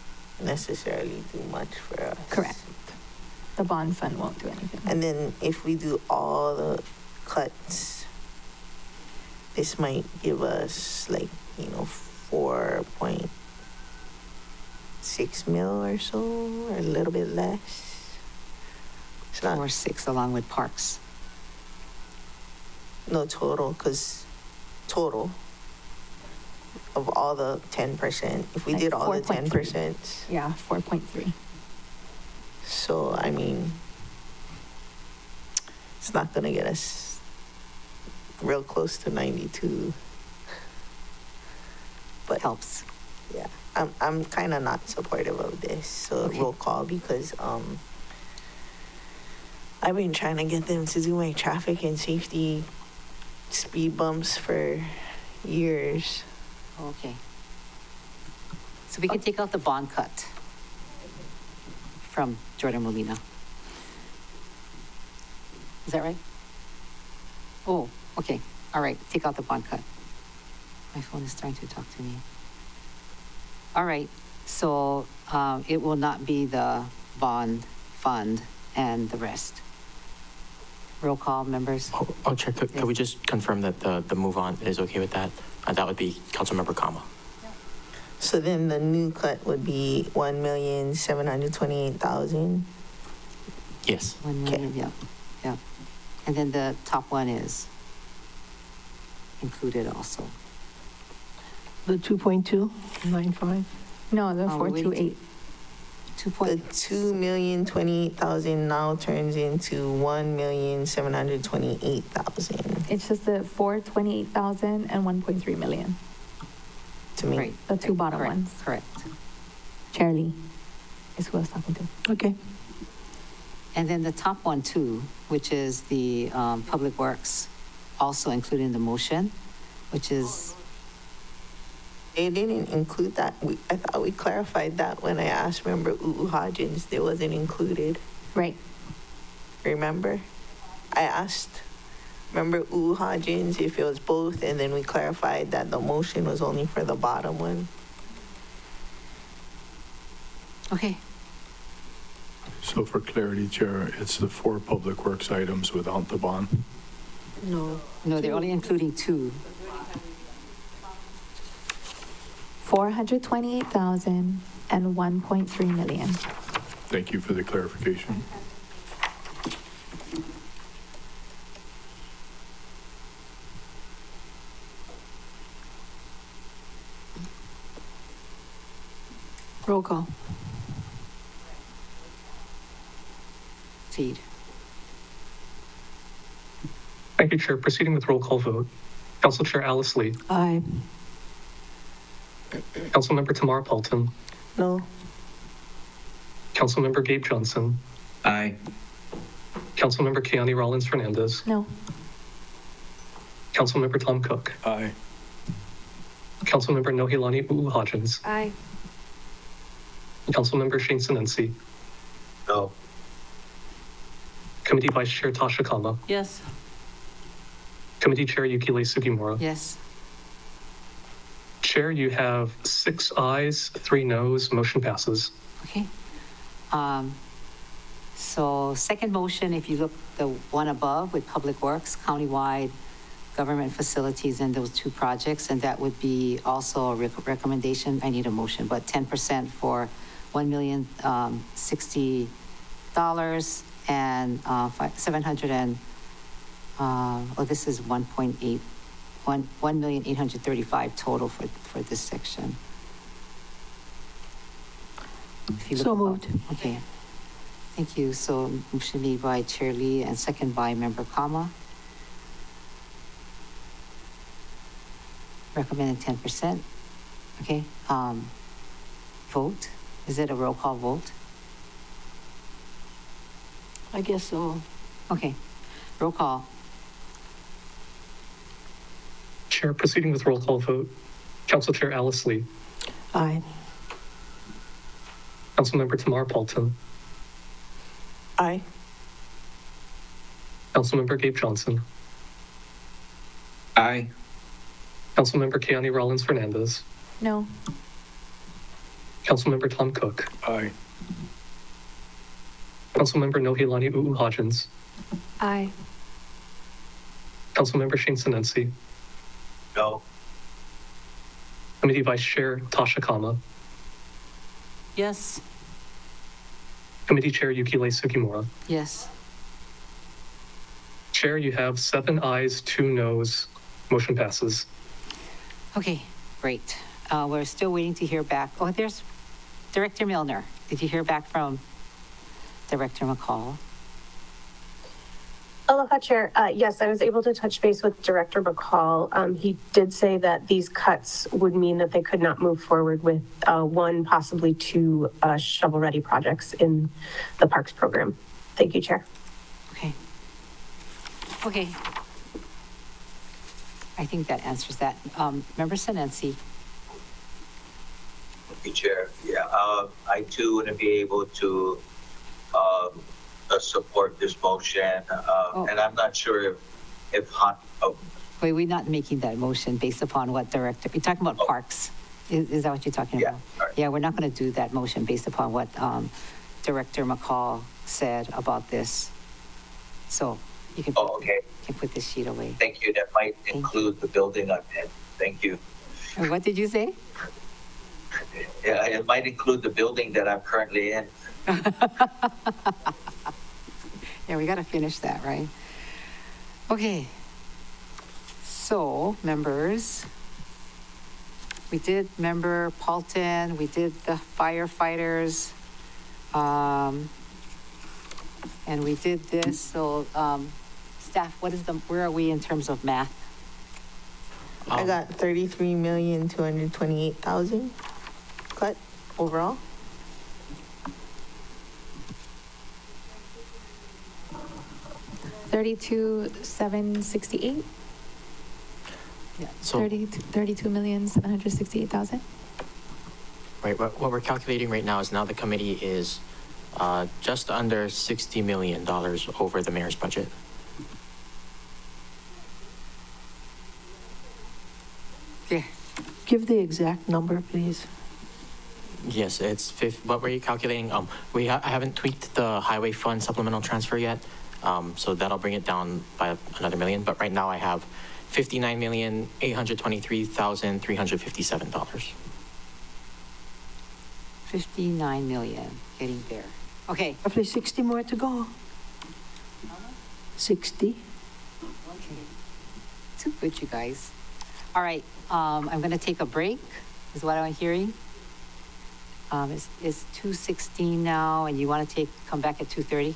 necessarily do much for us. Correct. The bond fund won't do anything. And then if we do all the cuts, this might give us 4.6 mil or so, or a little bit less. It's not, Or 6 along with parks. no, total, because total of all the 10%, if we Like did all the 4.3. 10%, Yeah, 4.3. so I mean, it's not gonna get us real close to 92. But Helps. yeah, I'm kind of not supportive of this, so Okay. roll call, because I've been trying to get them to do my traffic and safety speed bumps for years. Okay. So we can take out the bond cut from Jordan Molina. Is that right? Oh, okay. All right, take out the bond cut. My phone is trying to talk to me. All right, so it will not be the bond fund and the rest. Roll call, members. Oh, Chair, could we just confirm that the move on is okay with that? That would be Councilmember Kama. So then the new cut would be 1,728,000. Yes. 1 million, yeah, yeah. And then the top one is included also. The 2.295? No, the Oh, we're waiting 428. 2 The point, 2,028,000 now turns into 1,728,000 It's just the 428,000 and 1.3 million. to me. right. The 2 bottom correct, ones. Correct. Chair Lee is who I was talking to. Okay. And then the top one too, which is the Public Works also included in the motion, which is, They didn't include that. I thought we clarified that when I asked Member Hodgins, they wasn't included. Right. Remember? I asked Member Hodgins if it was both, and then we clarified that the motion was only for the bottom one. okay, So for clarity, Chair, it's the 4 public works items without the bond. No. no, they're only including 2. 428,000 and 1.3 million. Thank you for the clarification. Roll call. Feed. Thank you, Chair. Proceeding with roll call vote. Council Chair Alice Lee, Aye. Councilmember Tamara Paulton, No. Councilmember Gabe Johnson, Aye. Councilmember Keani Rollins Fernandez, No. Councilmember Tom Cook, Aye. Councilmember Nohilani Hodgins, Aye. Councilmember Shane Sinensi, No. Committee Vice Chair Tasha Kama, Yes. Committee Chair Yukile Sugimura. Yes. Chair, you have 6 ayes, 3 noes, motion passes. Okay. So second motion, if you look the one above with Public Works, countywide government facilities and those 2 projects, and that would be also a recommendation. I need a motion, but 10% for $1,060 and 700 and this is 1,835 total for this section. If you look So above. moved. Okay. Thank you. So motion made by Chair Lee and second by Member Kama. Recommended 10%. Okay. Vote. Is it a roll call vote? I guess so. Okay. Roll call. Chair, proceeding with roll call vote. Council Chair Alice Lee, Aye. Councilmember Tamara Paulton, Aye. Councilmember Gabe Johnson, Aye. Councilmember Keani Rollins Fernandez, No. Councilmember Tom Cook, Aye. Councilmember Nohilani Hodgins, Aye. Councilmember Shane Sinensi, No. Committee Vice Chair Tasha Kama, Yes. Committee Chair Yukile Sugimura. Yes. Chair, you have 7 ayes, 2 noes, motion passes. Okay, great. We're still waiting to hear back. Oh, there's Director Milner. Did you hear back from Director McCall? Aloha, Chair. Yes, I was able to touch base with Director McCall. He did say that these cuts would mean that they could not move forward with 1, possibly 2 shovel-ready projects in the Parks program. Thank you, Chair. Okay. Okay. I think that answers that. Member Sinensi? Thank you, Chair. Yeah, I too want to be able to support this motion, and I'm not sure if Wait, we're not making that motion based upon what director, you're talking about parks. Is that what you're talking about? sorry. Yeah, we're not going to do that motion based upon what Director McCall said about this. So you can, okay. you can put this sheet away. Thank you. That might include the building I'm in. Thank you. And what did you say? Yeah, it might include the building that I'm currently in. Yeah, we got to finish that, right? Okay. So, members, we did Member Paulton, we did the firefighters, and we did this. So, staff, where are we in terms of math? I got 33,228,000 cut overall. $32,768. So, 32,768,000. right, what we're calculating right now is now the committee is just under $60 million over the mayor's budget. Yeah. Give the exact number, please. Yes, what were you calculating? I haven't tweaked the highway fund supplemental transfer yet, so that'll bring it down by another million. But right now I have $59,823,357. 59 million, getting there. Okay. Roughly 60 more to go. 60. Okay. Too good, you guys. All right, I'm going to take a break, is what I'm hearing. It's 2:16 now, and you want to come back at 2:30?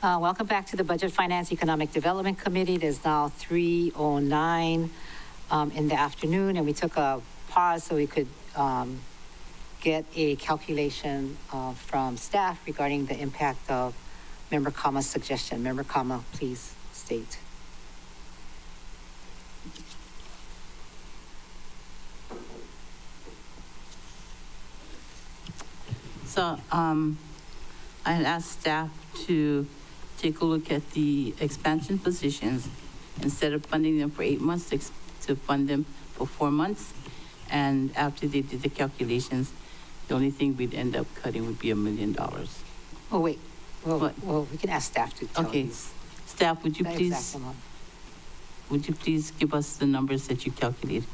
Welcome back to the Budget Finance Economic Development Committee. It is now 3:09 in the afternoon, and we took a pause so we could get a calculation from staff regarding the impact of Member Kama's suggestion. Member Kama, please state. So I had asked staff to take a look at the expansion positions. Instead of funding them for 8 months, to fund them for 4 months. And after they did the calculations, the only thing we'd end up cutting would be $1 million. Oh, wait. What? Well, we can ask staff to tell Okay, you staff, would you the please, exact amount. give us the numbers that you calculated?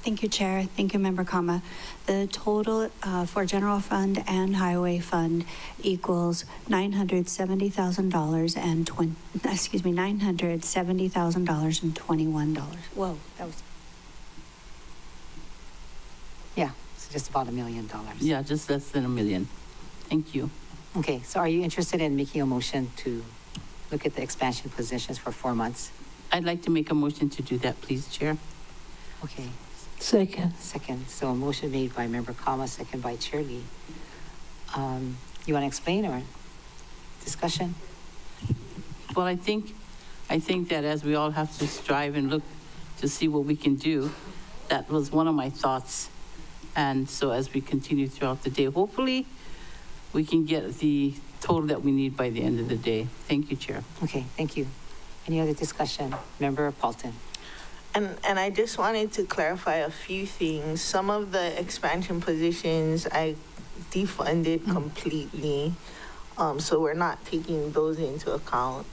Thank you, Chair. Thank you, Member Kama. The total for general fund and highway fund equals $970,000 and $970,021. Whoa, that was. Yeah, so just about $1 million. Yeah, just less than $1 million. Thank you. Okay, so are you interested in making a motion to look at the expansion positions for 4 months? I'd like to make a motion to do that, please, Chair. Okay, Second. second. So a motion made by Member Kama, second by Chair Lee. You want to explain or discussion? Well, I think that as we all have to strive and look to see what we can do, that was one of my thoughts. And so as we continue throughout the day, hopefully we can get the total that we need by the end of the day. Thank you, Chair. Okay, thank you. Any other discussion? Member Paulton? And I just wanted to clarify a few things. Some of the expansion positions I defunded completely, so we're not taking those into account.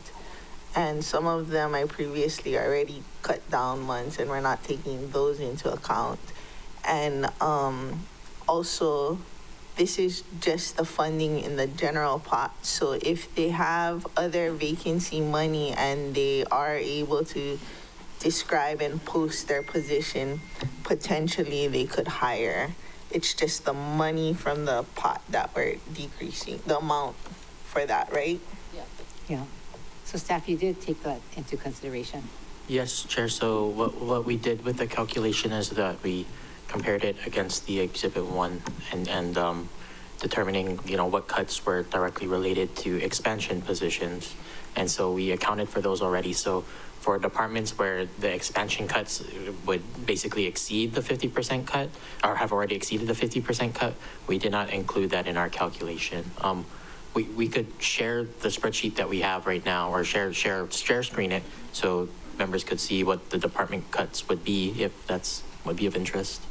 And some of them I previously already cut down once, and we're not taking those into account. And also, this is just the funding in the general pot. So if they have other vacancy money and they are able to describe and post their position, potentially they could hire. It's just the money from the pot that we're decreasing, the amount for that, right? Yeah. So staff, you did take that into consideration? Yes, Chair. So what we did with the calculation is that we compared it against the Exhibit 1 and determining, what cuts were directly related to expansion positions. And so we accounted for those already. So for departments where the expansion cuts would basically exceed the 50% cut or have already exceeded the 50% cut, we did not include that in our calculation. We could share the spreadsheet that we have right now or share screen it so members could see what the department cuts would be if that's would be of interest.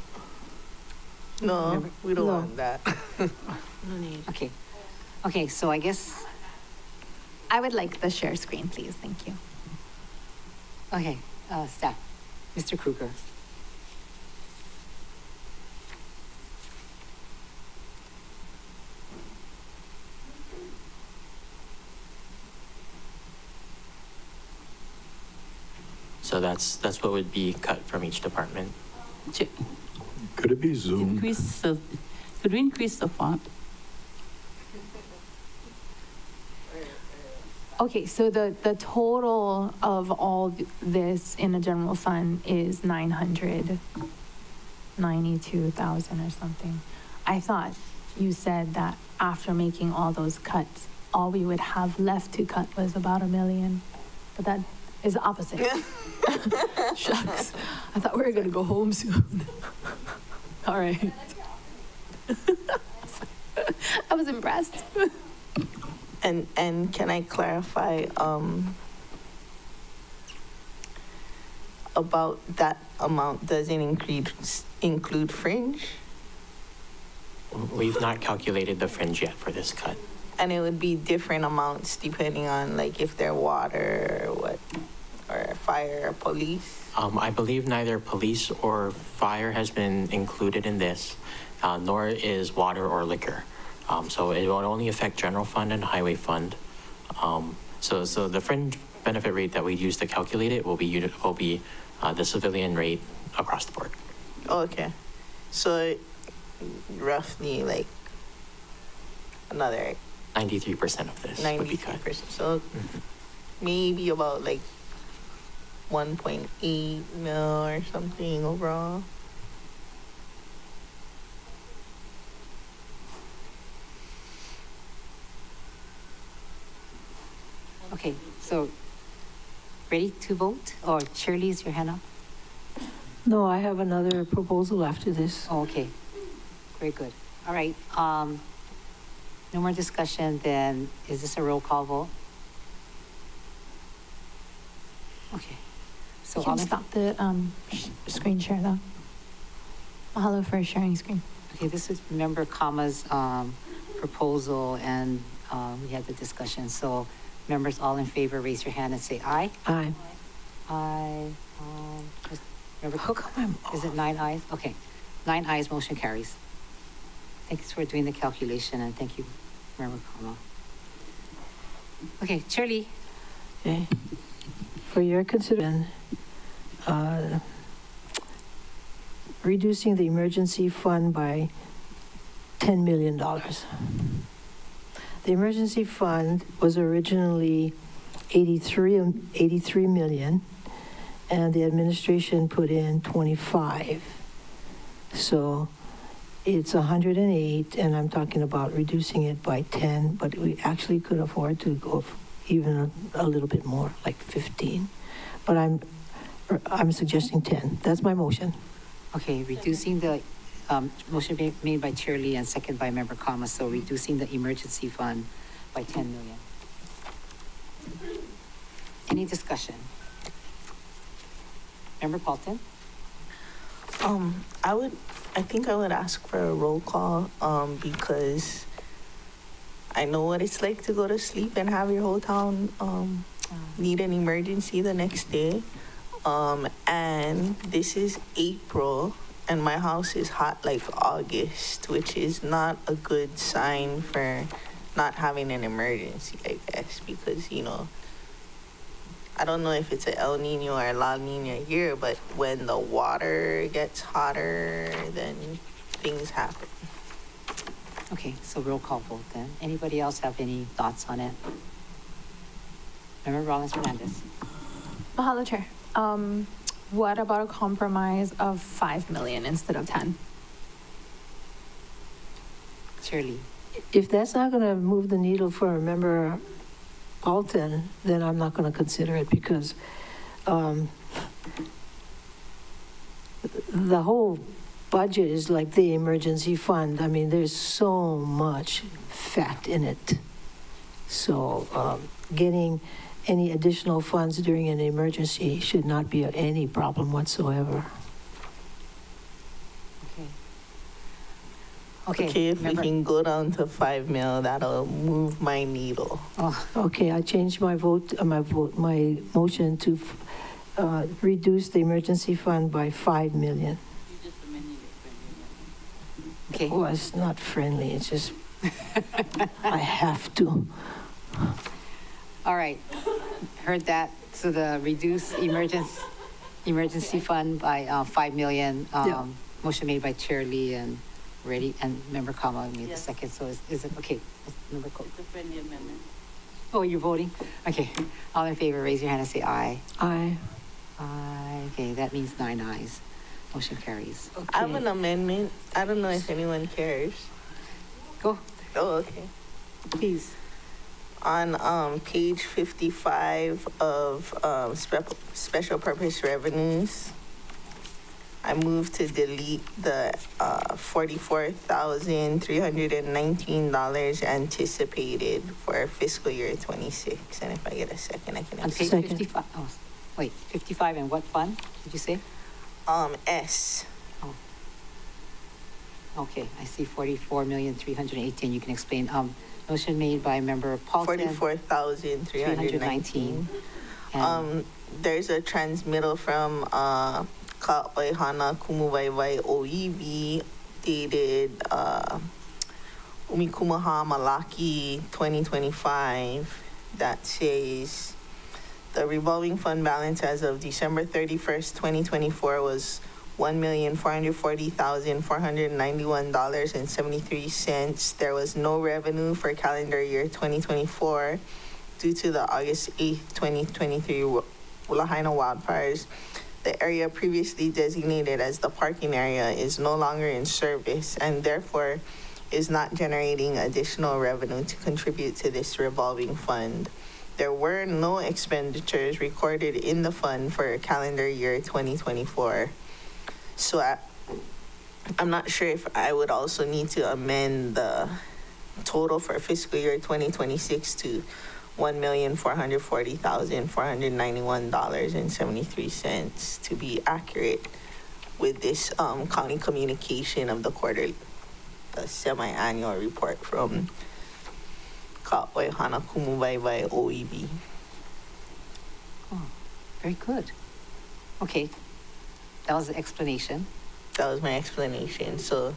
No, we don't want that. Okay. Okay, so I guess, I would like the share screen, please. Thank you. okay, staff, Mr. Kruger. So that's what would be cut from each department. Could it be Zoom? Could we increase the font? Okay, so the total of all this in the general fund is 992,000 or something. I thought you said that after making all those cuts, all we would have left to cut was about $1 million, but that is the opposite. Shucks, I thought we were gonna go home soon. All right. I was impressed. And can I clarify about that amount doesn't include fringe? We've not calculated the fringe yet for this cut. And it would be different amounts depending on like if they're water or what, or fire or police? I believe neither police or fire has been included in this, nor is water or liquor. So it will only affect general fund and highway fund. So the fringe benefit rate that we use to calculate it will be the civilian rate across the board. Okay, so roughly like another 93% of this would be cut. 93%. So maybe about like 1.8 mil or something overall. Okay, so ready to vote? Or Shirley, is your hand up? No, I have another proposal after this. Oh, okay, very good. All right, no more discussion, then is this a roll call vote? Okay. So You all can in- stop the screen share though. Mahalo for sharing screen. Okay, this is Member Kama's proposal, and we had the discussion. So members all in favor, raise your hand and say aye. Aye. Aye. Member Cook, is it 9 ayes? Okay, 9 ayes, motion carries. Thanks for doing the calculation, and thank you, Member Kama. Okay, Shirley. Okay. For your consideration, reducing the emergency fund by $10 million. The emergency fund was originally 83 million, and the administration put in 25. So it's 108, and I'm talking about reducing it by 10, but we actually could afford to go even a little bit more, like 15. But I'm suggesting 10. That's my motion. Okay, reducing the, motion made by Chair Lee and second by Member Kama, so reducing the emergency fund by 10 million. Any discussion? Member Paulton? I think I would ask for a roll call, because I know what it's like to go to sleep and have your whole town, need an emergency the next day. And this is April, and my house is hot like August, which is not a good sign for not having an emergency, I guess, because, you know, I don't know if it's a El Nino or La Nina year, but when the water gets hotter, then things happen. Okay, so roll call vote then. Anybody else have any thoughts on it? Member Rollins Fernandez? Mahalo, Chair. What about a compromise of 5 million instead of 10? Shirley? If that's not going to move the needle for Member Alton, then I'm not going to consider it, because the whole budget is like the emergency fund. I mean, there's so much fat in it. So getting any additional funds during an emergency should not be any problem whatsoever. Okay, if member- we can go down to 5 mil, that'll move my needle. Oh, Okay, I changed my my motion to reduce the emergency fund by 5 million. okay. Oh, it's not friendly, it's just, I have to. All right, heard that. So the reduce emergency fund by 5 million. Yeah. Motion made by Chair Lee and ready, and Member Kama made the second. So is it, okay, Member Cook? It's a friendly amendment. Oh, you're voting? Okay, all in favor, raise your hand and say aye. Aye. Aye, okay, that means 9 ayes. Motion carries. I have an amendment. I don't know if anyone cares. Go, Oh, okay. please. On page 55 of special purpose revenues, I move to delete the $44,319 anticipated for fiscal year 26. And if I get a second, I can On page Second. 55, oh, wait, 55 and what fund, did you say? S. Okay, I see 44,318, you can explain. Motion made by Member Paulton. 44,319. And There's a transmittal from Ka'oihana Kumuwaiwai OEB dated Umikumaha Malaki 2025 that says the revolving fund balance as of December 31st, 2024 was $1,440,491.73. There was no revenue for calendar year 2024 due to the August 8th, 2023 Lahaina wildfires. The area previously designated as the parking area is no longer in service and therefore is not generating additional revenue to contribute to this revolving fund. There were no expenditures recorded in the fund for calendar year 2024. So I'm not sure if I would also need to amend the total for fiscal year 2026 to $1,440,491.73 to be accurate with this county communication of the the semi-annual report from Ka'oi Hana Kumuvaiwai OEB. Oh, very good. Okay, that was the explanation. That was my explanation. So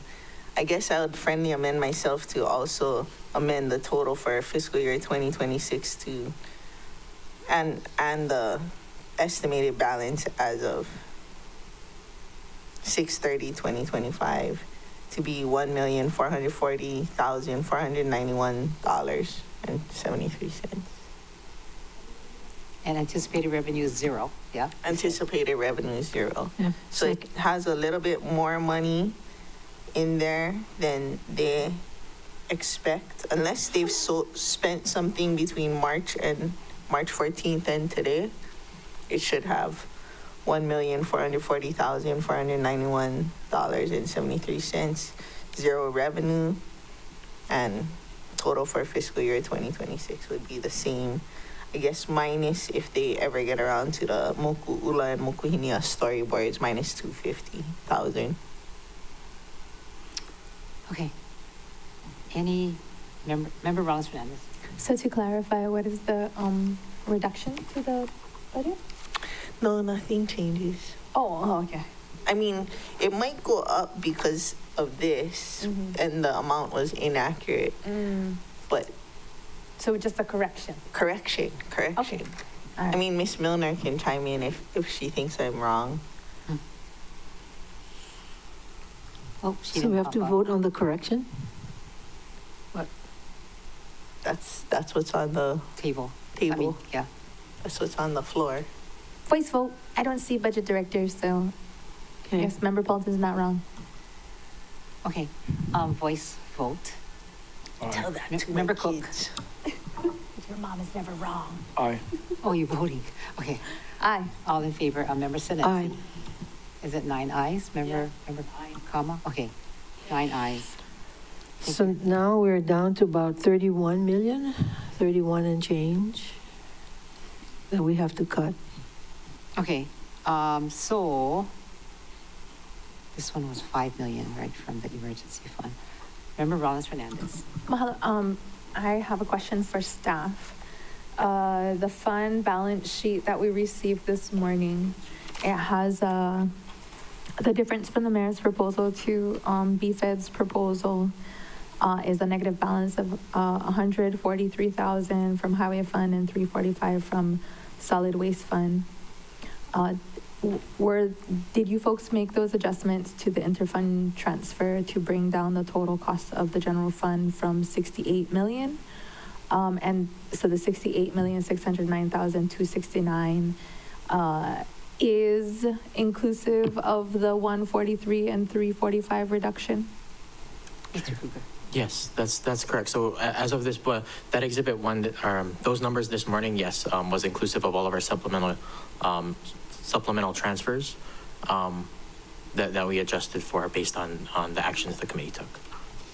I guess I would friendly amend myself to also amend the total for fiscal year 2026 to, and the estimated balance as of 6/30/2025 to be $1,440,491.73. And anticipated revenue is zero, yeah? Anticipated revenue is zero. Yeah. So it has a little bit more money in there than they expect, unless they've spent something between March 14th and today. It should have $1,440,491.73, zero revenue, and total for fiscal year 2026 would be the same. I guess minus if they ever get around to the Moku Ula and Moku Hinia storyboards, minus 250,000. Okay. Any member Rollins Fernandez? So to clarify, what is the reduction to the budget? No, nothing changes. Oh, okay. I mean, it might go up because of this, and the amount was inaccurate, but So just a correction. correction. Okay. All I right. mean, Miss Milner can chime in if she thinks I'm wrong. Oh, she So we didn't have to pop up. vote on the correction? That's what's on the Table. I table. mean, yeah. That's what's on the floor. Voice vote. I don't see budget director, so Okay. yes, Member Paulton's not wrong. Okay, voice vote. Tell that to my Member Cook. kids. Your mom is never wrong. Aye. Oh, you're voting. Okay, Aye. all in favor, Member Sinet? Aye. Is it 9 ayes? Member Kama? Okay, 9 ayes. So now we're down to about 31 million, 31 and change that we have to cut. Okay, so this one was 5 million, right, from the emergency fund. Member Rollins Fernandez. Mahalo. I have a question for staff. The fund balance sheet that we received this morning, it has the difference from the mayor's proposal to BFED's proposal is a negative balance of 143,000 from highway fund and 345 from solid waste fund. Did you folks make those adjustments to the interfund transfer to bring down the total cost of the general fund from 68 million? And so the 68,609,269 is inclusive of the 143 and 345 reduction? Mr. Kruger. Yes, that's correct. So as of this, that exhibit one, those numbers this morning, yes, was inclusive of all of our supplemental transfers that we adjusted for based on the actions the committee took.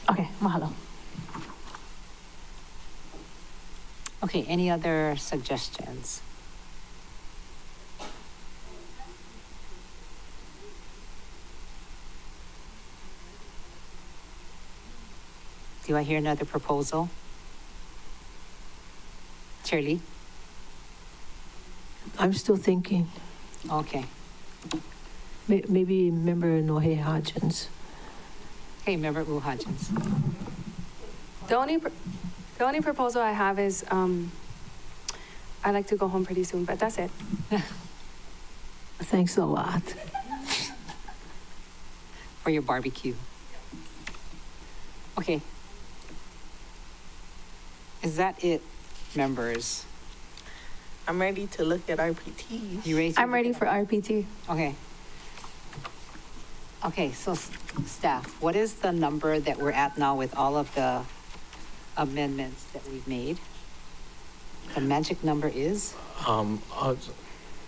Okay, mahalo. Okay, any other suggestions? Do I hear another proposal? Shirley? I'm still thinking, Okay. maybe member Nohe Hodgins. Okay, Member Wu Hodgins. The only proposal I have is, I like to go home pretty soon, but that's it. Thanks a lot. for your barbecue. Okay. Is that it, members? I'm ready to look at RPTs. You ready? to I'm look ready at for RPT. Okay. Okay, so staff, what is the number that we're at now with all of the amendments that we've made? The magic number is?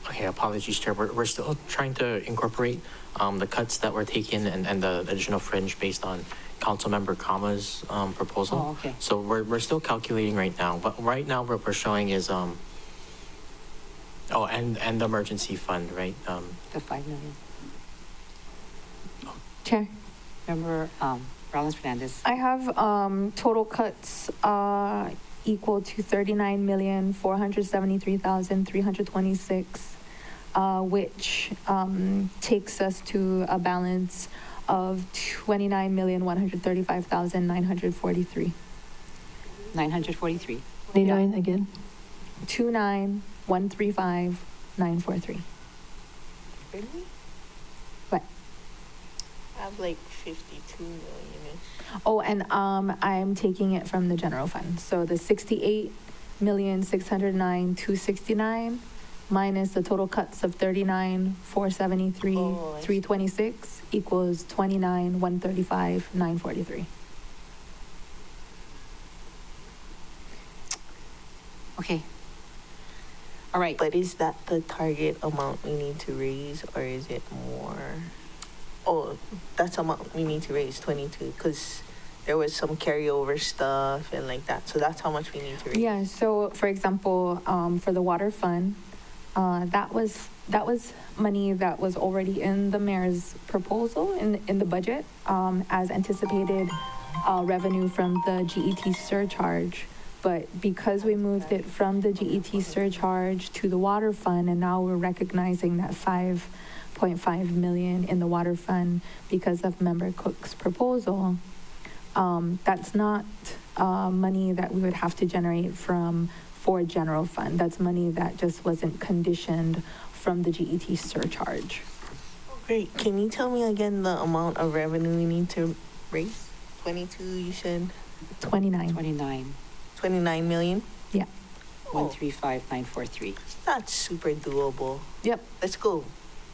Okay, apologies, Chair. We're still trying to incorporate the cuts that were taken and the additional fringe based on Councilmember Kama's proposal. Oh, okay. So we're still calculating right now, but right now what we're showing is and the emergency fund, right? The 5 million. Chair. Member Rollins Fernandez. I have total cuts equal to 39,473,326, which takes us to a balance of 29,135,943. 943. 29 again? 29,135,943. Really? What? I have like 52 million-ish. Oh, and I'm taking it from the general fund. So the 68,609,269 minus the total cuts of 39,473,326 equals 29,135,943. Okay. All right. But is that the target amount we need to raise, or is it more? Oh, that's amount we need to raise, 22, because there was some carryover stuff and like that. So that's how much we need to raise. Yeah, so for example, for the water fund, that was money that was already in the mayor's proposal in the budget, as anticipated revenue from the GET surcharge. But because we moved it from the GET surcharge to the water fund, and now we're recognizing that 5.5 million in the water fund because of Member Cook's proposal, that's not money that we would have to generate for general fund. That's money that just wasn't conditioned from the GET surcharge. Great. Can you tell me again the amount of revenue we need to raise? 22, you said? 29. 29. 29 million? Yeah. 135,943. That's super doable. Yep. Let's go.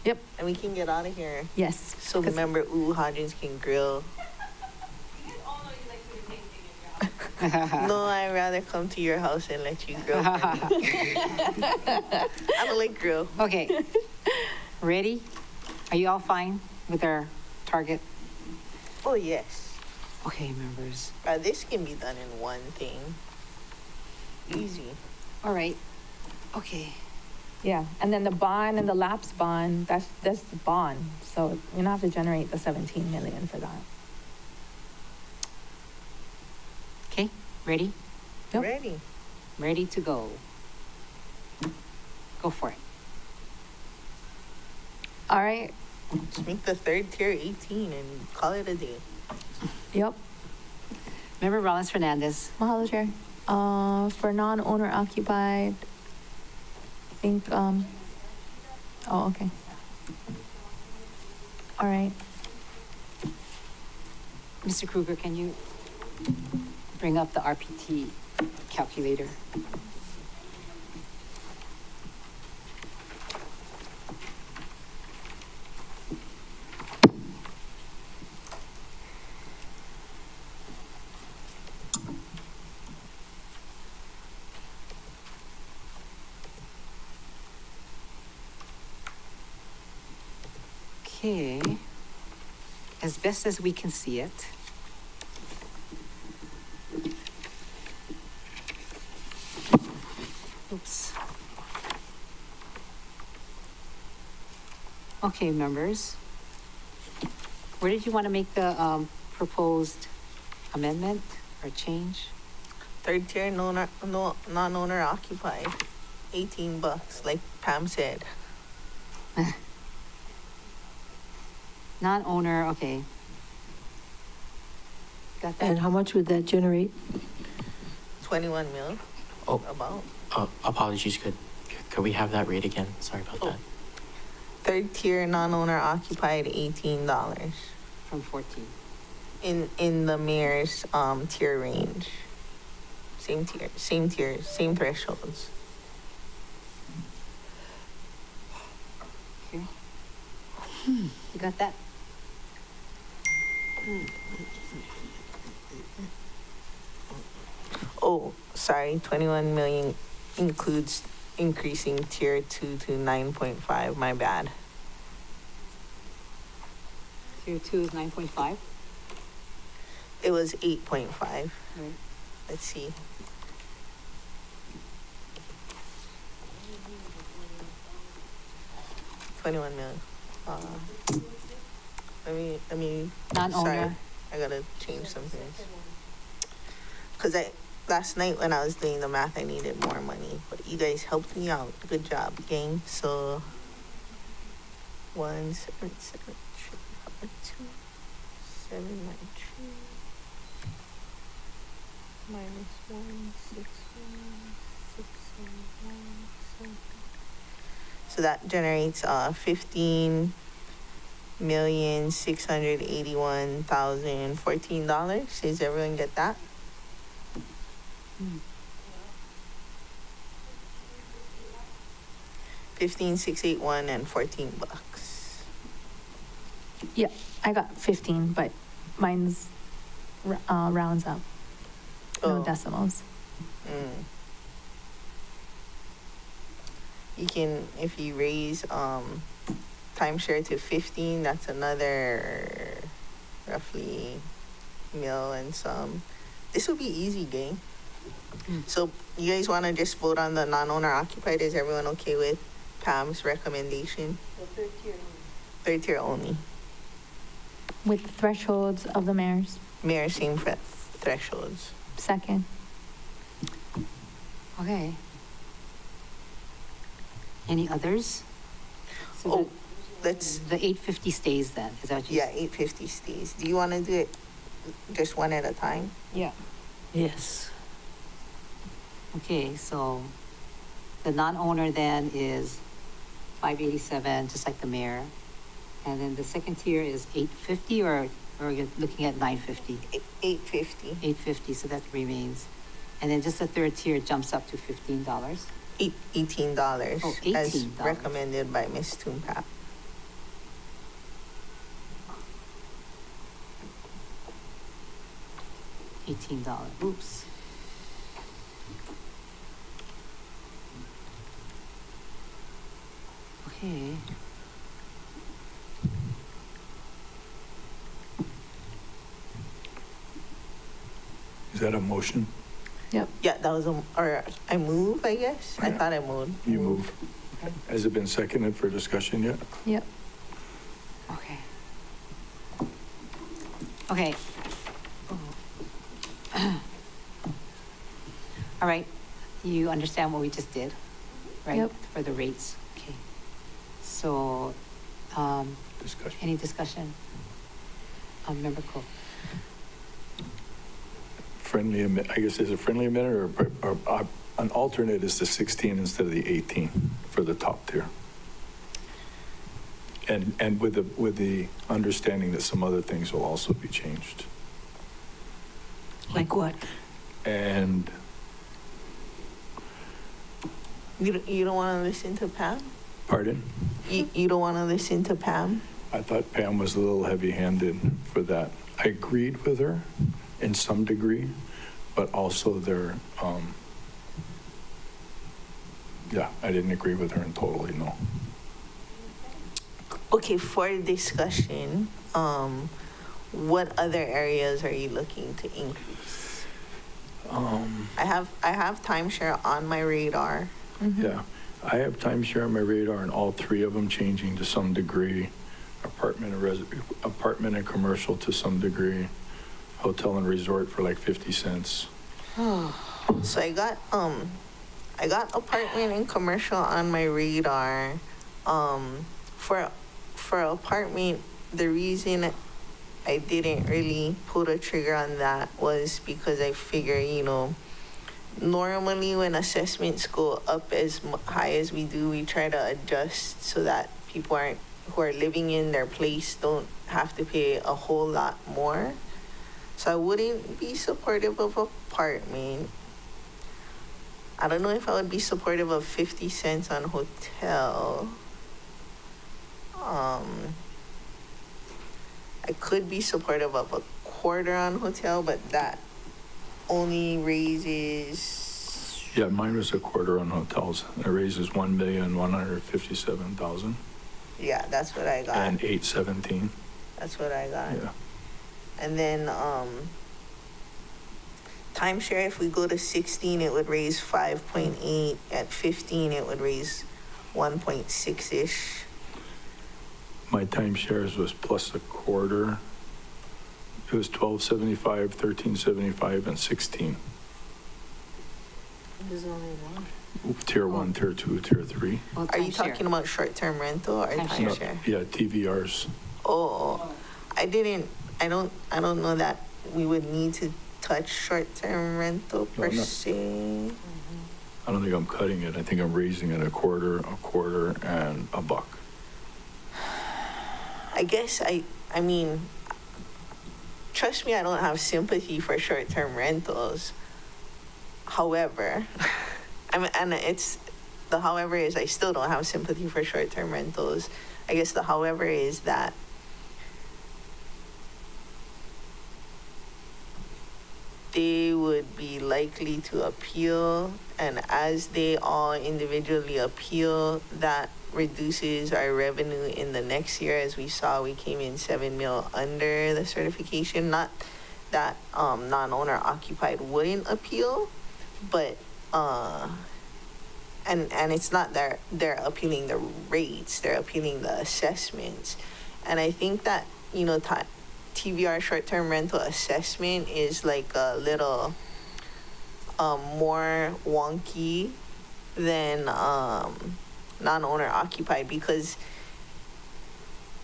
Yep. And we can get out of here. Yes. So Member Hodgins can grill. No, I'd rather come to your house and let you grill. I don't like grill. Okay. Ready? Are you all fine with our target? Oh, yes. Okay, members. This can be done in one thing. Easy. All right. Okay. Yeah, and then the bond and the lapse bond, that's the bond. So you don't have to generate the 17 million for that. Okay, ready? Yep. Ready. Ready to go. Go for it. All right. Just make the third tier 18 and call it a day. Yep. Member Rollins Fernandez. Mahalo, Chair. For non-owner occupied, I think, oh, okay. All right. Mr. Kruger, can you bring up the RPT calculator? Okay, as best as we can see it. Oops. Okay, members. Where did you want to make the proposed amendment or change? Third tier non-owner occupied. $18, like Pam said. Non-owner, okay. Got that? And how much would that generate? 21 mil. Oh. About. Apologies, could we have that rate again? Sorry about that. Third tier non-owner occupied $18. from 14. In the mayor's tier range. Same tiers, same thresholds. Okay. You got that? Oh, sorry, 21 million includes increasing tier 2 to 9.5, my bad. Tier 2 is 9.5. It was 8.5. Right. Let's see. $21 million. Let me. Non-owner. Sorry, I gotta change some things. Cause last night when I was doing the math, I needed more money, but you guys helped me out. Good job, gang. So 177,252,792 minus 161,671. So that generates 15,681,014. Does everyone get that? Hmm. 15,681 and $14. Yeah, I got 15, but mine's rounds up. No Oh. decimals. Mm. You can, if you raise timeshare to 15, that's another roughly mil and some. This will be easy, gang. So you guys want to just vote on the non-owner occupied? Is everyone okay with Pam's recommendation? Third tier only. With the thresholds of the mayors. Mayor, same thresholds. Second. Okay. Any others? So Oh, let's, the 850 stays then, is that what you yeah, 850 stays. Do you want to do it just one at a time? Yeah. Yes. Okay, so the non-owner then is 587, just like the mayor. And then the second tier is 850, or you're looking at 950? 850. 850, so that remains. And then just the third tier jumps up to $15. $18. Oh, As $18. recommended by Ms. Toompa. $18. Oops. Okay. Is that a motion? Yep. Yeah, that was or I move, I guess. I Yeah. thought I moved. You move. Has it been seconded for discussion yet? Yep. Okay. Okay. All right, you understand what we just did, right? Yep. For the rates, okay. So, Discussion. any discussion? Member Cole? Friendly, I guess, is it friendly amendment or an alternate is the 16 instead of the 18 for the top tier? And with the understanding that some other things will also be changed. Like what? And You don't want to listen to Pam? pardon? You don't want to listen to Pam? I thought Pam was a little heavy-handed for that. I agreed with her in some degree, but also yeah, I didn't agree with her in totally, no. Okay, for discussion, what other areas are you looking to increase? I have timeshare on my radar. Yeah, I have timeshare on my radar and all three of them changing to some degree. Apartment and commercial to some degree. Hotel and resort for like 50 cents. So I got apartment and commercial on my radar. For apartment, the reason I didn't really pull the trigger on that was because I figure, normally when assessments go up as high as we do, we try to adjust so that people who are living in their place don't have to pay a whole lot more. So I wouldn't be supportive of apartment. I don't know if I would be supportive of 50 cents on hotel. I could be supportive of a quarter on hotel, but that only raises, Yeah, mine was a quarter on hotels. It raises 1,157,000 yeah, that's what I got. and 817. That's what I got. Yeah. And then timeshare, if we go to 16, it would raise 5.8. At 15, it would raise 1.6-ish. My timeshares was plus a quarter. It was 1275, 1375, and 16. There's only one. Tier 1, Tier 2, Tier 3. Well, Are you timeshare. talking about short-term rental or Timeshare. timeshare? Yeah, TVRs. Oh, I don't know that we would need to touch short-term rental per No. se. I don't think I'm cutting it. I think I'm raising it a quarter, and a buck. I guess I mean, trust me, I don't have sympathy for short-term rentals. However, I mean, and it's, the however is I still don't have sympathy for short-term rentals. I guess the however is that they would be likely to appeal, and as they all individually appeal, that reduces our revenue in the next year. As we saw, we came in 7 mil under the certification. Not that non-owner occupied wouldn't appeal, but and it's not that they're appealing the rates, they're appealing the assessments. And I think that, you know, TVR short-term rental assessment is like a little more wonky than non-owner occupied, because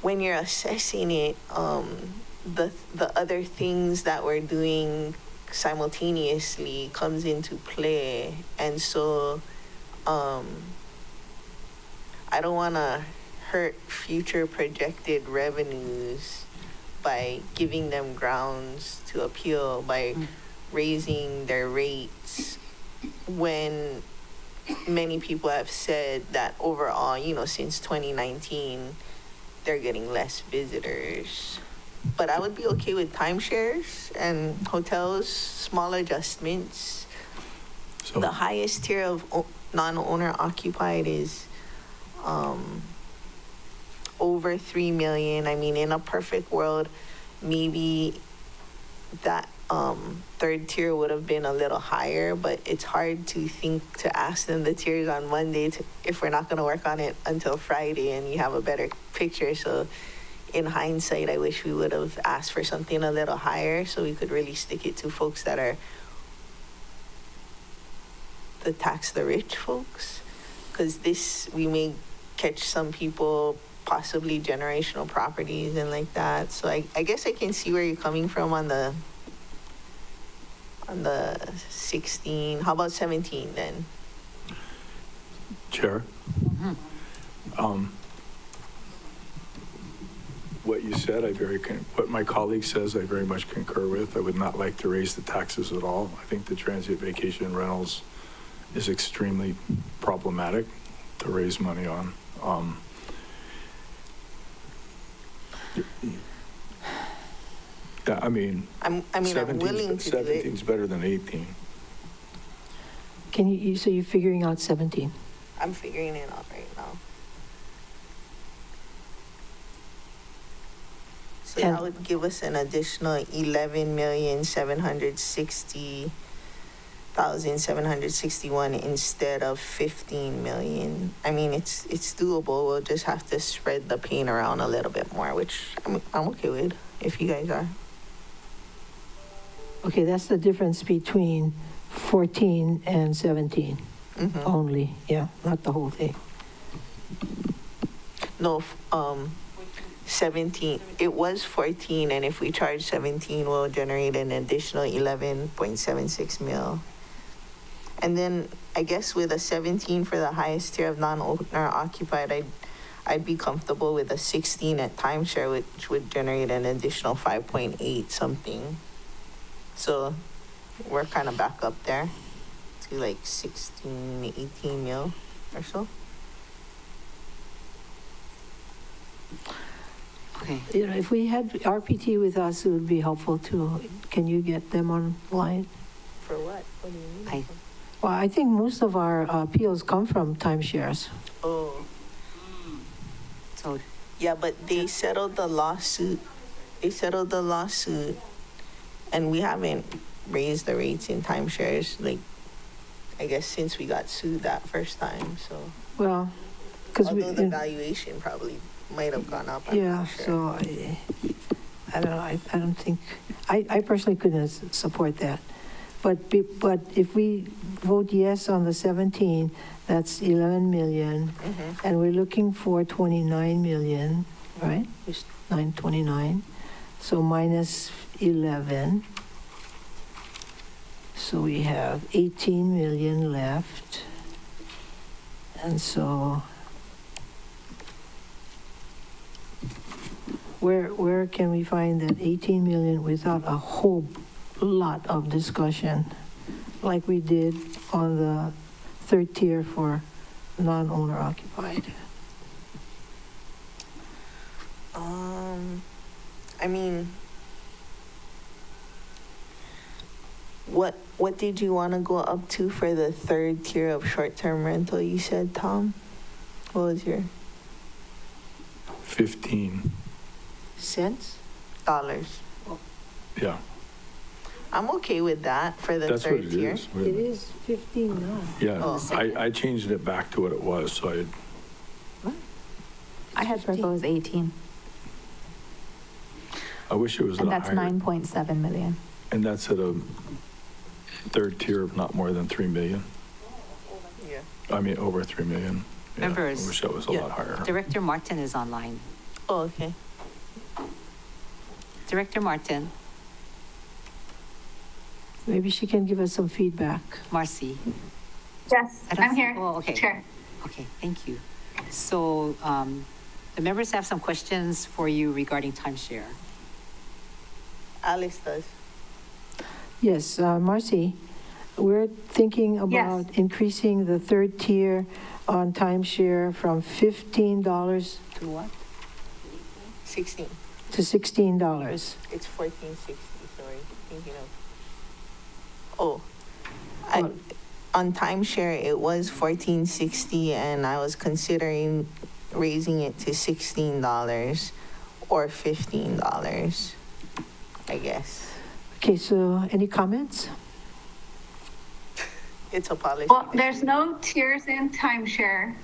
when you're assessing it, the other things that we're doing simultaneously comes into play. And so I don't want to hurt future projected revenues by giving them grounds to appeal by raising their rates, when many people have said that overall, you know, since 2019, they're getting less visitors. But I would be okay with timeshares and hotels, small adjustments. So The highest tier of non-owner occupied is over 3 million. I mean, in a perfect world, maybe that third tier would have been a little higher, but it's hard to ask them the tiers on Monday if we're not going to work on it until Friday and you have a better picture. So in hindsight, I wish we would have asked for something a little higher so we could really stick it to folks that are the tax the rich folks. Because we may catch some people, possibly generational properties and like that. So I guess I can see where you're coming from on the 16. How about 17 then? Chair? What you said, what my colleague says, I very much concur with. I would not like to raise the taxes at all. I think the transient vacation rentals is extremely problematic to raise money on. Yeah, I mean, I'm willing to do it. 17's better than 18. So you're figuring out 17? I'm figuring it out right now. So And- that would give us an additional 11,760,761 instead of 15 million. I mean, it's doable. We'll just have to spread the pain around a little bit more, which I'm okay with, if you guys are. Okay, that's the difference between 14 and 17 only, yeah, not the whole thing. No, 17. It was 14, and if we charge 17, we'll generate an additional 11.76 mil. And then I guess with a 17 for the highest tier of non-owner occupied, I'd be comfortable with a 16 at timeshare, which would generate an additional 5.8 something. So we're kind of back up there to like 16, 18 mil or so. Okay. You know, if we had RPT with us, it would be helpful too. Can you get them online? For what? What do you mean? Well, I think most of our appeals come from timeshares. Oh, So, yeah, but they settled the lawsuit. They settled the lawsuit, and we haven't raised the rates in timeshares, like, I guess since we got sued that first time, so. Well, because we, Although the valuation probably might have gone up, I'm yeah, not sure. so I don't know, I don't think, I personally couldn't support that. But if we vote yes on the 17, that's 11 million, and we're looking for 29 million, right? It's 929, so minus 11. So we have 18 million left. And so where can we find that 18 million without a whole lot of discussion, like we did on the third tier for non-owner occupied? I mean, what did you want to go up to for the third tier of short-term rental, you said, Tom? What was your 15, Cents? dollars? yeah. I'm okay with that for the That's what third it tier. is. It is 15 now. Yeah, Oh. I changed it back to what it was, so I had proposed 18, I wish it was at and a that's higher. 9.7 million. And that's at a third tier of not more than 3 million. Yeah. I mean, over 3 million. Yeah, Members. I wish that was a Yeah. lot higher. Director Martin is online. Oh, okay. Director Martin, Maybe she can give us some feedback. Marcy. Yes, I don't I'm see- here. Oh, okay. Chair. Okay, thank you. So the members have some questions for you regarding timeshare. Alice does. Yes, Marcy, we're thinking about increasing the third tier on timeshare from $15 to what? 16. To $16. It's 1460, sorry. Thinking of. Oh, on timeshare, it was 1460, and I was considering raising it to $16 or $15, I guess. Okay, so any comments? It's a policy. Well, there's no tiers in timeshare.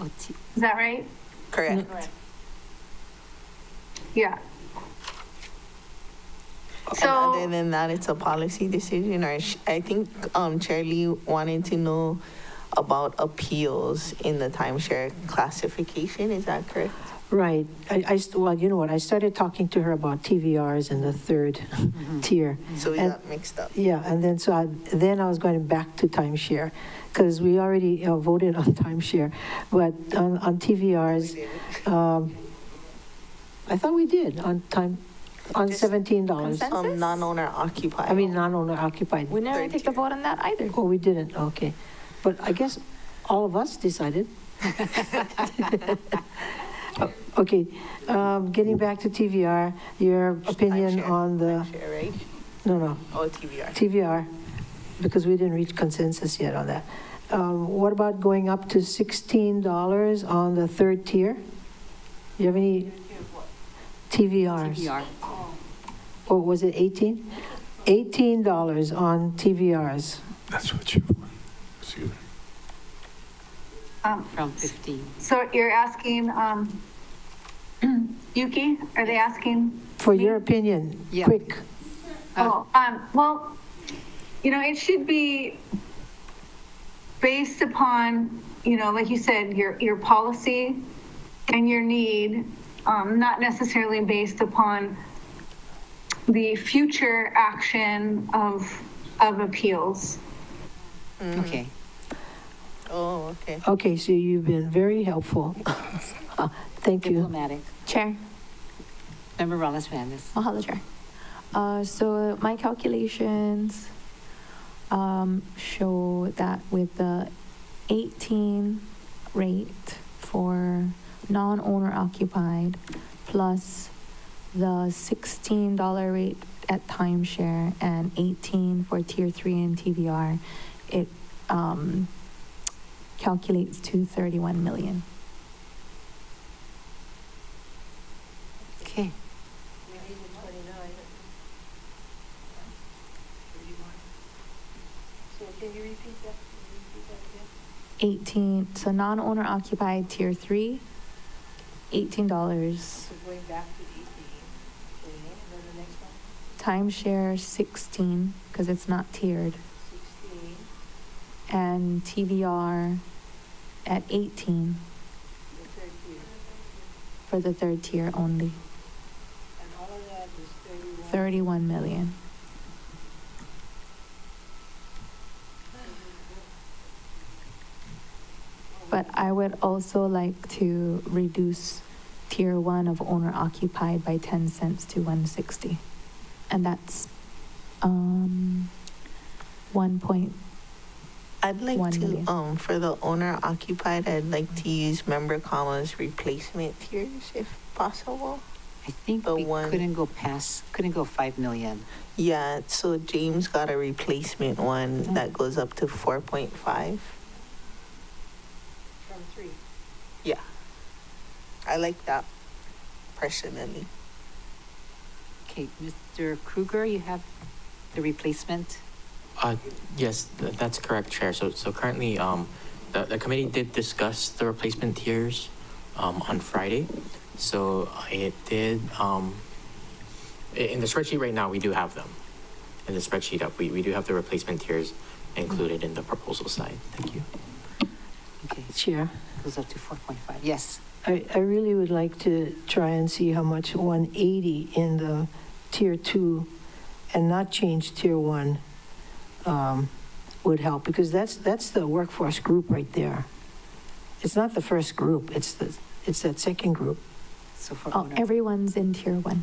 Oh, Is that right? Correct. Yeah. And So, other than that, it's a policy decision, or I think Chair Lee wanted to know about appeals in the timeshare classification, is that correct? Right. Well, you know what, I started talking to her about TVRs in the third tier. So we And- got mixed up. Yeah, and then then I was going back to timeshare, because we already voted on timeshare, but on TVRs, I thought we did on $17. Consensus? Non-owner occupied. I mean, non-owner occupied. We never Third take the tier. vote on that either. Oh, we didn't, okay. But I guess all of us decided. Okay, getting back to TVR, your opinion Timeshare. on the, Timeshare, right? no, Oh, TVR. TVR, because we didn't reach consensus yet on that. What about going up to $16 on the third tier? You have any TVRs? TVR. Or was it 18? $18 on TVRs. That's what you, excuse me. From 15. so you're asking, Yuki, are they asking? For your opinion, Yeah. quick. Well, it should be based upon, like you said, your policy and your need, not necessarily based upon the future action of appeals. Okay. Oh, okay. Okay, so you've been very helpful. Thank you. Diplomatic. Chair, Member Rollins Fernandez. mahalo, Chair. So my calculations show that with the 18 rate for non-owner occupied plus the $16 rate at timeshare and 18 for tier 3 and TVR, it calculates to 31 million. Okay. 18, so non-owner occupied tier 3, $18. Going back to 18, okay, and then the next one, Timeshare 16, because it's not tiered. 16, And TVR at 18 the third tier. for the third tier only, And all of that is 31. 31 million. But I would also like to reduce tier 1 of owner occupied by 10 cents to 160. And that's 1 I'd like 1 to, million. for the owner occupied, I'd like to use Member Kama's replacement tiers if possible. I think The we one- couldn't go 5 million. Yeah, so James got a replacement one that goes up to 4.5. From 3. Yeah. I like that personally. Okay, Mr. Kruger, you have the replacement? Yes, that's correct, Chair. So currently, the committee did discuss the replacement tiers on Friday. So it did, in the spreadsheet right now, we do have them. In the spreadsheet up, we do have the replacement tiers included in the proposal side. Thank you. Okay, Chair, goes up to 4.5. Yes. I really would like to try and see how much 180 in the tier 2 and not change tier 1 would help, because that's the workforce group right there. It's not the first group, it's that second group. So for Oh, owner, everyone's in tier 1.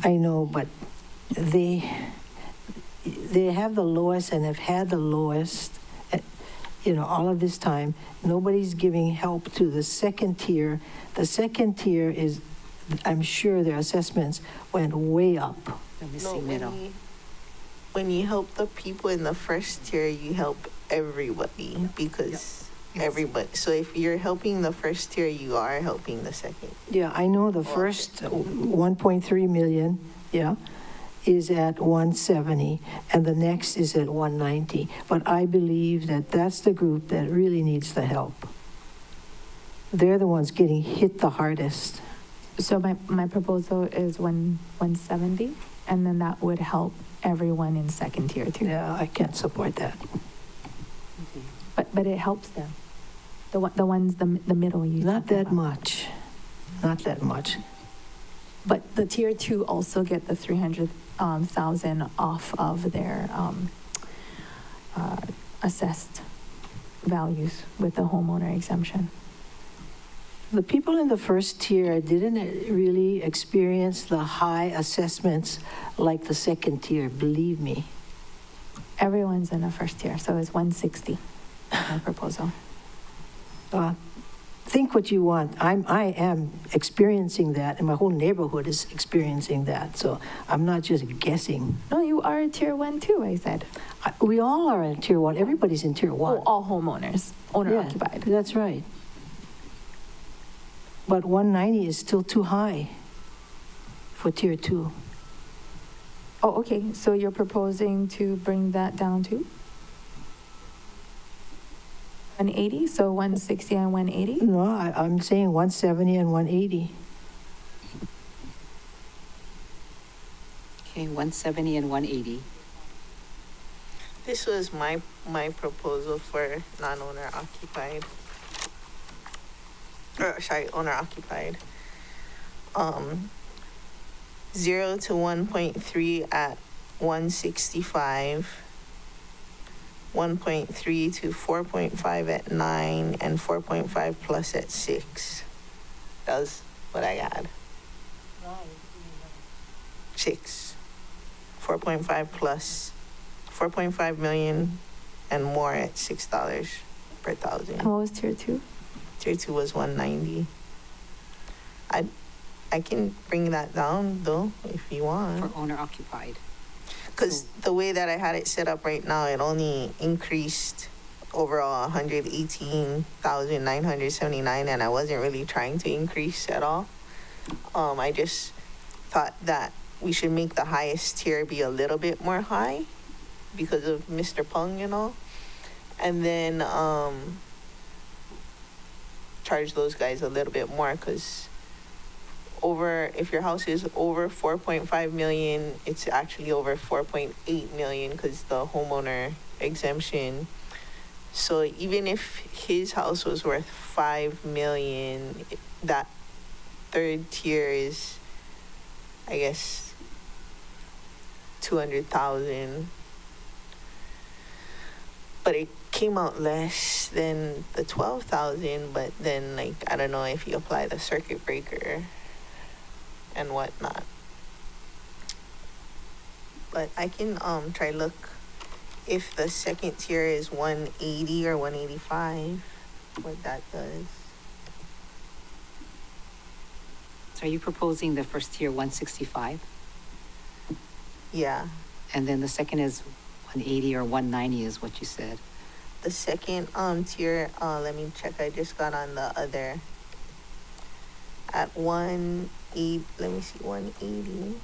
I know, but they have the lowest and have had the lowest, all of this time. Nobody's giving help to the second tier. The second tier is, I'm sure their assessments went way up. the No, missing middle. when you help the people in the first tier, you help everybody because Yes. everybody. So if you're helping the first tier, you are helping the second. Yeah, I know the first 1.3 million, yeah, is at 170, and the next is at 190. But I believe that that's the group that really needs the help. They're the ones getting hit the hardest. So my proposal is 170, and then that would help everyone in second tier too. Yeah, I can't support that. Okay. But it helps them. The ones, the middle you. Not talked that about. much, not that much. But the tier 2 also get the 300,000 off of their assessed values with the homeowner exemption. The people in the first tier didn't really experience the high assessments like the second tier, believe me. Everyone's in the first tier, so it's 160, my proposal. Think what you want. I am experiencing that, and my whole neighborhood is experiencing that, so I'm not just guessing. No, you are tier 1 too, I said. We all are in tier 1. Everybody's in tier 1. Oh, all homeowners, owner Yeah, occupied. That's right. But 190 is still too high for tier 2. Oh, okay, so you're proposing to bring that down to 180, so 160 and 180? No, I'm saying 170 and 180. Okay, 170 and 180. This was my proposal for non-owner occupied. Owner occupied. 0 to 1.3 at 165. 1.3 to 4.5 at 9, and 4.5 plus at 6. That was what I had. 6. 4.5 plus 4.5 million and more at $6 per thousand. And what was tier 2? Tier 2 was 190. I can bring that down though if you want. For owner occupied. Because the way that I had it set up right now, it only increased overall 118,979, and I wasn't really trying to increase at all. I just thought that we should make the highest tier be a little bit more high because of Mr. Peng, you know, and then charge those guys a little bit more because if your house is over 4.5 million, it's actually over 4.8 million because the homeowner exemption. So even if his house was worth 5 million, that third tier is, I guess, 200,000. But it came out less than the 12,000, but then like, I don't know if you apply the circuit breaker and whatnot. But I can try look if the second tier is 180 or 185, what that does. So are you proposing the first tier 165? Yeah. And then the second is 180 or 190 is what you said. The second tier, let me check. I just got on the other. At 180, let me see, 180.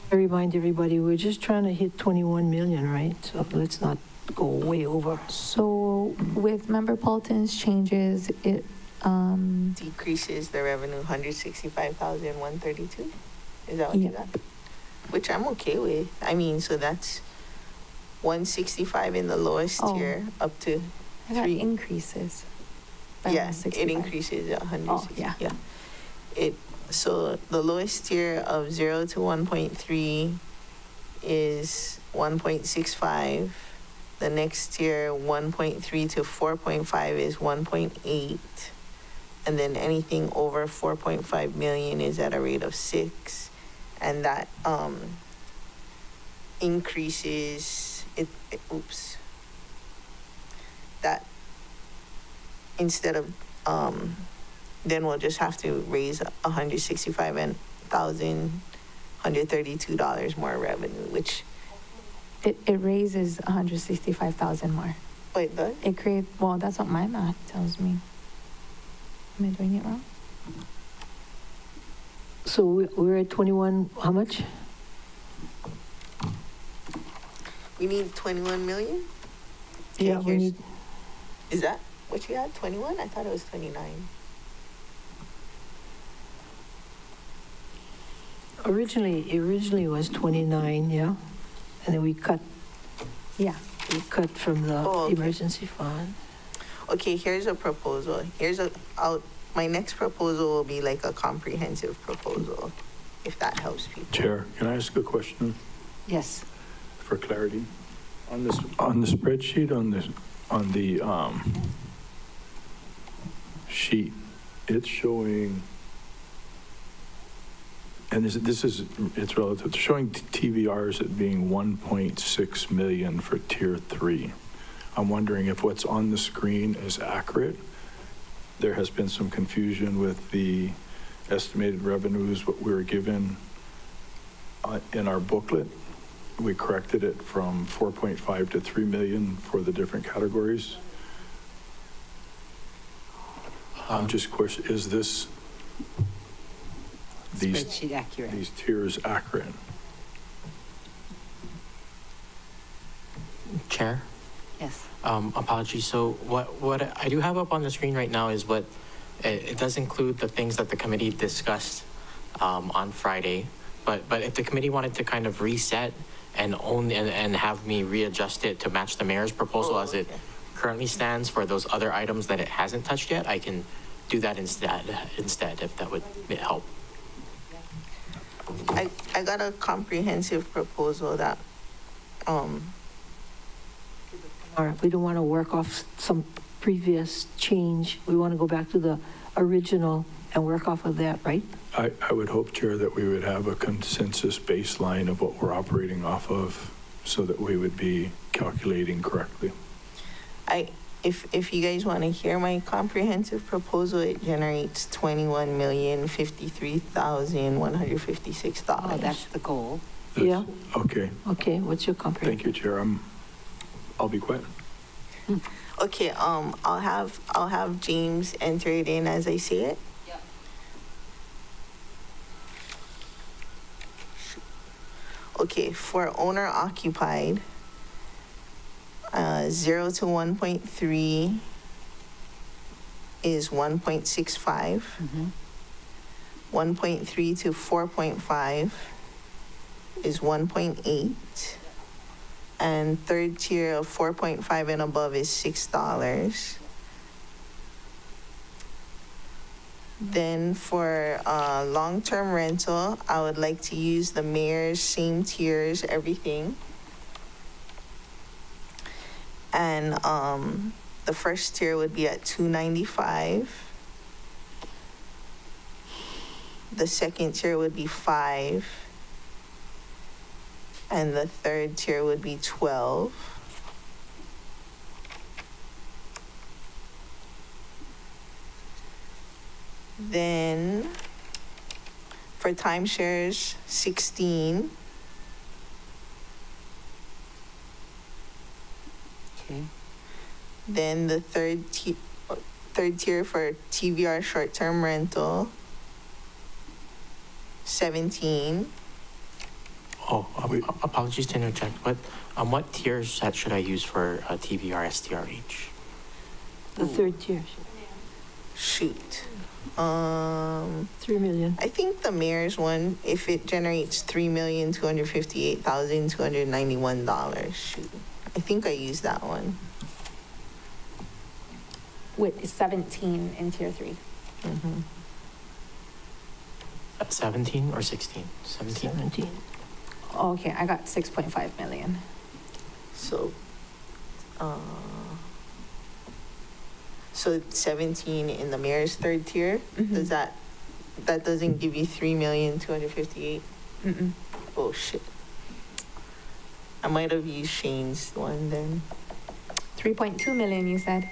I remind everybody, we're just trying to hit 21 million, right? So let's not go way over. So with Member Paulton's changes, it Decreases the revenue 165,132. Is that what you got? Which I'm okay with. I mean, so that's 165 in the lowest tier up to I got 3. increases. by Yeah, it 165. increases 160. Oh, yeah. So the lowest tier of 0 to 1.3 is 1.65. The next tier, 1.3 to 4.5, is 1.8. And then anything over 4.5 million is at a rate of 6. And that increases that instead of then we'll just have to raise $165,132 more revenue, which It raises 165,000 more. wait, does? It creates, well, that's what my math tells me. Am I doing it wrong? So we're at 21, how much? We need 21 million? Yeah, we need, Is that what you had, 21? I thought it was 29. originally was 29, yeah? And then we cut from the Oh, okay. emergency fund. Okay, here's a proposal. My next proposal will be like a comprehensive proposal, if that helps people. Chair, can I ask a question Yes. for clarity? On the spreadsheet, on the sheet, it's showing, and it's relative, it's showing TVRs at being 1.6 million for tier 3. I'm wondering if what's on the screen is accurate. There has been some confusion with the estimated revenues, what we were given in our booklet. We corrected it from 4.5 to 3 million for the different categories. I'm just question, is this Spreadsheet accurate. these tiers accurate? Chair? Yes. Apologies. So what I do have up on the screen right now is it does include the things that the committee discussed on Friday. but if the committee wanted to kind of reset and have me readjust it to match the mayor's proposal as it currently stands for those other items that it hasn't touched yet, I can do that instead, if that would help. I got a comprehensive proposal that, All right, we don't want to work off some previous change. We want to go back to the original and work off of that, right? I would hope, Chair, that we would have a consensus baseline of what we're operating off of so that we would be calculating correctly. if you guys want to hear my comprehensive proposal, it generates $21,053,156. Oh, that's the goal. Yeah. Okay, Okay, what's your thank comprehensive? you, Chair. I'll be quiet. Okay, I'll have James enter it in as I say it. Okay, for owner occupied, 0 to 1.3 is 1.65. 1.3 to 4.5 is 1.8. And third tier of 4.5 and above is $6. Then for long-term rental, I would like to use the mayor's same tiers, everything. And the first tier would be at $295. The second tier would be $5. And the third tier would be $12. Then for timeshares, 16. Okay. Then the third tier for TVR short-term rental, 17. Oh, apologies to interject. What tiers should I use for TVR STRH? The third tier, Shoot. 3 million. I think the mayor's one, if it generates $3,258,291. Shoot. I think I used that one. With 17 in tier 3. 17 or 16? 17? 17. Okay, I got 6.5 million. So, so 17 in the mayor's third tier. Does that doesn't give you 3,258,000? Mm-mm. Oh shit! I might have used Shane's one then. 3.2 million, you said.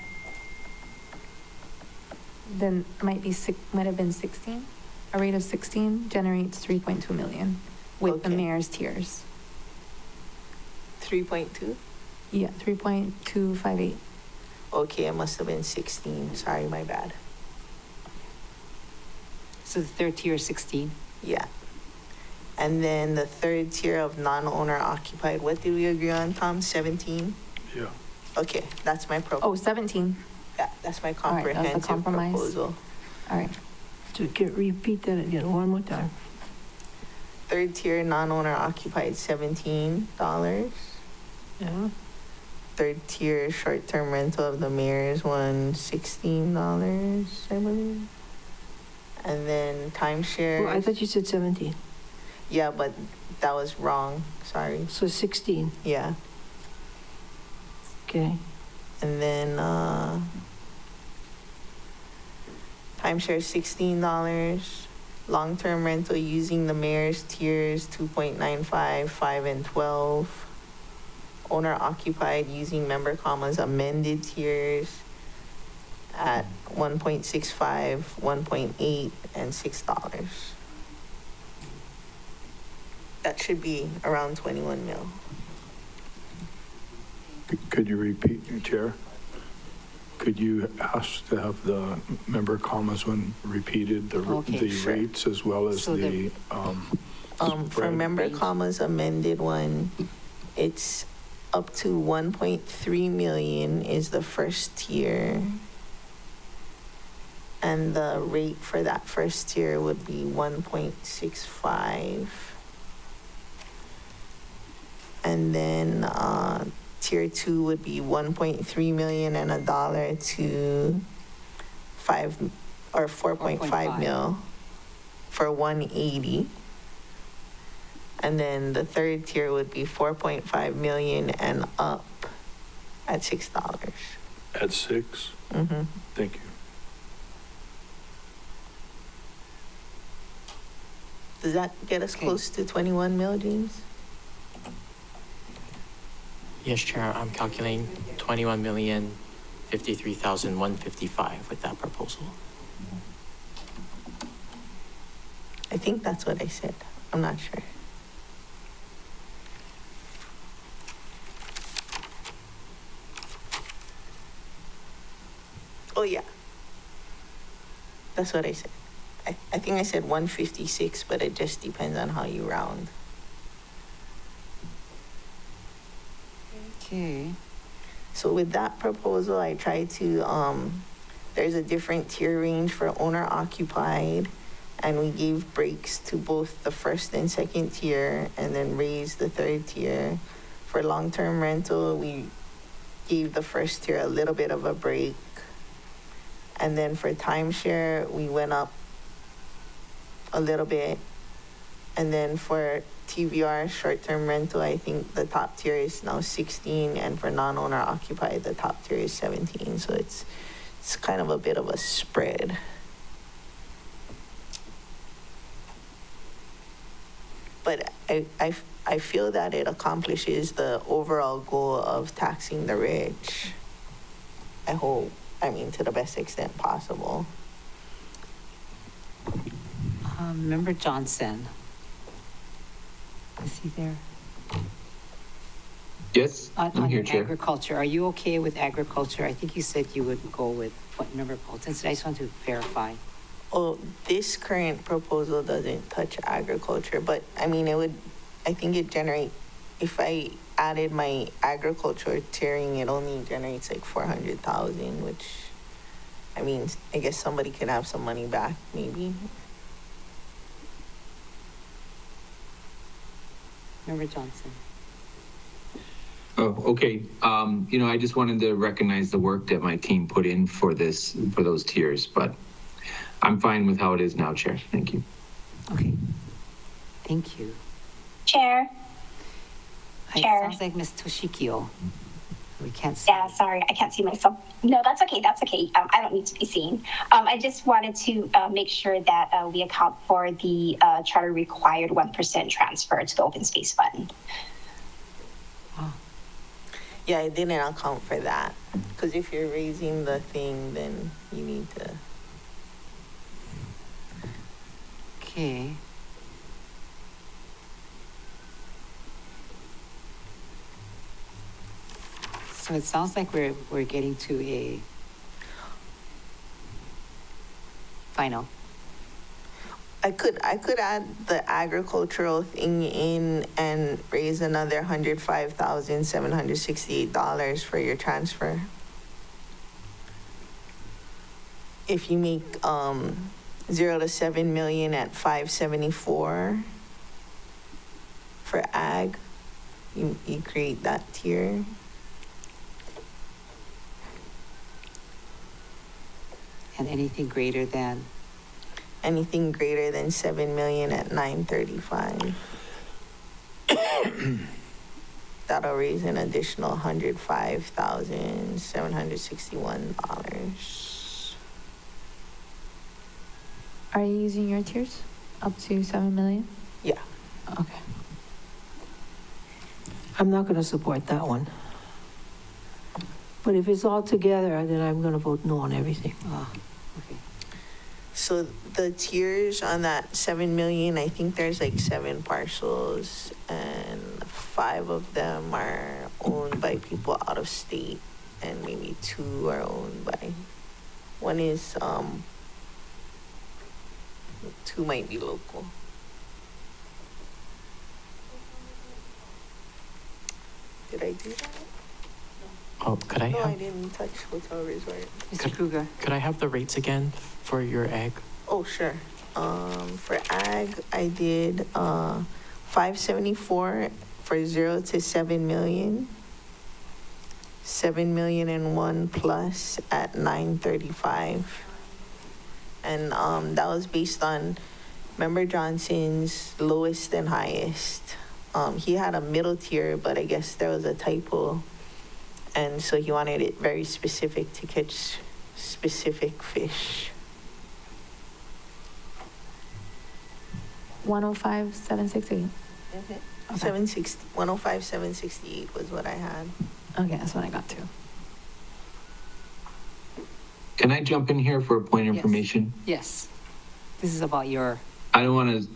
Then might have been 16. A rate of 16 generates 3.2 million with the Okay. mayor's tiers. 3.2. Yeah, 3.258. Okay, it must have been 16. Sorry, my bad. So the third tier is 16. Yeah. And then the third tier of non-owner occupied. What did we agree on, Tom? 17. Yeah. Okay, that's my Oh, 17. Yeah, that's my All right, that's the comprehensive compromise. proposal. All right. So repeat that again one more time. Third tier non-owner occupied, $17. Yeah. Third tier short-term rental of the mayor's one, $16, I believe. And then timeshare. Well, I thought you said 17. Yeah, but that was wrong. Sorry. So 16. Yeah. Okay. And then timeshare $16. Long-term rental using the mayor's tiers 2.95, 5, and 12. Owner occupied using member commas amended tiers at 1.65, 1.8, and $6. That should be around 21 mil. Could you repeat, Chair? Could you ask to have the member commas one repeated, Okay, the sure. rates as well as So the, For spread? member range. commas amended one, it's up to 1.3 million is the first tier. And the rate for that first tier would be 1.65. And then tier 2 would be 1.3 million and $1 to 5 or 4.5 4.5. mil for 180. And then the third tier would be 4.5 million and up at $6. At 6? Mm-hmm. Thank you. Does that get us Okay. close to 21 mil, James? Yes, Chair, I'm calculating 21,053,155 with that proposal. I think that's what I said. I'm not sure. Oh, yeah. That's what I said. I think I said 156, but it just depends on how you round. Okay. So with that proposal, I tried to, there's a different tier range for owner occupied, and we gave breaks to both the first and second tier, and then raised the third tier. For long-term rental, we gave the first tier a little bit of a break. And then for timeshare, we went up a little bit. And then for TVR, short-term rental, I think the top tier is now 16, and for non-owner occupied, the top tier is 17. So it's kind of a bit of a spread. But I feel that it accomplishes the overall goal of taxing the rich. I hope. I mean, to the best extent possible. Member Johnson. Is he there? Yes, I'm On here, Chair. agriculture, are you okay with agriculture? I think you said you would go with what Member Bolton said. I just want to verify. Oh, this current proposal doesn't touch agriculture, but I mean, I think it if I added my agriculture tiering, it only generates like 400,000, which, I mean, I guess somebody could have some money back, maybe. Member Johnson. Oh, okay. I just wanted to recognize the work that my team put in for those tiers, but I'm fine with how it is now, Chair. Thank you. Okay. Thank you. Chair. It Chair. sounds like Ms. Toshikio. We can't see. Yeah, sorry, I can't see myself. No, that's okay. That's okay. I don't need to be seen. I just wanted to make sure that we account for the charter required 1% transfer to the open space fund. Yeah, I didn't account for that. Because if you're raising the thing, then you need to. Okay. So it sounds like we're getting to a final. I could add the agricultural thing in and raise another $105,768 for your transfer. If you make 0 to 7 million at 574 for ag, you create that tier. And anything greater than? Anything greater than 7 million at 935. That'll raise an additional $105,761. Are you using your tiers up to 7 million? Yeah. Okay. I'm not going to support that one. But if it's all together, then I'm going to vote no on everything. Okay. So the tiers on that 7 million, I think there's like 7 parcels, and 5 of them are owned by people out of state, and maybe 2 are owned by, one is, 2 might be local. Did I do that? Oh, could I No, I have, didn't touch hotel resort. Mr. Kruger. could I have the rates again for your ag? Oh, sure. For ag, I did 574 for 0 to 7 million, 7,000,001 plus at 935. And that was based on Member Johnson's lowest and highest. He had a middle tier, but I guess there was a typo. And so he wanted it very specific to catch specific fish. 105,768. Okay. 760, 105, 768 was what I had. Okay, that's what I got too. Can I jump in here for a point of Yes. information? Yes. This is about your, I don't want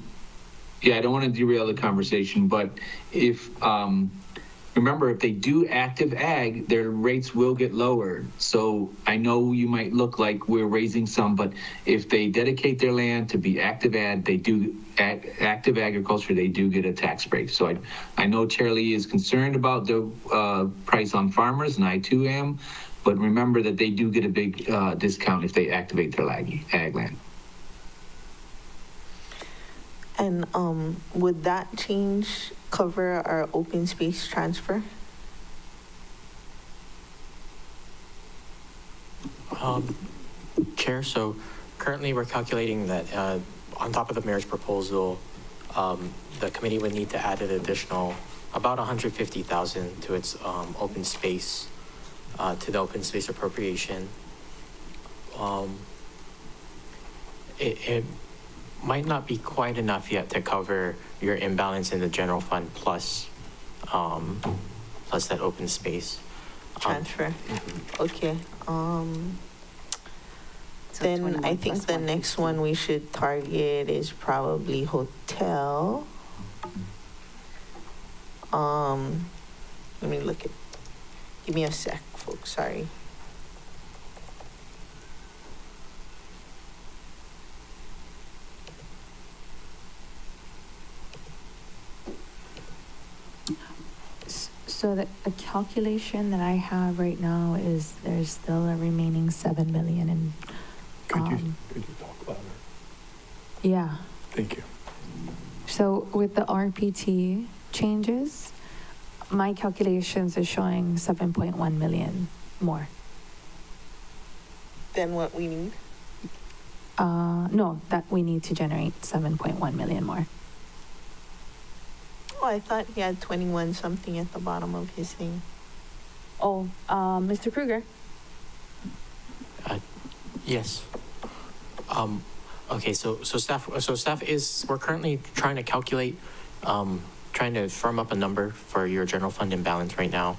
to, I don't want to derail the conversation, but if, remember, if they do active ag, their rates will get lowered. So I know you might look like we're raising some, but if they dedicate their land to be active ag, they do, active agriculture, they do get a tax break. So I know Chair Lee is concerned about the price on farmers, and I too am, but remember that they do get a big discount if they activate their ag land. And would that change cover our open space transfer? Chair, so currently we're calculating that on top of the mayor's proposal, the committee would need to add an additional about 150,000 to its open space, to the open space appropriation. It might not be quite enough yet to cover your imbalance in the general fund plus that open space. Transfer. Okay. Then I think the next one we should target is probably hotel. Let me look at, give me a sec, folks, sorry. So the calculation that I have right now is there's still a remaining 7 million in, Could you talk louder? yeah. Thank you. So with the RPT changes, my calculations are showing 7.1 million more. Then what we need? No, that we need to generate 7.1 million more. Oh, I thought he had 21 something at the bottom of his thing. Oh, Mr. Kruger? Yes. Okay, so staff is, we're currently trying to calculate, trying to firm up a number for your general fund imbalance right now.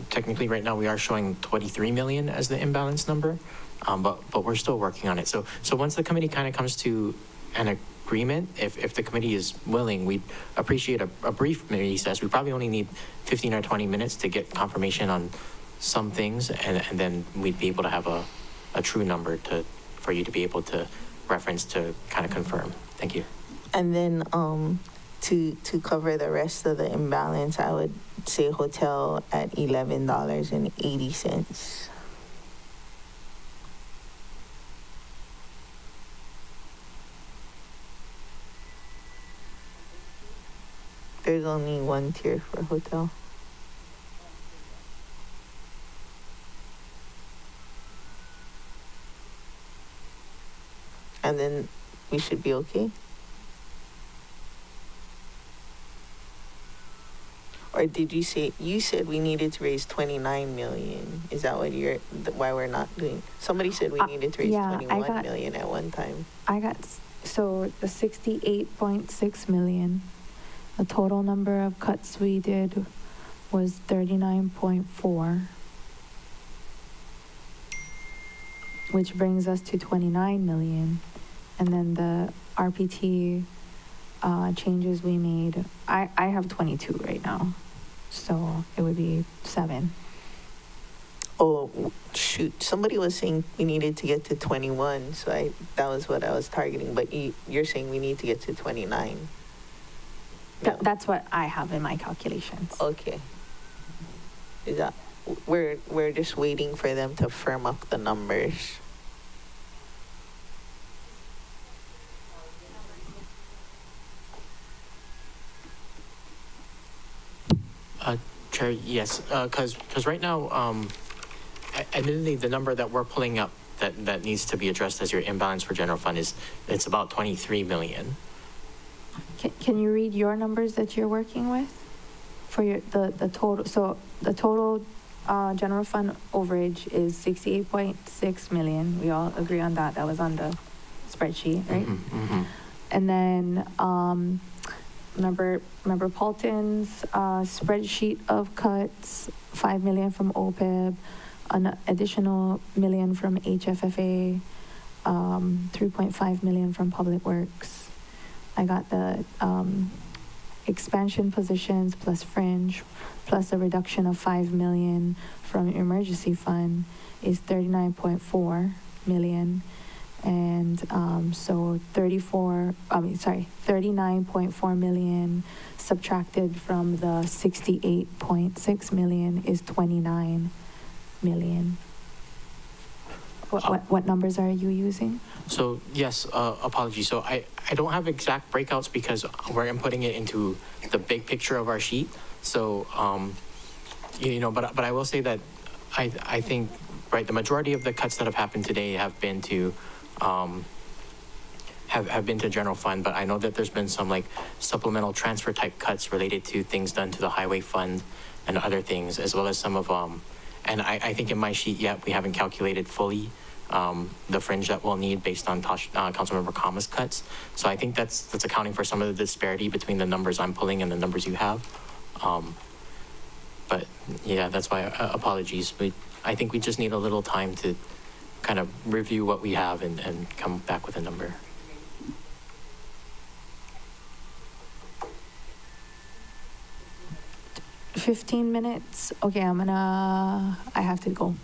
Technically, right now, we are showing 23 million as the imbalance number, but we're still working on it. So once the committee kind of comes to an agreement, if the committee is willing, we'd appreciate a brief recess. We probably only need 15 or 20 minutes to get confirmation on some things, and then we'd be able to have a true number for you to be able to reference to kind of confirm. Thank you. And then to cover the rest of the imbalance, I would say hotel at $11.80. There's only one tier for hotel. And then we should be okay? Or did you say, you said we needed to raise 29 million? Is that what why we're not doing? Somebody said we needed to raise yeah, 21 million at one time. So the 68.6 million, the total number of cuts we did was 39.4, which brings us to 29 million. And then the RPT changes we made, I have 22 right now, so it would be 7. Oh, shoot. Somebody was saying we needed to get to 21, so that was what I was targeting. But you're saying we need to get to 29. No. That's what I have in my calculations. Okay. Is that we're just waiting for them to firm up the numbers. Chair, yes, because right now, admittedly, the number that we're pulling up that needs to be addressed as your imbalance for general fund it's about 23 million. Can you read your numbers that you're working with for the total? So the total general fund overage is 68.6 million. We all agree on that. That was on the spreadsheet, right? And then member Paulton's spreadsheet of cuts, 5 million from OPEB, an additional million from HFFA, 3.5 million from Public Works. I got the expansion positions plus fringe, plus a reduction of 5 million from emergency fund is 39.4 million. And so 39.4 million subtracted from the 68.6 million is 29 million. What numbers are you using? So yes, apologies. So I don't have exact breakouts because we're inputting it into the big picture of our sheet. So, but I will say that I think, right, the majority of the cuts that have happened today have been to have been to general fund, but I know that there's been some like supplemental transfer type cuts related to things done to the highway fund and other things, as well as some of and I think in my sheet yet we haven't calculated fully the fringe that we'll need based on Councilmember Kama's cuts. So I think that's accounting for some of the disparity between the numbers I'm pulling and the numbers you have. But yeah, that's why apologies. I think we just need a little time to kind of review what we have and come back with a number. $15 minutes. Okay, I have to go.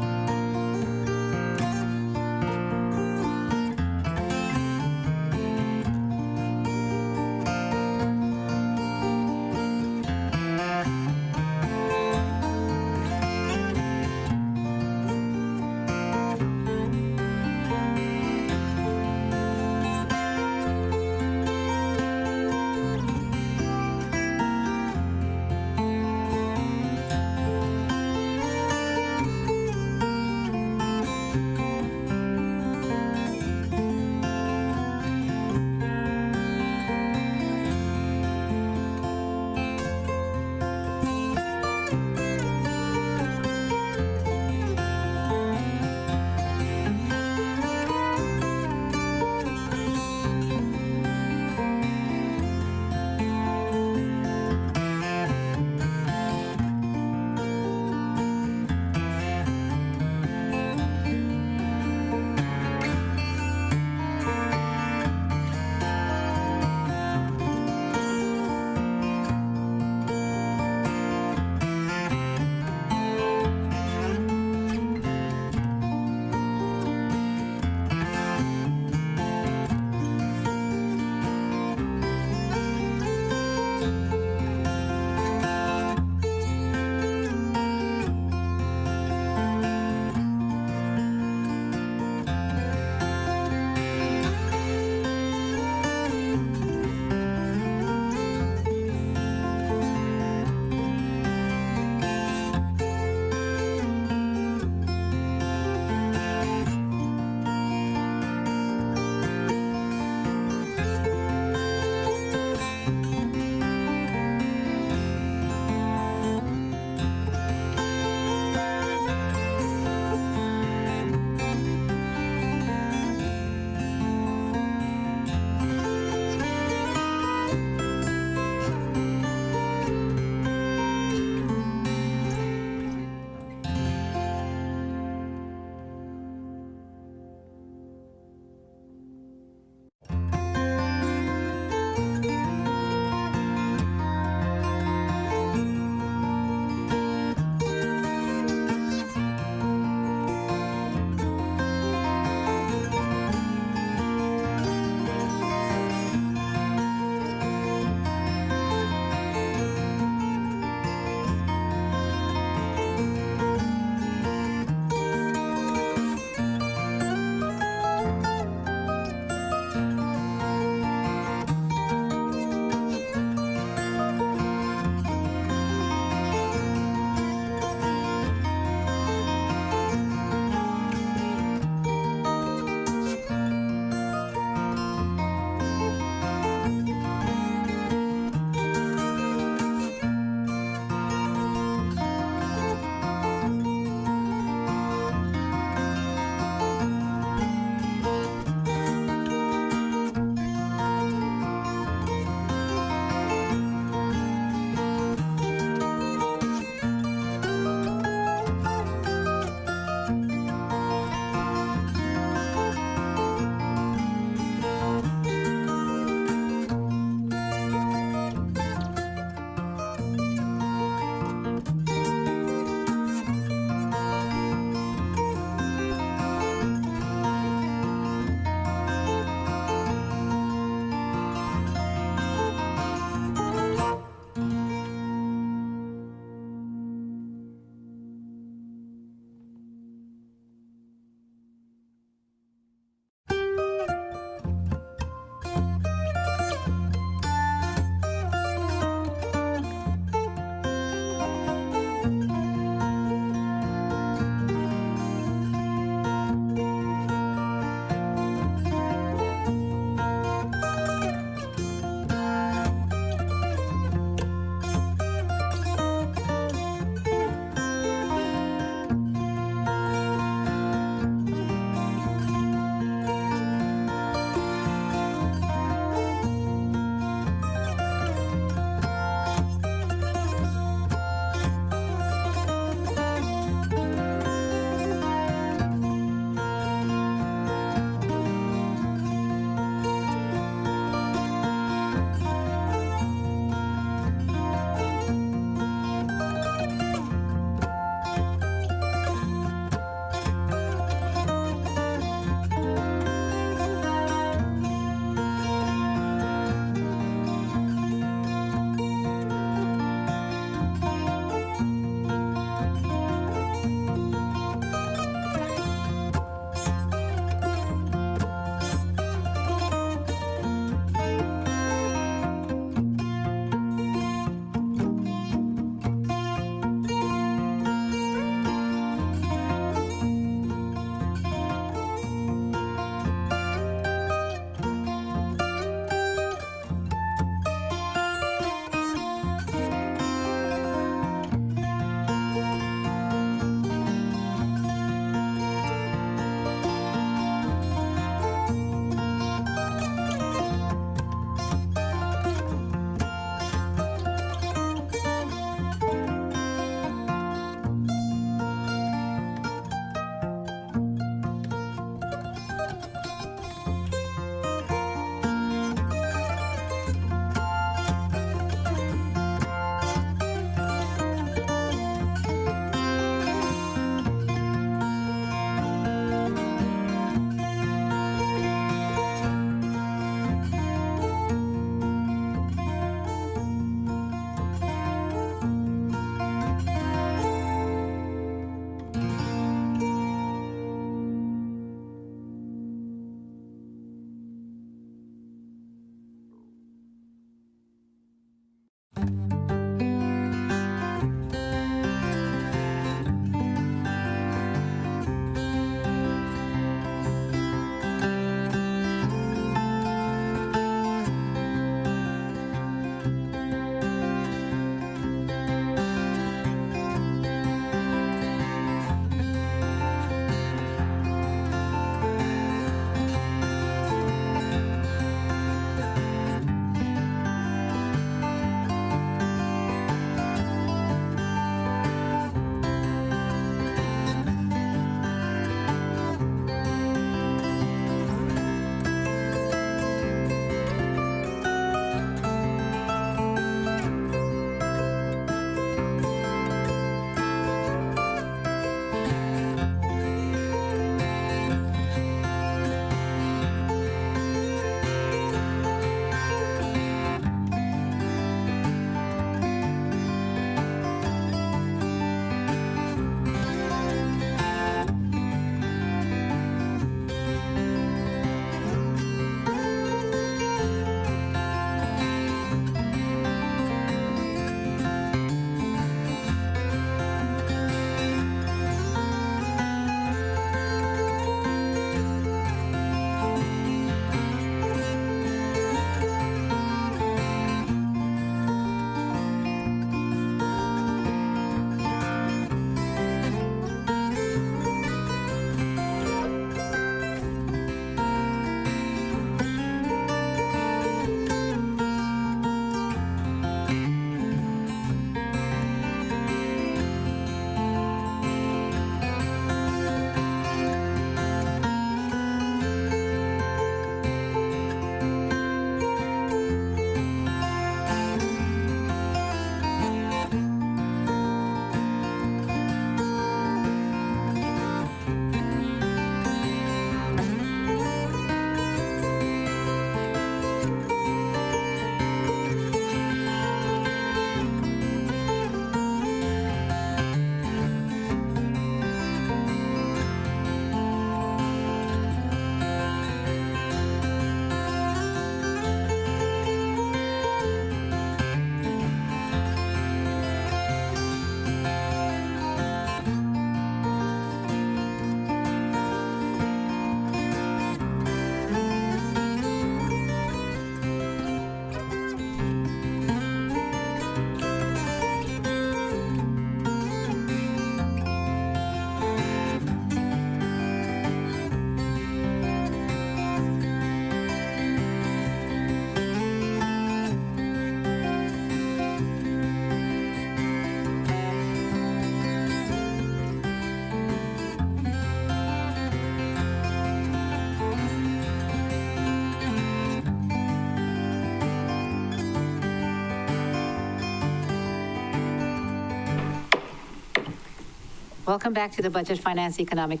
Welcome back to the Budget Finance Economic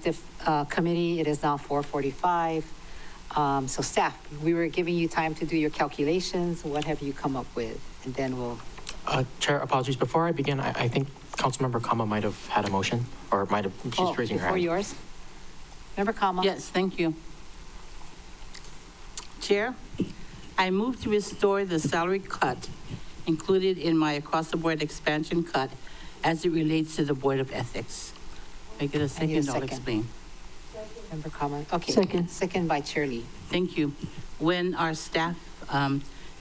Committee. It is now 4:45. So staff, we were giving you time to do your calculations. What have you come up with? And then we'll, Chair, apologies. Before I begin, I think Councilmember Kama might have had a motion, or might have, she's raising her before hand. yours. Member Kama? Yes, thank you. Chair, I move to restore the salary cut included in my across-the-board expansion cut as it relates to the Board of Ethics. If I get a I need a second, I'll second. explain. Member Kama? Okay. Second. Second by Chair Lee. Thank you. When our staff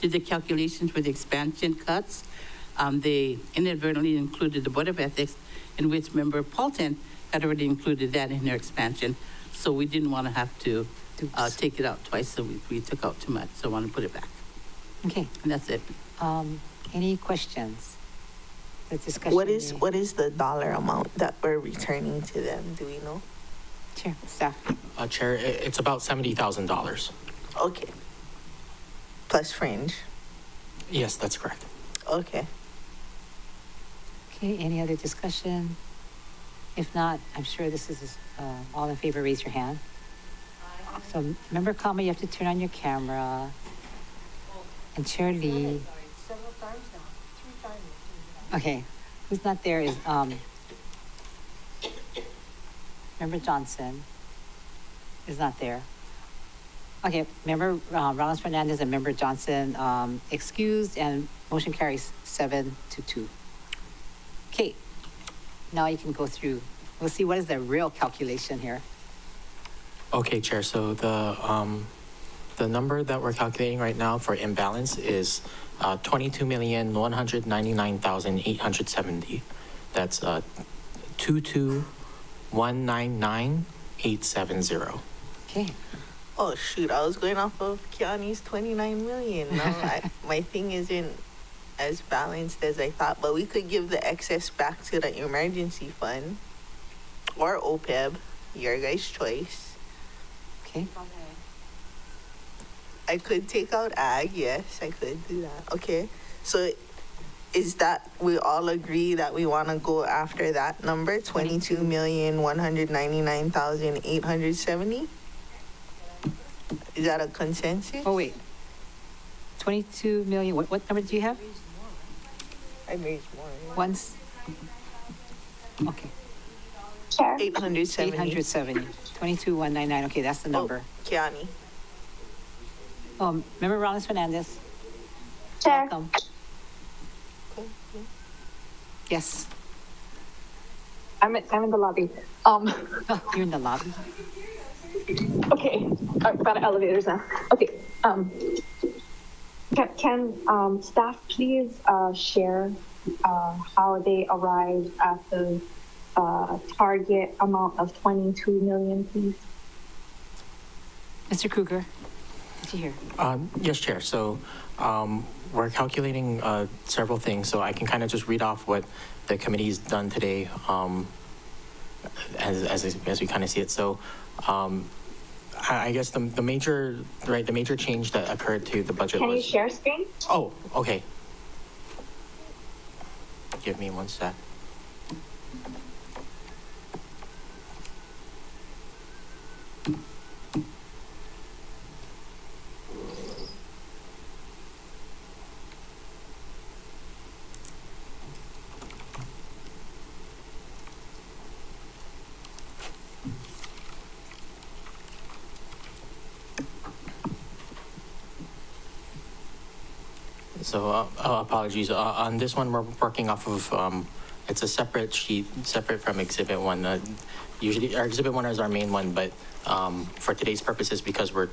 did the calculations for the expansion cuts, they inadvertently included the Board of Ethics, in which Member Paulton had already included that in their expansion. So we didn't want to have to take it out twice, so we took out too much. So I want to put it back. Okay. And that's it. Any questions? The discussion. What is the dollar amount that we're returning to them? Do we know? Chair, staff. Chair, it's about $70,000. Okay. Plus fringe. Yes, that's correct. Okay. Okay, any other discussion? If not, I'm sure this is, all in favor, raise your hand. So Member Kama, you have to turn on your camera. And Chair Lee. Several times now, 3 times. Okay, who's not there is, Member Johnson is not there. Okay, Member Rollins Fernandez and Member Johnson excused, and motion carries 7-2. Okay, now you can go through. We'll see what is the real calculation here. Okay, Chair, so the number that we're calculating right now for imbalance is 22,199,870. That's 22,199,870. Okay, Oh shoot, I was going off of Kiani's 29 million. No, my thing isn't as balanced as I thought, but we could give the excess back to the emergency fund or OPEB, your guys' choice. okay. I could take out ag, yes, I could do that. Okay, so is that, we all agree that we want to go after that number, 22,199,870? Is that a consensus? Oh, wait. 22 million, what number do you have? I raised more. Once? Okay, Chair, 870. 870, 22,199, okay, that's the number. Kiani. Member Rollins Fernandez? Chair. Welcome. Yes. I'm in the lobby. Oh, you're in the lobby. Okay, about elevators now. Okay, can staff please share how they arrived at the target amount of 22 million, please? Mr. Kruger, did you hear? Yes, Chair. So we're calculating several things, so I can kind of just read off what the committee's done today as we kind of see it. So I guess the major change that occurred to the budget Can was... you share screen? Oh, okay. Give me one sec. So apologies. On this one, we're working off of, it's a separate sheet, separate from Exhibit 1. Usually, our Exhibit 1 is our main one, but for today's purposes, because we're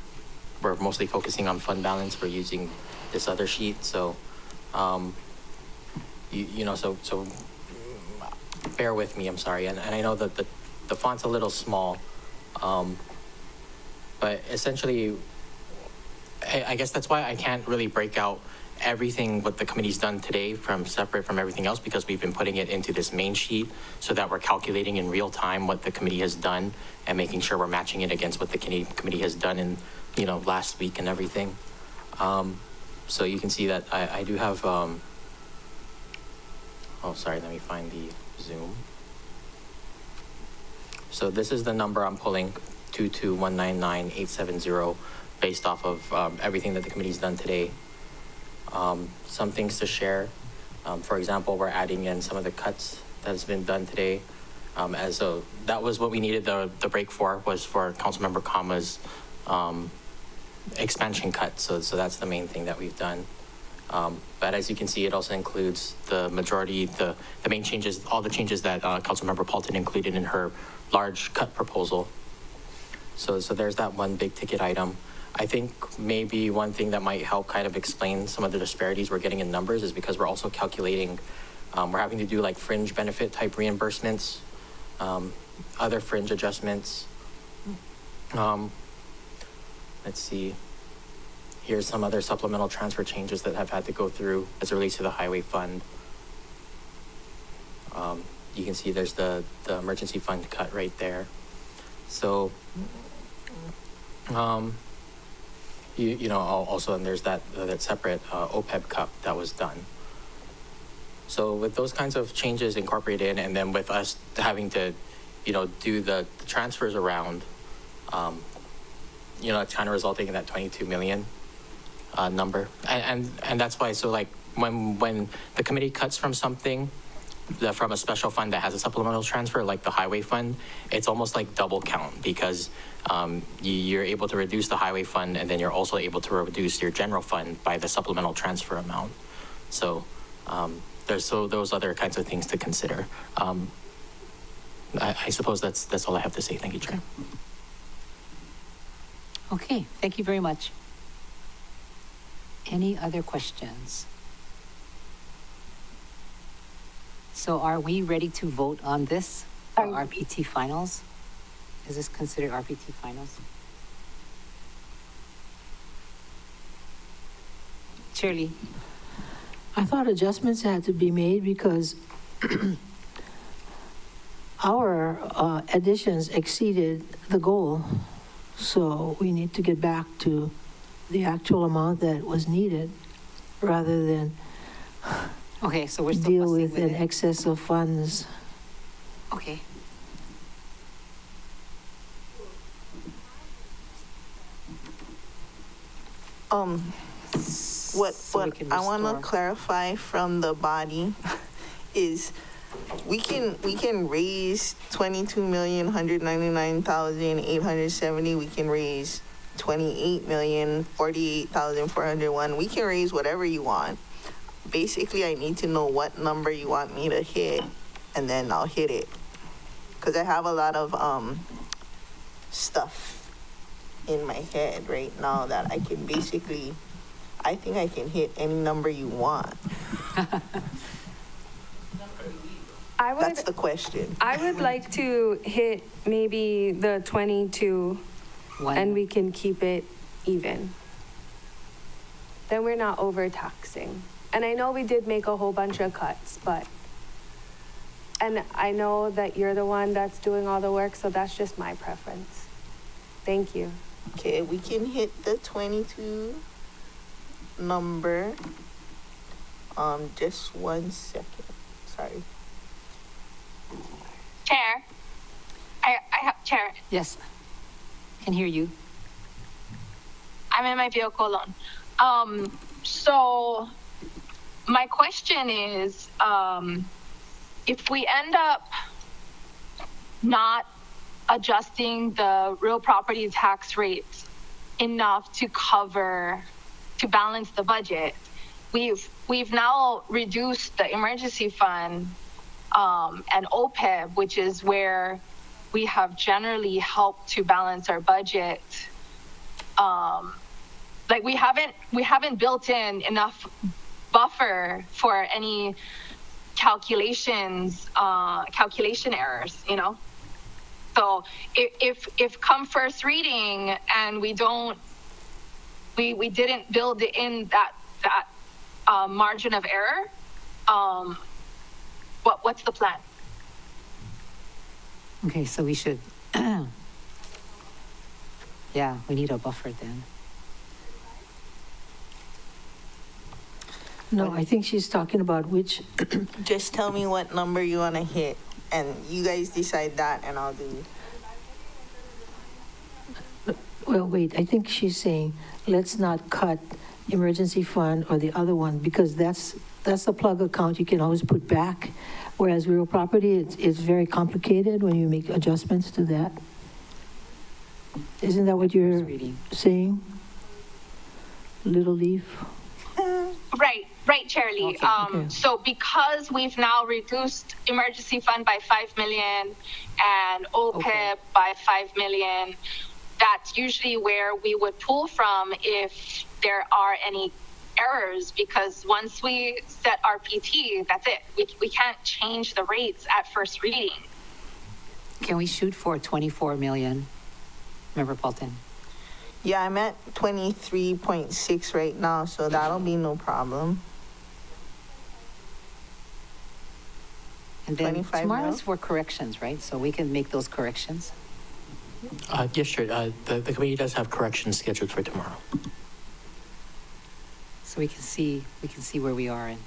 mostly focusing on fund balance, we're using this other sheet. So, so bear with me, I'm sorry. And I know that the font's a little small, but essentially, I guess that's why I can't really break out everything what the committee's done today from separate from everything else, because we've been putting it into this main sheet so that we're calculating in real time what the committee has done and making sure we're matching it against what the committee has done in, last week and everything. So you can see that I do have, oh, sorry, let me find the Zoom. So this is the number I'm pulling, 22199,870, based off of everything that the committee's done today. Some things to share. For example, we're adding in some of the cuts that has been done today. That was what we needed the break for, was for Councilmember Kama's expansion cut. So that's the main thing that we've done. But as you can see, it also includes the majority, the main changes, all the changes that Councilmember Paulton included in her large cut proposal. So there's that one big ticket item. I think maybe one thing that might help kind of explain some of the disparities we're getting in numbers is because we're also calculating, we're having to do like fringe benefit type reimbursements, other fringe adjustments. Let's see. Here's some other supplemental transfer changes that have had to go through as it relates to the highway fund. You can see there's the emergency fund cut right there. So, also, and there's that separate OPEB cut that was done. So with those kinds of changes incorporated, and then with us having to, do the transfers around, it's kind of resulting in that 22 million number. And that's why, so like when the committee cuts from something, from a special fund that has a supplemental transfer, like the highway fund, it's almost like double count, because you're able to reduce the highway fund, and then you're also able to reduce your general fund by the supplemental transfer amount. So there's those other kinds of things to consider. I suppose that's all I have to say. Thank you, Chair. Okay, thank you very much. Any other questions? So are we ready to vote on this for RPT finals? Is this considered RPT finals? Shirley? I thought adjustments had to be made because our additions exceeded the goal. So we need to get back to the actual amount that was needed rather than okay, so we're still deal with an excess of funds. Okay. What can I want to restore. clarify from the body is we can raise 22,199,870. We can raise 28,048,401. We can raise whatever you want. Basically, I need to know what number you want me to hit, and then I'll hit it. Because I have a lot of stuff in my head right now that I can basically, I think I can hit any number you want. That's the question. I would like to hit maybe the 22, and we can keep it even. Then we're not overtaxing. And I know we did make a whole bunch of cuts, and I know that you're the one that's doing all the work, so that's just my preference. Thank you. Okay, we can hit the 22 number. Just 1 second. Sorry. Chair, I have Chair. Yes, can hear you. I'm in my vehicle alone. So my question is, if we end up not adjusting the real property tax rates enough to balance the budget, we've now reduced the emergency fund and OPEB, which is where we have generally helped to balance our budget. Like we haven't built in enough buffer for any calculation errors, So if come first reading and we didn't build in that margin of error, what's the plan? Okay, so we should, yeah, we need a buffer then. No, I think she's talking about which. Just tell me what number you want to hit, and you guys decide that, and I'll do. Well, wait, I think she's saying, let's not cut emergency fund or the other one, because that's a plug account you can always put back. Whereas real property, it's very complicated when you make adjustments to that. Isn't that what you're saying? Little Leaf? Right, Chair Lee. Okay. So because we've now reduced emergency fund by 5 million and OPEB by 5 million, that's usually where we would pull from if there are any errors, because once we set our PT, that's it. We can't change the rates at first reading. Can we shoot for 24 million? Member Paulton? Yeah, I'm at 23.6 right now, so that'll be no problem. And then 25 tomorrow's mil? for corrections, right? So we can make those corrections. Yes, sure. The committee does have corrections scheduled for tomorrow. So we can see where we are in.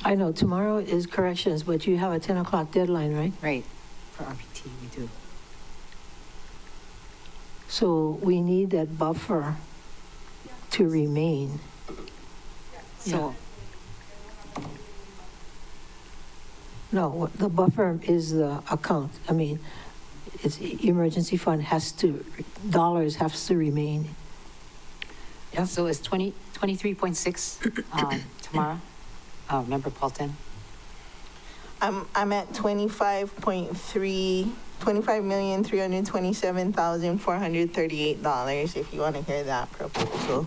I know, tomorrow is corrections, but you have a 10 o'clock deadline, right? Right, for RPT, we do. So we need that buffer to remain. So, No, the buffer is the account. I mean, it's emergency fund dollars has to remain. yeah, so it's 23.6 tomorrow. Member Paulton? I'm at 25.3, $25,327,438, if you want to hear that proposal.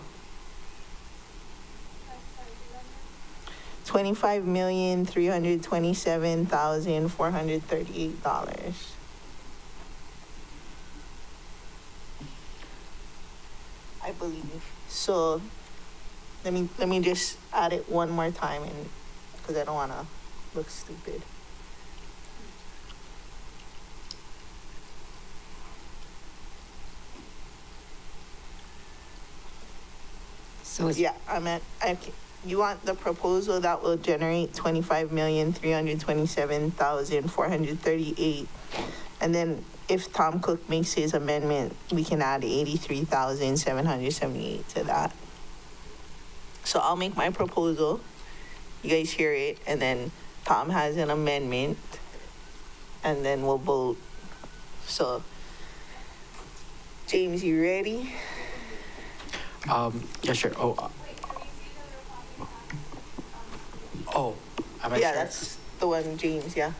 $25,327,438. I believe. So let me just add it one more time, and because I don't want to look stupid. So it's, Yeah, you want the proposal that will generate 25,327,438, and then if Tom Cook makes his amendment, we can add 83,778 to that. So I'll make my proposal. You guys hear it, and then Tom has an amendment, and then we'll vote. So, James, you ready? Yeah, sure. Am I Yeah, sharing? that's the one, James, yeah.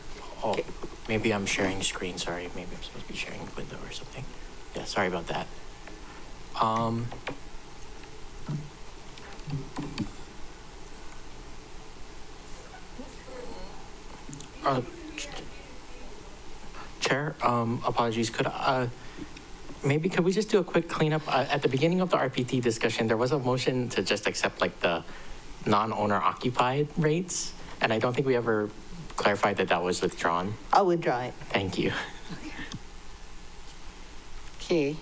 Oh, Okay. maybe I'm sharing screen. Sorry, maybe I'm supposed to be sharing window or something. Yeah, sorry about that. Chair, apologies. Could we just do a quick cleanup? At the beginning of the RPT discussion, there was a motion to just accept like the non-owner occupied rates, and I don't think we ever clarified that that was withdrawn. I'll withdraw it. Thank you. okay.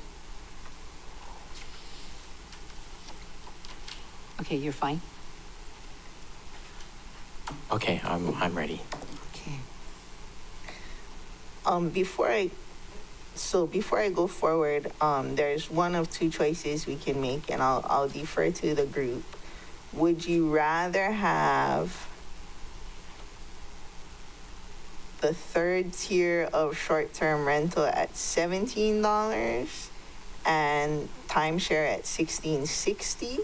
Okay, you're fine? Okay, I'm ready. Okay. Before I go forward, there's one of two choices we can make, and I'll defer to the group. Would you rather have the third tier of short-term rental at $17 and timeshare at $16.60,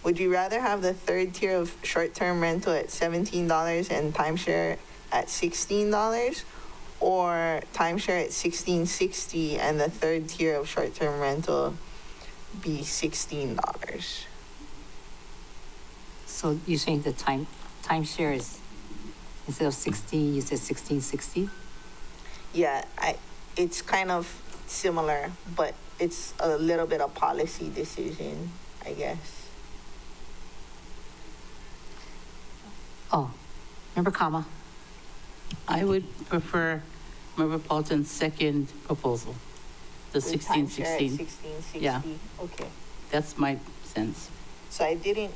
would you rather have the third tier of short-term rental at $17 and timeshare at $16, or timeshare at $16.60 and the third tier of short-term rental be $16? So you're saying the timeshare is, instead of 16, you said 1660? Yeah, it's kind of similar, but it's a little bit of policy decision, I guess. Oh, Member Kama? I would prefer Member Paulton's second proposal, the With timeshare at 1616. $16.60. Yeah. Okay. That's my sense. So I didn't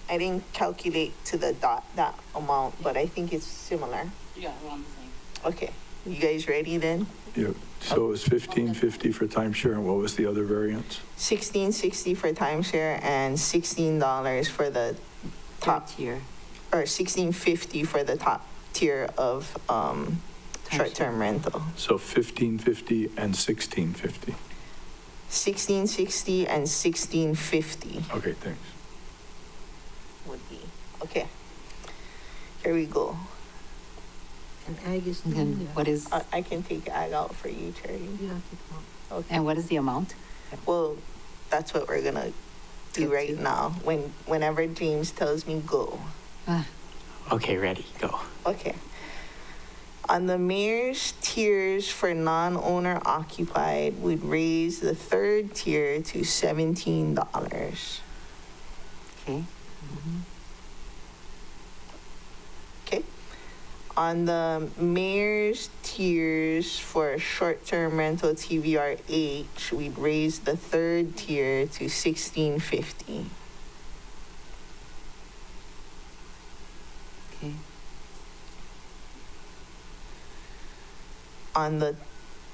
calculate to the dot that amount, but I think it's similar. Yeah, what I'm saying. Okay, you guys ready then? Yep. So it was 1550 for timeshare, and what was the other variance? $16.60 for timeshare and $16 for the top tier. or $16.50 for the top tier of short-term rental. So 1550 and 1650. $16.60 and $16.50 Okay, thanks. would be okay. Here we go. And ag is And then what is, I can take ag out for you, Charlie. Okay. and what is the amount? Well, that's what we're gonna do right now. Whenever James tells me go. Okay, ready, go. Okay. On the mayor's tiers for non-owner occupied, we'd raise the third tier to $17. Okay. Okay. On the mayor's tiers for short-term rental TVRH, we'd raise the third tier to $16.50. Okay. On the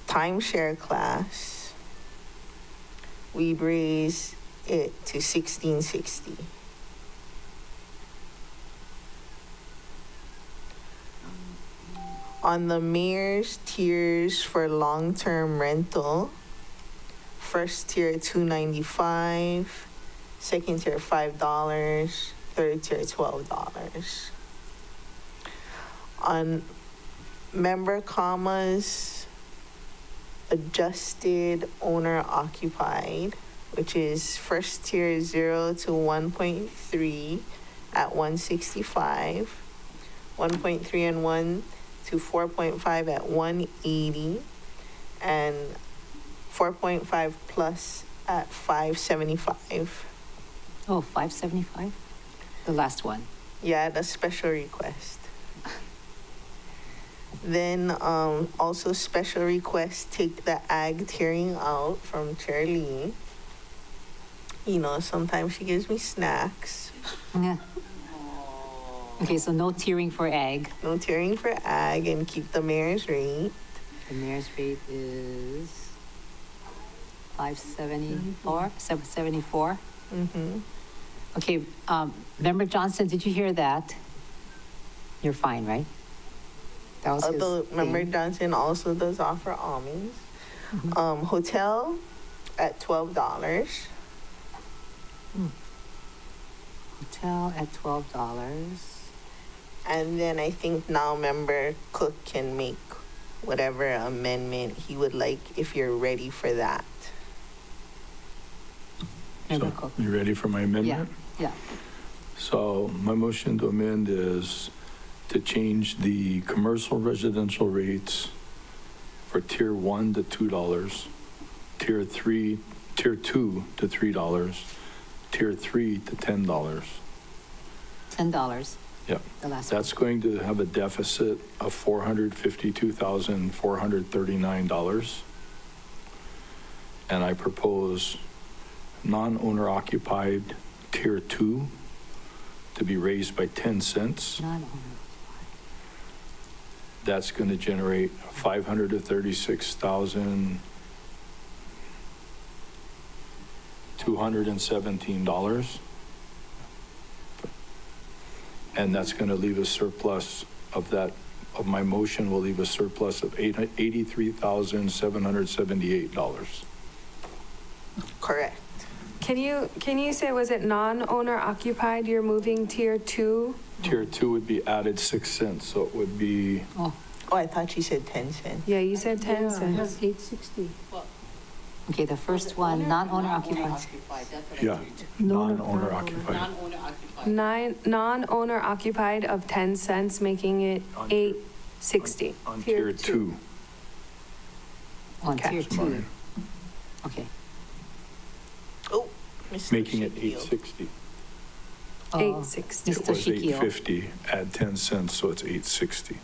timeshare class, we'd raise it to $16.60. On the mayor's tiers for long-term rental, first tier $2.95, second tier $5, third tier $12. On member commas, adjusted owner occupied, which is first tier 0 to 1.3 at $165, 1.3 and 1 to 4.5 at $180, and 4.5 plus at $575. Oh, 575? The last one. Yeah, the special request. Then also special request, take the ag tiering out from Charlie. You know, sometimes she gives me snacks. Yeah. Okay, so no tiering for ag. No tiering for ag, and keep the mayor's rate. The mayor's rate is 574, 774. Mm-hmm. Okay, Member Johnson, did you hear that? You're fine, right? That was his Although Member thing. Johnson also does offer almonds. Hotel at $12. Hotel at $12. And then I think now Member Cook can make whatever amendment he would like if you're ready for that. Member So, Cook. you ready for my amendment? Yeah. So my motion to amend is to change the commercial residential rates for tier 1 to $2, tier 2 to $3, tier 3 to $10. $10. Yep. The last That's going to have a deficit of $452,439. And I propose non-owner occupied tier 2 to be raised by 10 cents. Non-owner. That's going to generate $536,217. And that's going to leave a surplus of that, of my motion will leave a surplus of $83,778. Correct. Can you say, was it non-owner occupied? You're moving tier 2? Tier 2 would be added 6 cents, so it would be, Oh, I thought you said 10 cents. Yeah, you said 10 Yeah, I cents. have 860. Okay, the first one, non-owner occupied. yeah, non-owner occupied. Non-owner occupied. Non-owner occupied of 10 cents, making it On- 860. On tier 2. On Okay. tier That's 2. mine. Okay. Oh, Mr. Making it Shakio. 860. 860. Mr. It was Shikio. 850, add 10 cents, so it's 860.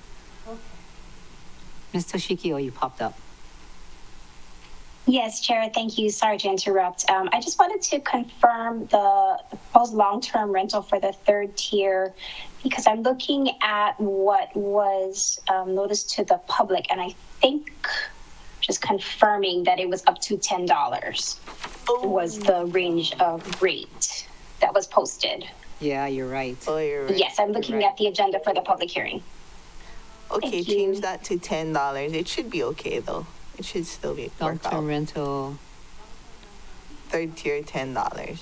Mr. Shikio, you popped up. Yes, Chair, thank you. Sorry to interrupt. I just wanted to confirm the proposed long-term rental for the third tier because I'm looking at what was noticed to the public, and I think just confirming that it was up to $10 was the range of rate that was posted. Yeah, you're right. Oh, you're right. Yes, I'm looking at the agenda for the public hearing. Okay, Thank you. change that to $10. It should be okay though. It should still be work out. Long-term rental, Third tier, $10.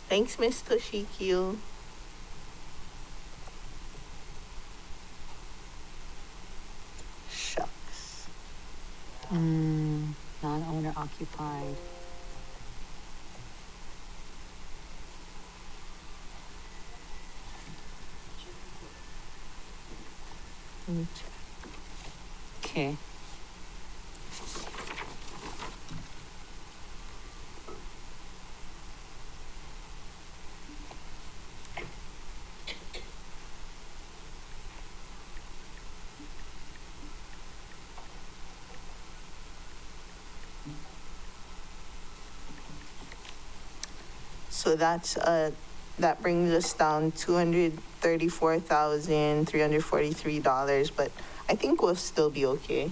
Thanks, Miss Toshikyo. Shucks. non-owner occupied. Okay. So that brings us down $234,343, but I think we'll still be okay.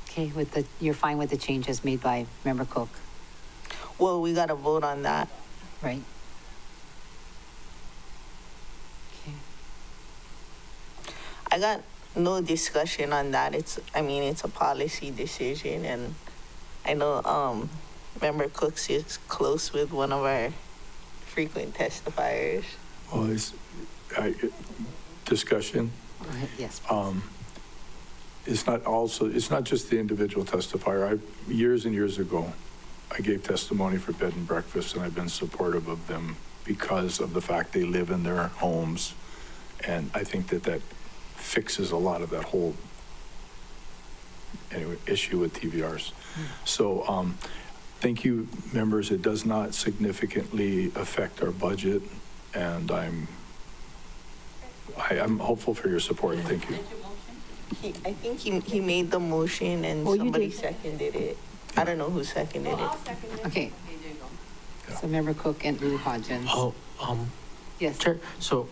Okay, you're fine with the changes made by Member Cook, Well, we gotta vote on that. right? Okay. I got no discussion on that. It's a policy decision, and I know Member Cooks is close with one of our frequent testifiers. Well, discussion. Go ahead. Yes. It's not just the individual testifier. Years and years ago, I gave testimony for bed and breakfast, and I've been supportive of them because of the fact they live in their homes. And I think that fixes a lot of that whole issue with TVRs. So thank you, members. It does not significantly affect our budget, and I'm hopeful for your support. Thank you. I think he made the motion and Oh, you somebody did. seconded it. I don't know who seconded it. Okay. So Member Cook and Lou Hodgins. Oh, Yes. Chair, so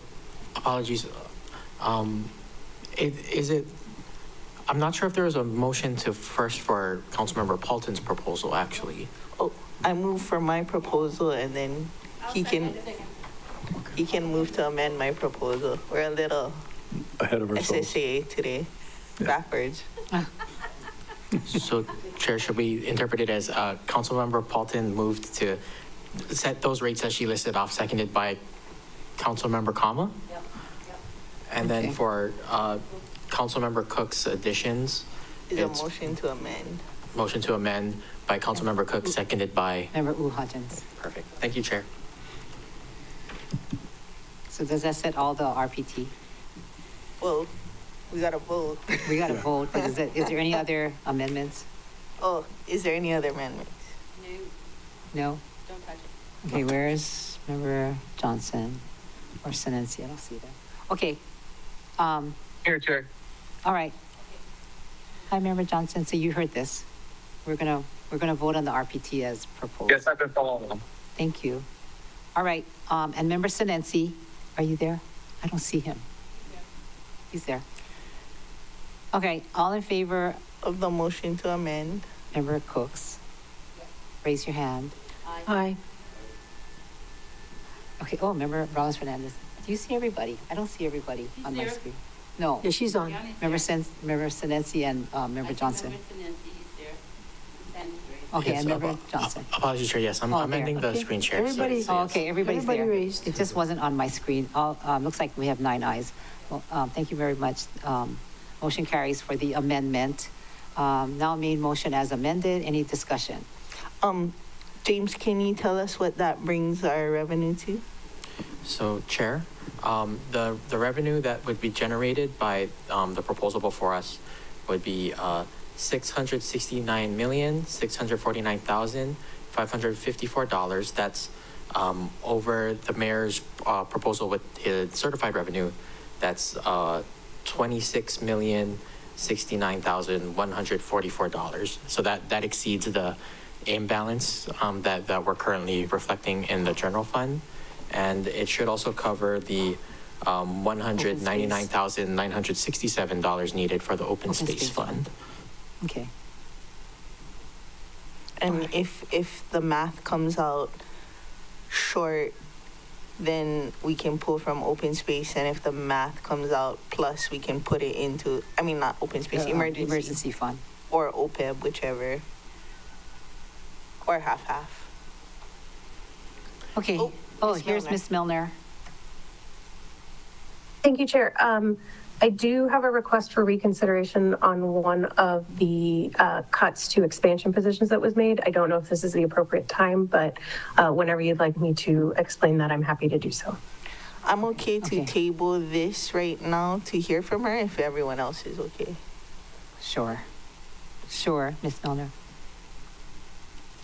apologies. I'm not sure if there was a motion first for Councilmember Paulton's proposal, actually. Oh, I move for my proposal, and then he can move to amend my proposal. We're a little Ahead of ourselves. SSA today, backwards. So, Chair, should we interpret it as Councilmember Paulton moved to set those rates that she listed off, seconded by Councilmember Kama? Yep. And then Okay. for Councilmember Cook's additions, Is a it's motion to amend. motion to amend by Councilmember Cook, seconded by, Member Lou Hodgins. perfect. Thank you, Chair. So does that set all the RPT? Well, we gotta vote. We got to vote, but is there any other amendments? Oh, is there any other amendments? No? Don't touch it. Okay, where's Member Johnson or Senency? I don't see them. Okay. Here, Chair. All right. Hi, Member Johnson. So you heard this. We're gonna vote on the RPT as proposed. Yes, I've been following along. Thank you. All right. And Member Senency, are you there? I don't see him. He's there. Okay. All in favor Of the motion to amend? Member Cooks? Raise your hand. Aye. Okay. Oh, Member Rollins Fernandez. Do you see everybody? I don't see everybody on my screen. No. Yeah, she's on. Member Senency and Member Johnson. Okay, Yes, and Member Johnson. Apologies, Chair. Yes, I'm Oh, there. amending the Okay. screen share. so Everybody- it's- Oh, okay, everybody's Everybody there. raised. It just wasn't on my screen. Looks like we have 9 ayes. Well, thank you very much. Motion carries for the amendment. Now main motion as amended. Any discussion? James, can you tell us what that brings our revenue to? So, Chair, the revenue that would be generated by the proposal before us would be $669,649,554. That's over the mayor's proposal with his certified revenue, that's $26,069,144. So that exceeds the imbalance that we're currently reflecting in the general fund. And it should also cover the $199,967 needed for the open space fund. Okay. And if the math comes out short, then we can pull from open space, and if the math comes out plus, we can put it into, I mean, not open space, Emergency fund. or OPEB, whichever, or half-half. Okay. Oh, Here's Milner. Ms. Milner. Thank you, Chair. I do have a request for reconsideration on one of the cuts to expansion positions that was made. I don't know if this is the appropriate time, but whenever you'd like me to explain that, I'm happy to do so. I'm okay to table this right now to hear from her if everyone else is okay. Sure, Ms. Milner.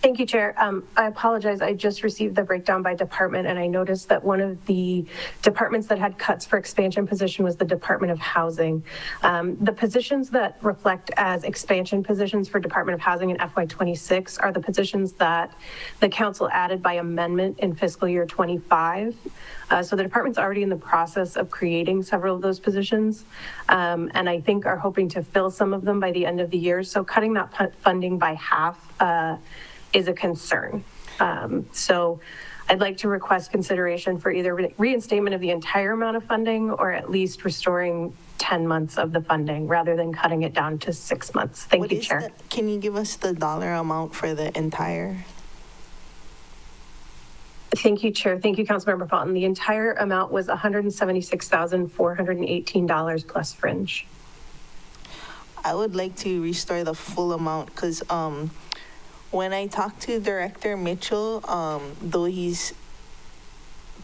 Thank you, Chair. I apologize. I just received the breakdown by department, and I noticed that one of the departments that had cuts for expansion position was the Department of Housing. The positions that reflect as expansion positions for Department of Housing in FY26 are the positions that the council added by amendment in fiscal year 25. So the department's already in the process of creating several of those positions, and I think are hoping to fill some of them by the end of the year. So cutting that funding by half is a concern. So I'd like to request consideration for either reinstatement of the entire amount of funding or at least restoring 10 months of the funding rather than cutting it down to 6 months. Thank you, Chair. Can you give us the dollar amount for the entire? Thank you, Chair. Thank you, Councilmember Fulton. The entire amount was $176,418 plus fringe. I would like to restore the full amount because when I talked to Director Mitchell, though he's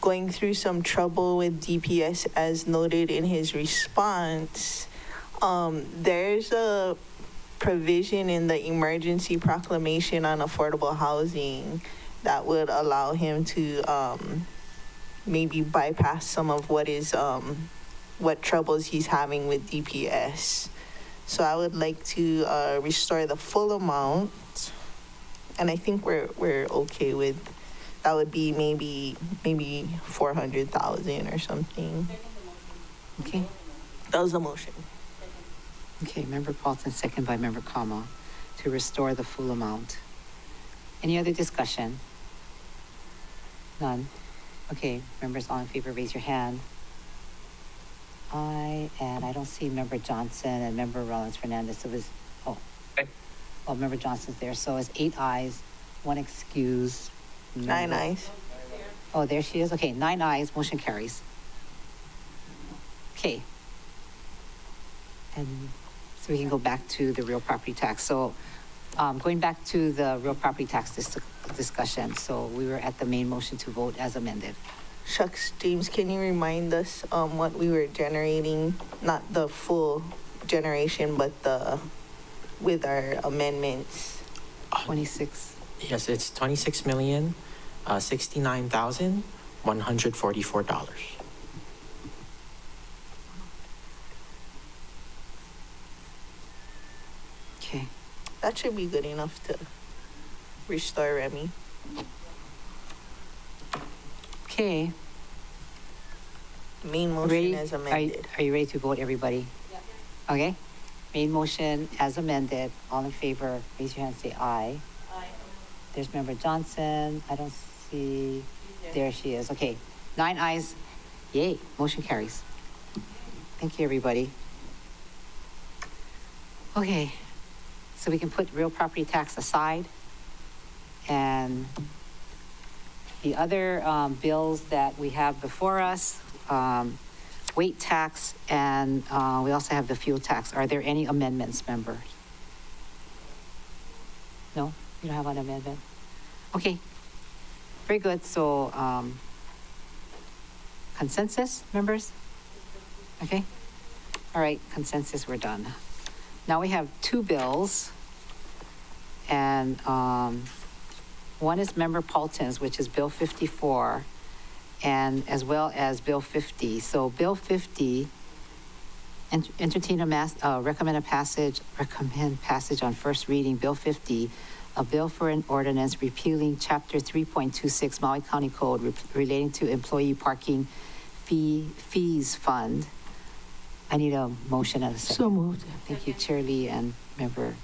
going through some trouble with DPS as noted in his response, there's a provision in the emergency proclamation on affordable housing that would allow him to maybe bypass some of what troubles he's having with DPS. So I would like to restore the full amount. And I think we're okay with, that would be maybe 400,000 or something. Okay. That was the motion. Okay, Member Paulson, second by Member Kama, to restore the full amount. Any other discussion? None. Okay, members all in favor, raise your hand. Aye, and I don't see Member Johnson and Member Rollins Fernandez, so it was, well, Member Johnson's there, so it's 8 ayes, 1 excuse. 9 ayes. Oh, there she is. Okay, 9 ayes, motion carries. Okay. And so we can go back to the real property tax. So going back to the real property tax discussion. So we were at the main motion to vote as amended. Shucks, James, can you remind us what we were generating? Not the full generation, but with our amendments. 26. Yes, it's $26,069,144. Okay. That should be good enough to restore Remy. Okay. Main motion as amended. Are you ready to vote, everybody? Yep. Okay. Main motion as amended. All in favor, raise your hand, say aye. Aye. There's Member Johnson. I don't see. There she is. Okay. 9 ayes. Yay. Motion carries. Thank you, everybody. Okay. So we can put real property tax aside. And the other bills that we have before us, weight tax, and we also have the fuel tax. Are there any amendments, members? No? You don't have an amendment? Okay. Very good. So consensus, members? Okay. All right. Consensus, we're done. Now we have 2 bills. And One is Member Paulton's, which is Bill 54, and as well as Bill 50. So Bill 50, recommend passage on first reading. Bill 50, a bill for an ordinance repealing Chapter 3.26 Maui County Code relating to employee parking fees fund. I need a motion and a second. So moved. Thank you, Chair Lee and Member,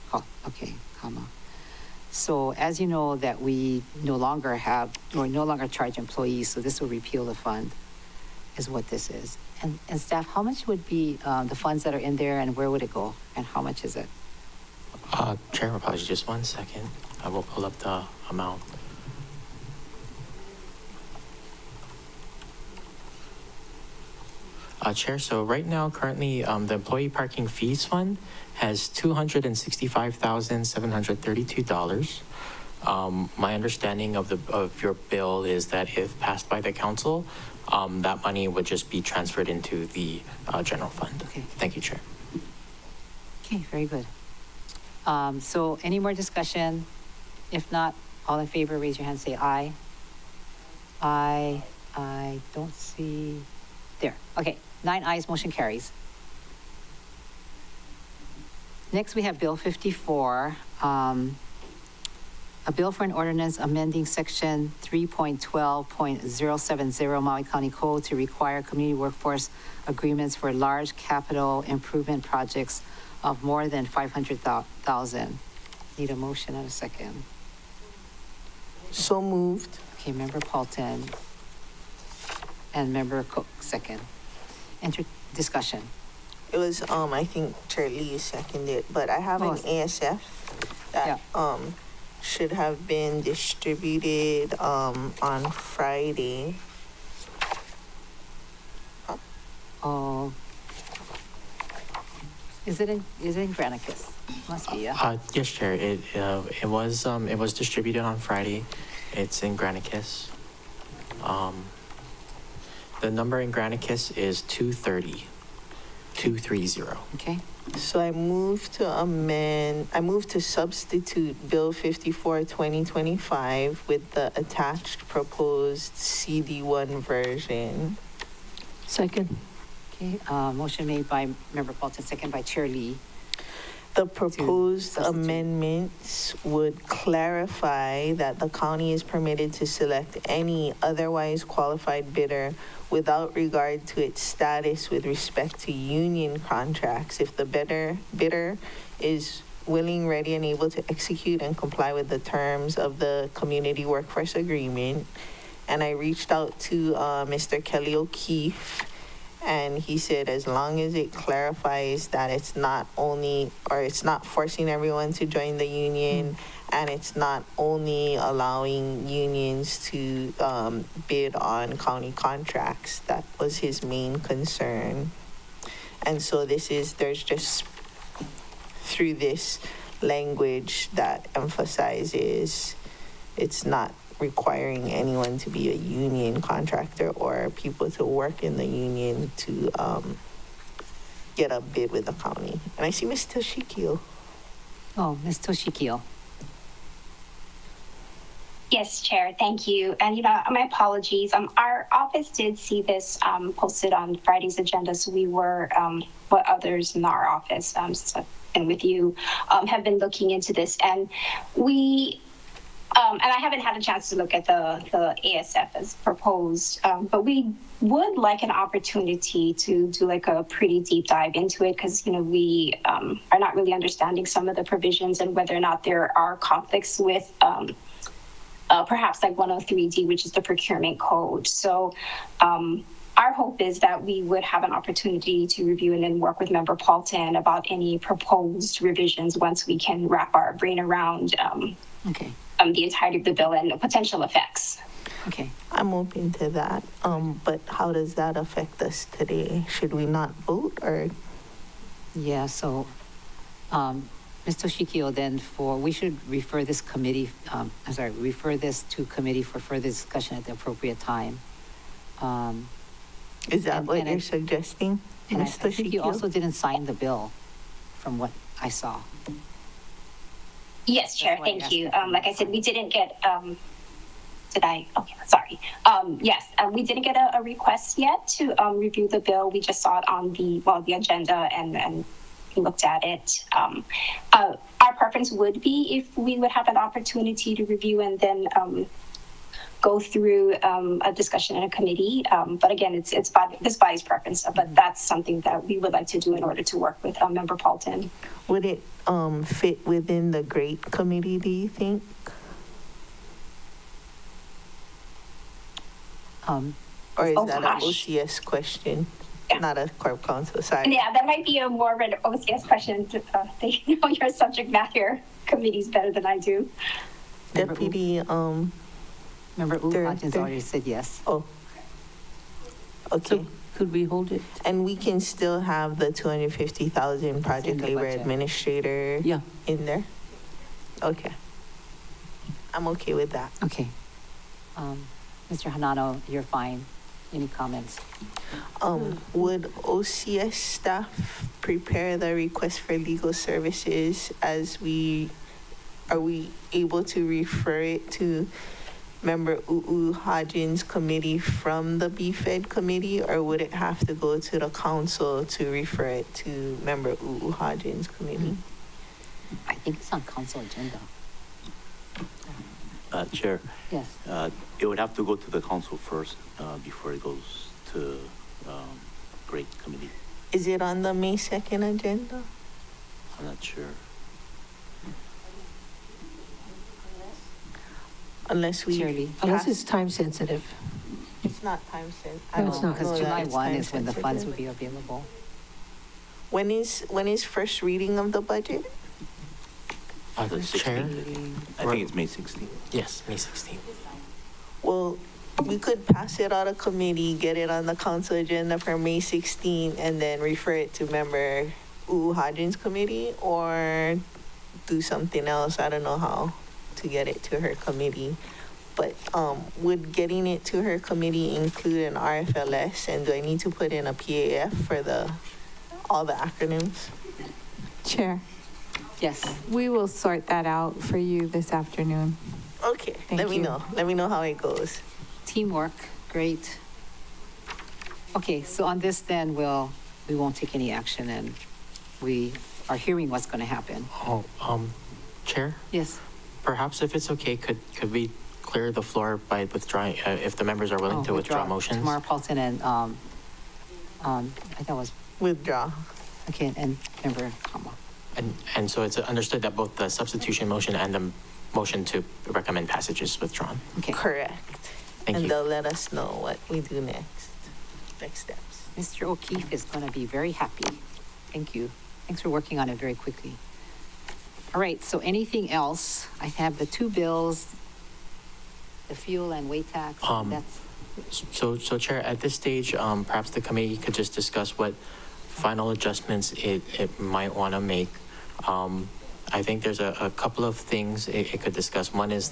comma. So as you know, that we no longer charge employees, so this will repeal the fund, is what this is. And staff, how much would be the funds that are in there, and where would it go, and how much is it? Chair, apologies, just 1 second. I will pull up the amount. Chair, so right now, currently, the Employee Parking Fees Fund has $265,732. My understanding of your bill is that if passed by the council, that money would just be transferred into the general fund. Okay. Thank you, Chair. Okay, very good. So any more discussion? If not, all in favor, raise your hand, say aye. Aye. I don't see, there, okay. 9 ayes, motion carries. Next, we have Bill 54, a bill for an ordinance amending Section 3.12.070 Maui County Code to require community workforce agreements for large capital improvement projects of more than 500,000. Need a motion and a second. So moved. Okay, Member Paulton and Member Cook, second. Discussion. It was, I think Chair Lee seconded, but I have an ASF that, should have been distributed, on Friday. Oh. Is it in Granicus? Must be, yeah. Yes, Chair. It was distributed on Friday. It's in Granicus. The number in Granicus is 230. Okay. So I move to substitute Bill 54, 2025 with the attached proposed CD1 version. Second. Okay, motion made by Member Paulton, second by Chair Lee. The proposed amendments would clarify that the county is permitted to select any otherwise qualified bidder without regard to its status with respect to union contracts if the bidder is willing, ready, and able to execute and comply with the terms of the community workforce agreement. And I reached out to Mr. Kelly O'Keefe, and he said as long as it clarifies that it's not forcing everyone to join the union, and it's not only allowing unions to bid on county contracts. That was his main concern. And so there's just through this language that emphasizes it's not requiring anyone to be a union contractor or people to work in the union to get a bid with the county. And I see Ms. Toshikio. Oh, Ms. Toshikio. Yes, Chair, thank you. And, my apologies. Our office did see this posted on Friday's agenda, so we were, what others in our office and with you have been looking into this. And we, and I haven't had a chance to look at the ASF as proposed, but we would like an opportunity to do like a pretty deep dive into it because, we are not really understanding some of the provisions and whether or not there are conflicts with perhaps like 103D, which is the procurement code. So our hope is that we would have an opportunity to review and then work with Member Paulton about any proposed revisions once we can wrap our brain around the entirety of the bill and the potential effects. Okay. I'm open to that. But how does that affect us today? Should we not vote or? Yeah, so Ms. Toshikio, then we should refer this refer this to committee for further discussion at the appropriate time. Is that what you're suggesting, And Ms. I think you Toshikio? also didn't sign the bill from what I saw. Yes, Chair, That's why I thank asked you. if you Like I said, we didn't get, did I? Okay, sorry. Yes, we didn't get a request yet to review the bill. We just saw it on the agenda and we looked at it. Our preference would be if we would have an opportunity to review and then go through a discussion in a committee. But again, it's by this body's preference, but that's something that we would like to do in order to work with Member Paulton. Would it fit within the GREAT committee, do you think? Or is that an OCS question? Yeah. Not a Corp Council, sorry. Yeah, that might be a more of an OCS question. They know your subject matter committees better than I do. Deputy, Member Hodgins already said yes. Oh. Okay. So could we hold it? And we can still have the 250,000 project labor budget. administrator Yeah. in there? Okay. I'm okay with that. Okay. Mr. Hanano, you're fine. Any comments? Would OCS staff prepare the request for legal services are we able to refer it to Member Hodgins' committee from the BFED committee, or would it have to go to the council to refer it to Member Hodgins' committee? I think it's on council agenda. Chair, Yes. it would have to go to the council first before it goes to Great Committee. Is it on the May 2nd agenda? I'm not sure. Unless we Shirley. Unless pass- it's time sensitive. It's not time sensitive. No, it's not. Because July 1 is when the funds will be available. When is first reading of the budget? The Chair? 16th. I think it's May 16th. Yes, May 16th. Well, we could pass it out of committee, get it on the council agenda for May 16, and then refer it to Member Hodgins' committee, or do something else. I don't know how to get it to her committee. But would getting it to her committee include an RFLS, and do I need to put in a PAF for all the acronyms? Chair, Yes. we will sort that out for you this afternoon. Okay, Thank let me you. know. Let me know how it goes. Teamwork, great. Okay, so on this then, we won't take any action and we are hearing what's going to happen. Oh, Chair? Yes. Perhaps if it's okay, could we clear the floor by withdrawing, if the members are willing to withdraw motions? Tamara Paulson and, I thought it was, Withdraw. okay, and Member Kama. And so it's understood that both the substitution motion and the motion to recommend passage is withdrawn. Okay. Correct. Thank And you. they'll let us know what we do next steps. Mr. O'Keefe is going to be very happy. Thank you. Thanks for working on it very quickly. All right, so anything else? I have the two bills, the fuel and weight tax. That's, So Chair, at this stage, perhaps the committee could just discuss what final adjustments it might want to make. I think there's a couple of things it could discuss. One is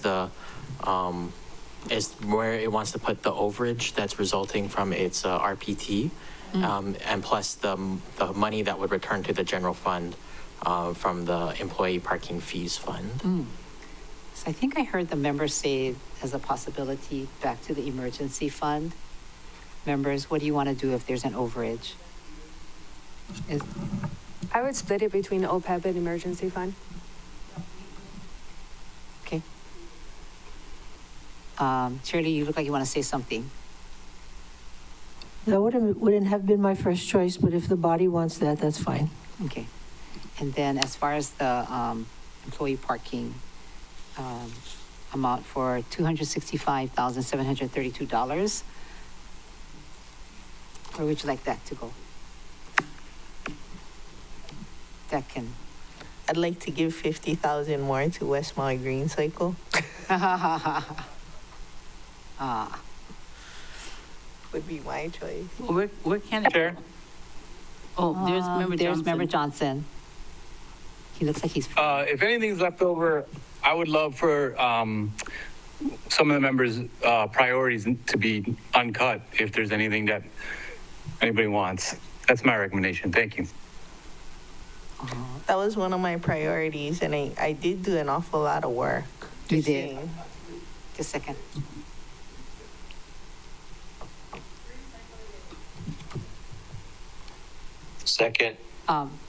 is where it wants to put the overage that's resulting from its RPT, and plus the money that would return to the general fund from the employee parking fees fund. so I think I heard the members say as a possibility back to the emergency fund. Members, what do you want to do if there's an overage? I would split it between OPEB and emergency fund. Okay. Shirley, you look like you want to say something. That wouldn't have been my first choice, but if the body wants that, that's fine. Okay. And then as far as the employee parking amount for $265,732, where would you like that to go? That can. I'd like to give 50,000 more to West Maui Green Cycle. Would be my choice. Where can it? Chair? Oh, there's Member Johnson. There's Member Johnson. He looks like he's. If anything's left over, I would love for some of the members' priorities to be uncut if there's anything that anybody wants. That's my recommendation. Thank you. That was one of my priorities, and I did do an awful lot of work. You Just did. saying. Just a second. Second.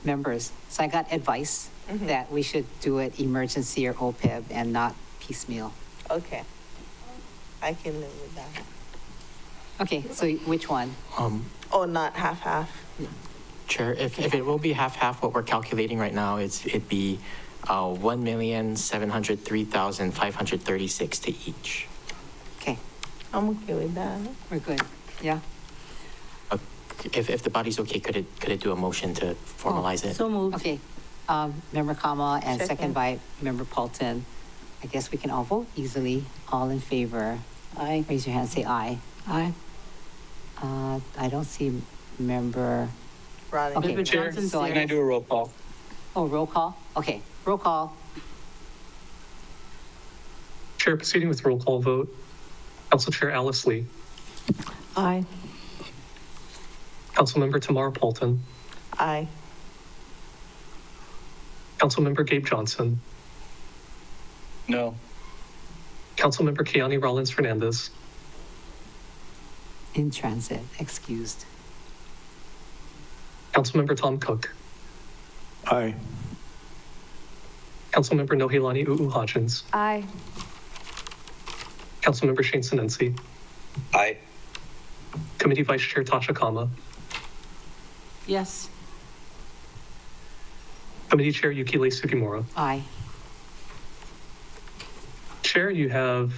Members, so I got advice that we should do it emergency or OPEB and not piecemeal. Okay. I can live with that. Okay, so which one? Oh, not half-half. Chair, if it will be half-half, what we're calculating right now is it'd be 1,703,536 to each. Okay, I'm okay with that. we're good. Yeah? If the body's okay, could it do a motion to formalize it? So moved. Okay, Member Kama and second Second. by Member Paulton. I guess we can all vote easily. All in favor? Aye. Raise your hand, say aye. Aye. I don't see Member, Ronnie. Okay. Member Chair, Johnson's so I there. Can I do a roll call? oh, roll call? Okay, roll call. Chair, proceeding with roll call vote. Council Chair Alice Lee. Aye. Councilmember Tamara Paulton. Aye. Councilmember Gabe Johnson. No. Councilmember Keani Rollins Fernandez. In transit, excused. Councilmember Tom Cook. Aye. Councilmember Nohilani U'u-Hodgins. Aye. Councilmember Shane Sinensi. Aye. Committee Vice Chair Tasha Kama. Yes. Committee Chair Yukile Sugimura. Aye. Chair, you have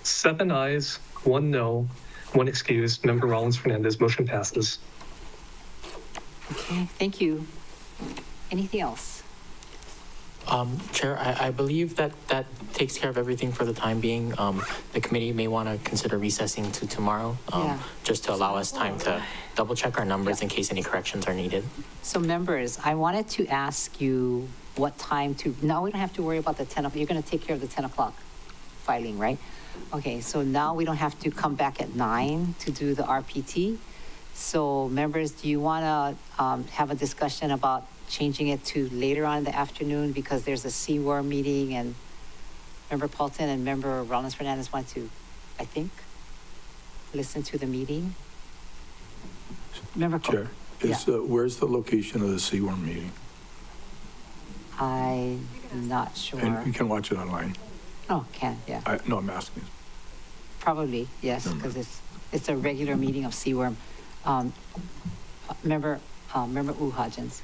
7 ayes, 1 no, 1 excused. Member Rollins Fernandez, motion passes. Okay, thank you. Anything else? Chair, I believe that takes care of everything for the time being. The committee may want to consider recessing to tomorrow, Yeah. just to allow us time to double check our numbers in case any corrections are needed. So members, I wanted to ask you what time to, now we don't have to worry about the 10 o'clock, you're going to take care of the 10 o'clock filing, right? Okay, so now we don't have to come back at 9 to do the RPT. So members, do you want to have a discussion about changing it to later on in the afternoon because there's a CWAR meeting and Member Paulton and Member Rollins Fernandez want to, I think, listen to the meeting? Member Cook? Chair, where's the location of the CWARM meeting? I'm not sure. And you can watch it online. Oh, yeah. No, I'm asking. Probably, yes, because it's a regular meeting of CWARM. Member Hodgins.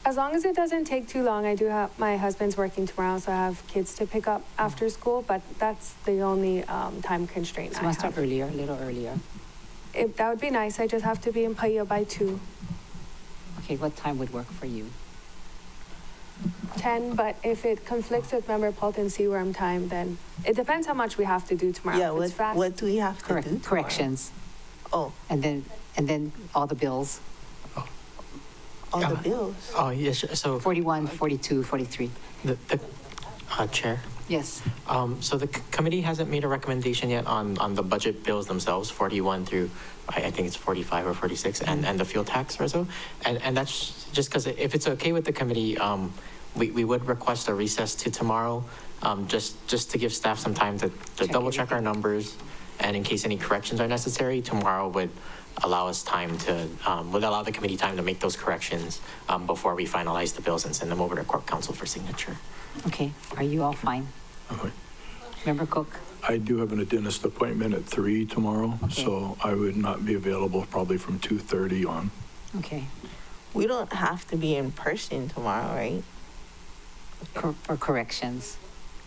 As long as it doesn't take too long, I do have, my husband's working tomorrow, so I have kids to pick up after school, but that's the only time constraint So I want to start have. earlier, a little earlier. That would be nice. I just have to be in Paia by 2. Okay, what time would work for you? 10, but if it conflicts with Member Paulton's CWRM time, then it depends how much we have to do tomorrow. Yeah, If it's fast. what do we have to do? tomorrow? Corrections, Oh, and then all the bills, all the bills. Oh, yes, so 41, 42, 43. the Chair. Yes, So the committee hasn't made a recommendation yet on the budget bills themselves, 41 through, I think it's 45 or 46, and the fuel tax reso. And that's just because if it's okay with the committee, we would request a recess to tomorrow, just to give staff some time to double check our numbers. And in case any corrections are necessary, tomorrow would allow us time to, would allow the committee time to make those corrections before we finalize the bills and send them over to Corp Council for signature. okay, are you all fine? Okay. Member Cook? I do have a dentist appointment at 3 tomorrow, Okay. so I would not be available probably from 2:30 on. Okay, We don't have to be in person tomorrow, right? for corrections.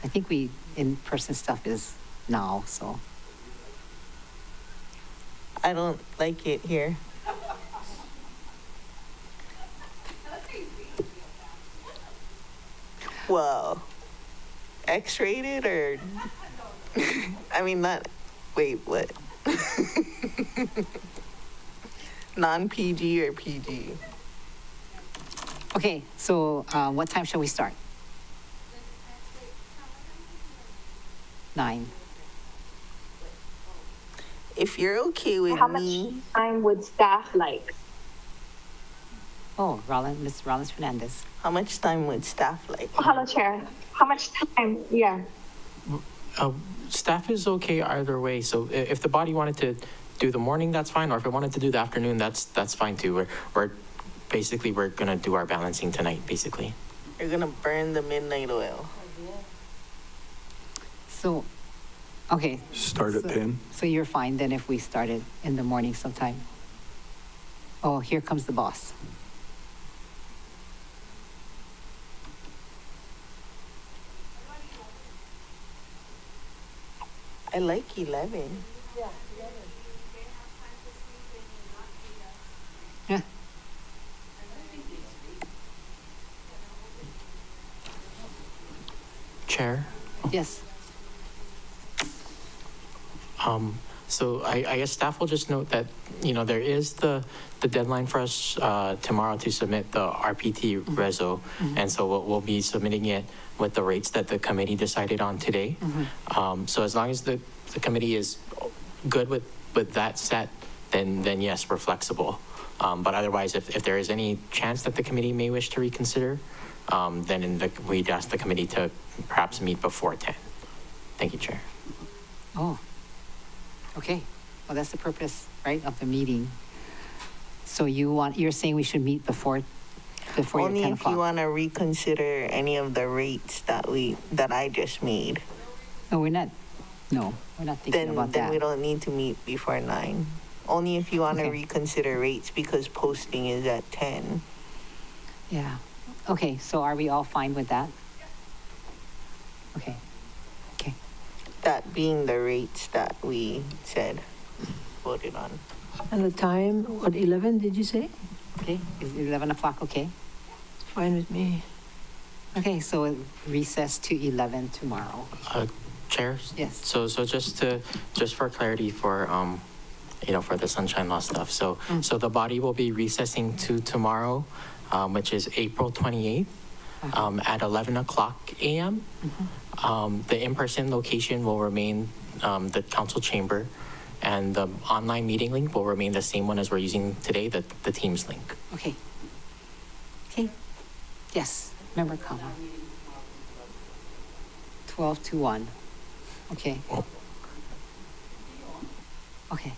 I think in-person stuff is now, so. I don't like it here. Well, X-rated or, I mean, not, wait, what? Non-PG or PG? Okay, so what time shall we start? 9. If you're okay with How much me, time would staff like? Oh, Ms. Rollins Fernandez. How much time would staff like? Hello, Chair. How much time? Yeah. Staff is okay either way. So if the body wanted to do the morning, that's fine. Or if it wanted to do the afternoon, that's fine too. We're gonna do our balancing tonight, basically. You're gonna burn the midnight oil. So, okay. Start at 10? So you're fine then if we started in the morning sometime? Oh, here comes the boss. I like 11. Yeah. Chair? Yes. So I guess staff will just note that, there is the deadline for us tomorrow to submit the RPT reso. And so we'll be submitting it with the rates that the committee decided on today. So as long as the committee is good with that set, then yes, we're flexible. But otherwise, if there is any chance that the committee may wish to reconsider, then we'd ask the committee to perhaps meet before 10. Thank you, Chair. Oh, okay. Well, that's the purpose, right, of the meeting. So you're saying we should meet before your 10 Only if o'clock? you want to reconsider any of the rates that I just made. No, we're not thinking about Then that. we don't need to meet before 9. Only if you want to Okay. reconsider rates because posting is at 10. Yeah. Okay, so are we all fine with that? Okay. Okay. That being the rates that we voted on. And the time, what, 11, did you say? Okay, is 11 o'clock okay? It's fine with me. Okay, so recess to 11 tomorrow. Chair? Yes. So just for clarity for, for the sunshine law stuff. So the body will be recessing to tomorrow, which is April 28th, at 11 o'clock a.m. The in-person location will remain the council chamber, and the online meeting link will remain the same one as we're using today, the Teams link. Okay. Okay. Yes, Member Kama. 12 to 1. Okay. Okay.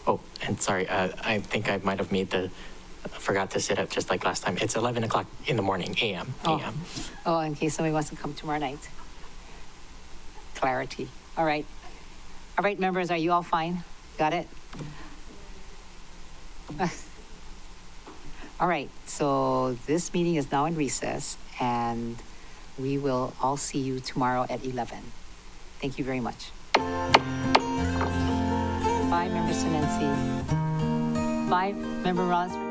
Oh, and sorry, I think I might have forgot to set up just like last time. It's 11 o'clock in the morning, a.m. Oh, in case somebody wants to come tomorrow night. Clarity. All right. All right, members, are you all fine? Got it? All right, so this meeting is now in recess, and we will all see you tomorrow at 11. Thank you very much. Bye, Member Sinensi. Bye, Member Rollins.